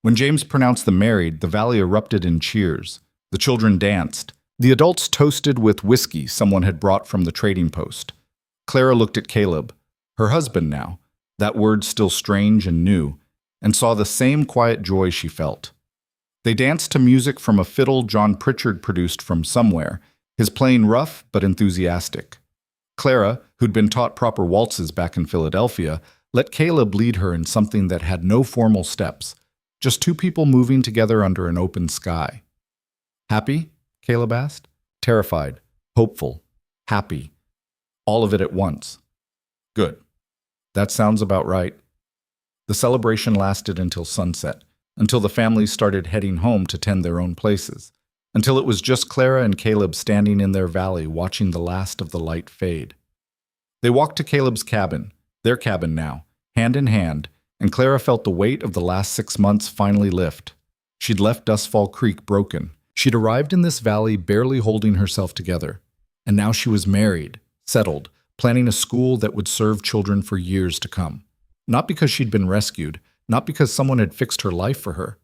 When James pronounced them married, the valley erupted in cheers. The children danced. The adults toasted with whiskey someone had brought from the trading post. Clara looked at Caleb, her husband now, that word still strange and new, and saw the same quiet joy she felt. They danced to music from a fiddle John Pritchard produced from somewhere, his playing rough but enthusiastic. Clara, who'd been taught proper waltzes back in Philadelphia, let Caleb lead her in something that had no formal steps, just two people moving together under an open sky. Happy? Caleb asked. Terrified, hopeful, happy. All of it at once. Good. That sounds about right. The celebration lasted until sunset, until the families started heading home to tend their own places, until it was just Clara and Caleb standing in their valley watching the last of the light fade. They walked to Caleb's cabin, their cabin now, hand in hand, and Clara felt the weight of the last 6 months finally lift. She'd left Dustfall Creek broken. She'd arrived in this valley barely holding herself together, and now she was married, settled, planning a school that would serve children for years to come. Not because she'd been rescued, not because someone had fixed her life for her,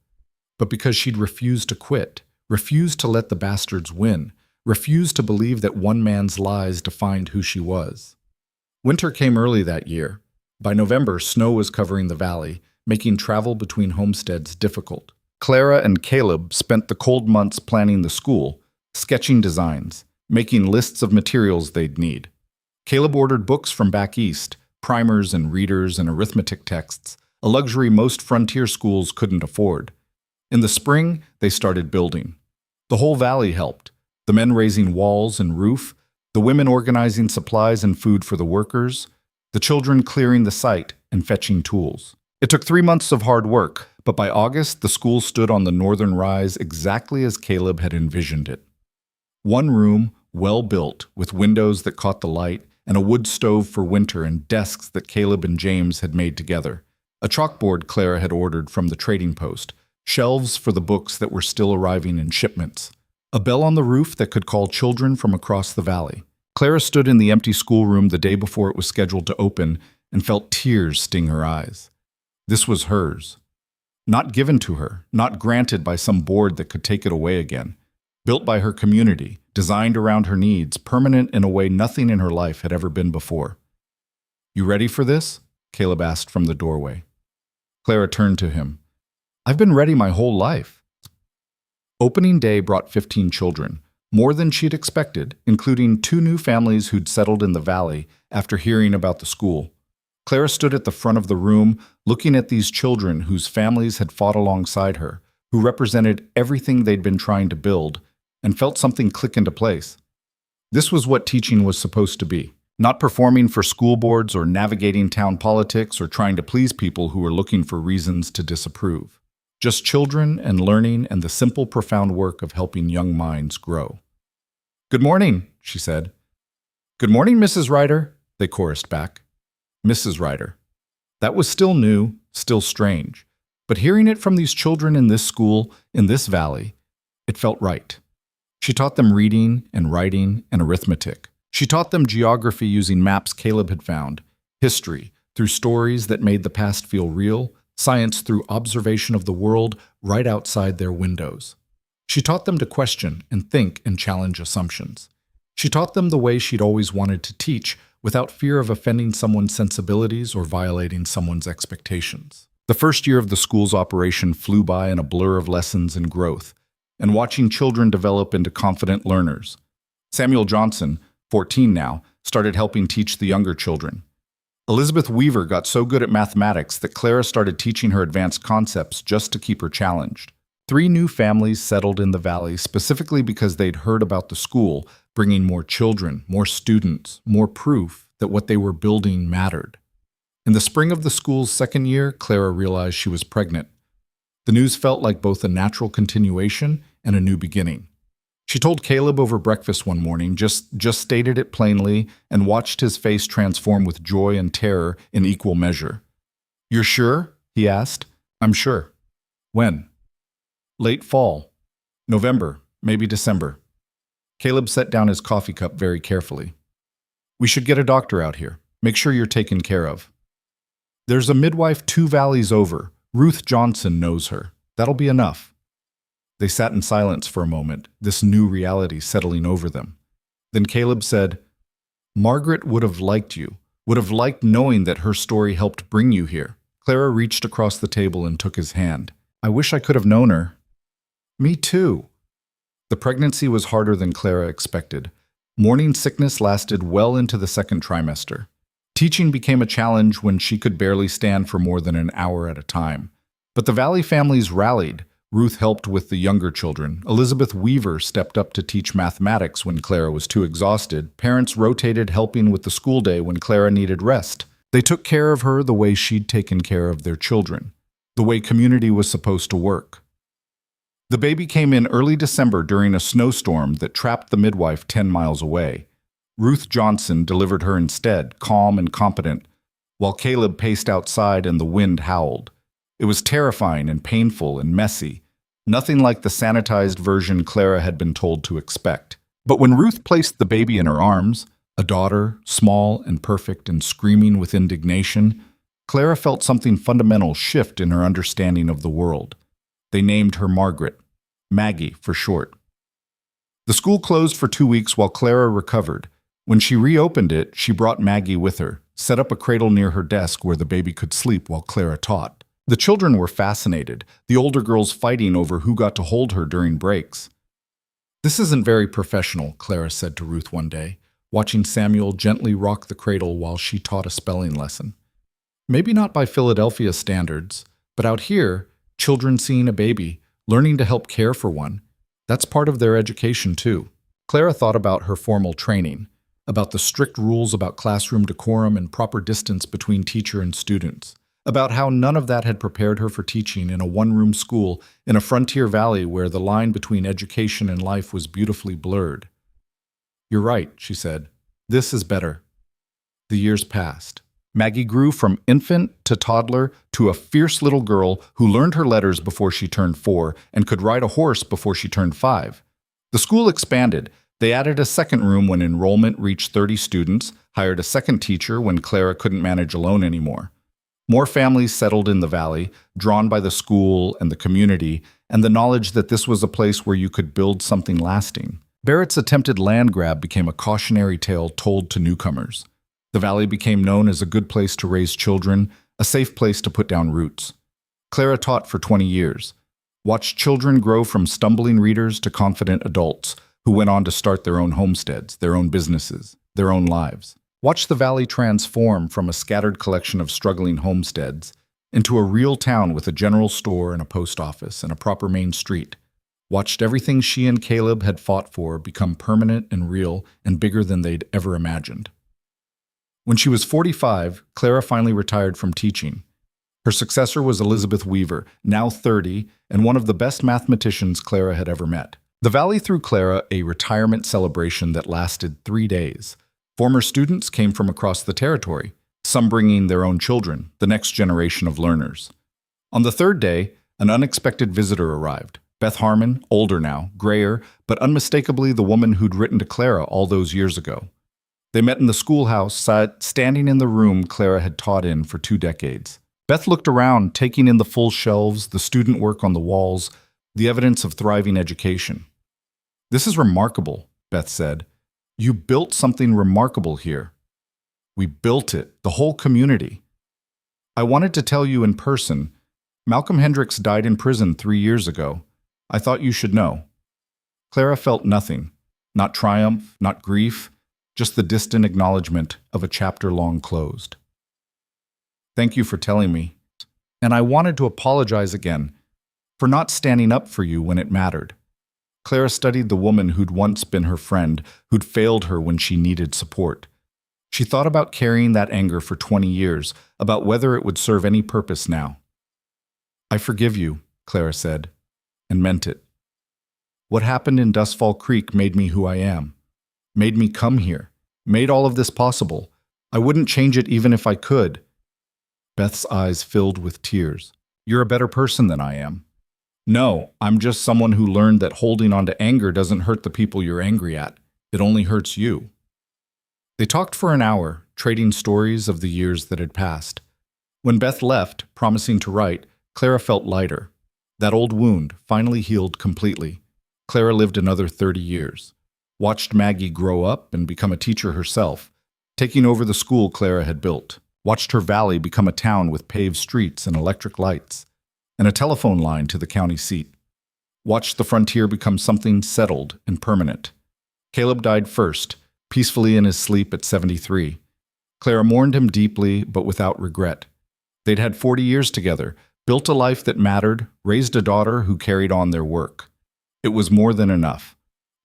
but because she'd refused to quit, refused to let the bastards win, refused to believe that one man's lies defined who she was. Winter came early that year. By November, snow was covering the valley, making travel between homesteads difficult. Clara and Caleb spent the cold months planning the school, sketching designs, making lists of materials they'd need. Caleb ordered books from back east, primers and readers and arithmetic texts, a luxury most frontier schools couldn't afford. In the spring, they started building. The whole valley helped, the men raising walls and roof, the women organizing supplies and food for the workers, the children clearing the site and fetching tools. It took 3 months of hard work, but by August, the school stood on the northern rise exactly as Caleb had envisioned it. One room, well built, with windows that caught the light, and a wood stove for winter and desks that Caleb and James had made together. A chalkboard Clara had ordered from the trading post, shelves for the books that were still arriving in shipments. A bell on the roof that could call children from across the valley. Clara stood in the empty schoolroom the day before it was scheduled to open and felt tears sting her eyes. This was hers. Not given to her, not granted by some board that could take it away again. Built by her community, designed around her needs, permanent in a way nothing in her life had ever been before. "You ready for this?" Caleb asked from the doorway. Clara turned to him. "I've been ready my whole life." Opening day brought 15 children, more than she'd expected, including 2 new families who'd settled in the valley after hearing about the school. Clara stood at the front of the room, looking at these children whose families had fought alongside her, who represented everything they'd been trying to build, and felt something click into place. This was what teaching was supposed to be, not performing for school boards or navigating town politics or trying to please people who were looking for reasons to disapprove. Just children and learning and the simple, profound work of helping young minds grow. "Good morning," she said. "Good morning, Mrs. Ryder," they chorused back. Mrs. Ryder. That was still new, still strange. But hearing it from these children in this school, in this valley, it felt right. She taught them reading and writing and arithmetic. She taught them geography using maps Caleb had found, history through stories that made the past feel real, science through observation of the world right outside their windows. She taught them to question and think and challenge assumptions. She taught them the way she'd always wanted to teach, without fear of offending someone's sensibilities or violating someone's expectations. The first year of the school's operation flew by in a blur of lessons and growth, and watching children develop into confident learners. Samuel Johnson, 14 now, started helping teach the younger children. Elizabeth Weaver got so good at mathematics that Clara started teaching her advanced concepts just to keep her challenged. 3 new families settled in the valley specifically because they'd heard about the school, bringing more children, more students, more proof that what they were building mattered. In the spring of the school's second year, Clara realized she was pregnant. The news felt like both a natural continuation and a new beginning. She told Caleb over breakfast one morning, just stated it plainly, and watched his face transform with joy and terror in equal measure. "You're sure?" he asked. "I'm sure." "When?" "Late fall. November, maybe December." Caleb set down his coffee cup very carefully. "We should get a doctor out here. Make sure you're taken care of. There's a midwife 2 valleys over. Ruth Johnson knows her. That'll be enough." They sat in silence for a moment, this new reality settling over them. Then Caleb said, "Margaret would have liked you, would have liked knowing that her story helped bring you here." Clara reached across the table and took his hand. "I wish I could have known her." "Me too." The pregnancy was harder than Clara expected. Morning sickness lasted well into the second trimester. Teaching became a challenge when she could barely stand for more than an hour at a time. But the Valley families rallied. Ruth helped with the younger children. Elizabeth Weaver stepped up to teach mathematics when Clara was too exhausted. Parents rotated helping with the school day when Clara needed rest. They took care of her the way she'd taken care of their children, the way community was supposed to work. The baby came in early December during a snowstorm that trapped the midwife 10 miles away. Ruth Johnson delivered her instead, calm and competent, while Caleb paced outside and the wind howled. It was terrifying and painful and messy, nothing like the sanitized version Clara had been told to expect. But when Ruth placed the baby in her arms, a daughter, small and perfect and screaming with indignation, Clara felt something fundamental shift in her understanding of the world. They named her Margaret, Maggie for short. The school closed for 2 weeks while Clara recovered. When she reopened it, she brought Maggie with her, set up a cradle near her desk where the baby could sleep while Clara taught. The children were fascinated, the older girls fighting over who got to hold her during breaks. "This isn't very professional," Clara said to Ruth one day, watching Samuel gently rock the cradle while she taught a spelling lesson. "Maybe not by Philadelphia standards, but out here, children seeing a baby, learning to help care for one, that's part of their education too." Clara thought about her formal training, about the strict rules about classroom decorum and proper distance between teacher and students, about how none of that had prepared her for teaching in a one-room school in a frontier valley where the line between education and life was beautifully blurred. "You're right," she said. "This is better." The years passed. Maggie grew from infant to toddler to a fierce little girl who learned her letters before she turned 4 and could ride a horse before she turned 5. The school expanded. They added a second room when enrollment reached 30 students, hired a second teacher when Clara couldn't manage alone anymore. More families settled in the valley, drawn by the school and the community, and the knowledge that this was a place where you could build something lasting. Barrett's attempted land grab became a cautionary tale told to newcomers. The valley became known as a good place to raise children, a safe place to put down roots. Clara taught for 20 years, watched children grow from stumbling readers to confident adults who went on to start their own homesteads, their own businesses, their own lives. Watched the valley transform from a scattered collection of struggling homesteads into a real town with a general store and a post office and a proper main street. Watched everything she and Caleb had fought for become permanent and real and bigger than they'd ever imagined. When she was 45, Clara finally retired from teaching. Her successor was Elizabeth Weaver, now 30, and one of the best mathematicians Clara had ever met. The valley threw Clara a retirement celebration that lasted 3 days. Former students came from across the territory, some bringing their own children, the next generation of learners. On the 3rd day, an unexpected visitor arrived. Beth Harmon, older now, grayer, but unmistakably the woman who'd written to Clara all those years ago. They met in the schoolhouse, standing in the room Clara had taught in for 2 decades. Beth looked around, taking in the full shelves, the student work on the walls, the evidence of thriving education. "This is remarkable," Beth said. "You built something remarkable here." "We built it, the whole community." "I wanted to tell you in person. Malcolm Hendricks died in prison 3 years ago. I thought you should know." Clara felt nothing. Not triumph, not grief, just the distant acknowledgement of a chapter long closed. Thank you for telling me. And I wanted to apologize again for not standing up for you when it mattered. Clara studied the woman who'd once been her friend, who'd failed her when she needed support. She thought about carrying that anger for 20 years, about whether it would serve any purpose now. I forgive you, Clara said, and meant it. What happened in Dustfall Creek made me who I am, made me come here, made all of this possible. I wouldn't change it even if I could. Beth's eyes filled with tears. You're a better person than I am. No, I'm just someone who learned that holding on to anger doesn't hurt the people you're angry at. It only hurts you. They talked for an hour, trading stories of the years that had passed. When Beth left, promising to write, Clara felt lighter. That old wound finally healed completely. Clara lived another 30 years, watched Maggie grow up and become a teacher herself, taking over the school Clara had built, watched her valley become a town with paved streets and electric lights, and a telephone line to the county seat. Watched the frontier become something settled and permanent. Caleb died first, peacefully in his sleep at 73. Clara mourned him deeply, but without regret. They'd had 40 years together, built a life that mattered, raised a daughter who carried on their work. It was more than enough.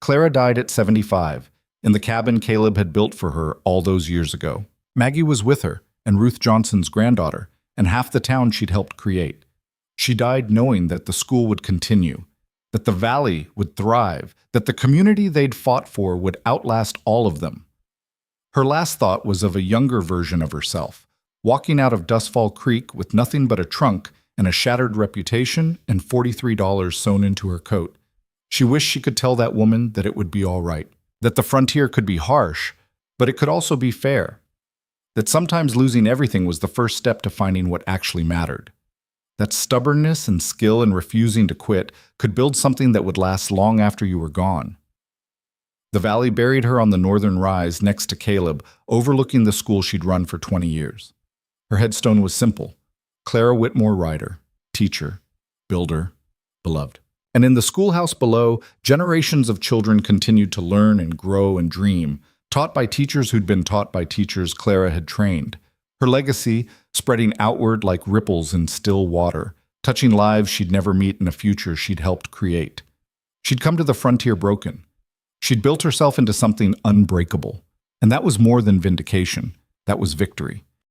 Clara died at 75, in the cabin Caleb had built for her all those years ago. Maggie was with her, and Ruth Johnson's granddaughter, and half the town she'd helped create. She died knowing that the school would continue, that the valley would thrive, that the community they'd fought for would outlast all of them. Her last thought was of a younger version of herself, walking out of Dustfall Creek with nothing but a trunk and a shattered reputation and $43 sewn into her coat. She wished she could tell that woman that it would be all right, that the frontier could be harsh, but it could also be fair, that sometimes losing everything was the first step to finding what actually mattered, that stubbornness and skill in refusing to quit could build something that would last long after you were gone. The valley buried her on the northern rise next to Caleb, overlooking the school she'd run for 20 years. Her headstone was simple: Clara Whitmore Ryder, teacher, builder, beloved. And in the schoolhouse below, generations of children continued to learn and grow and dream, taught by teachers who'd been taught by teachers Clara had trained. Her legacy, spreading outward like ripples in still water, touching lives she'd never meet in a future she'd helped create. She'd come to the frontier broken. She'd built herself into something unbreakable. And that was more than vindication. That was victory.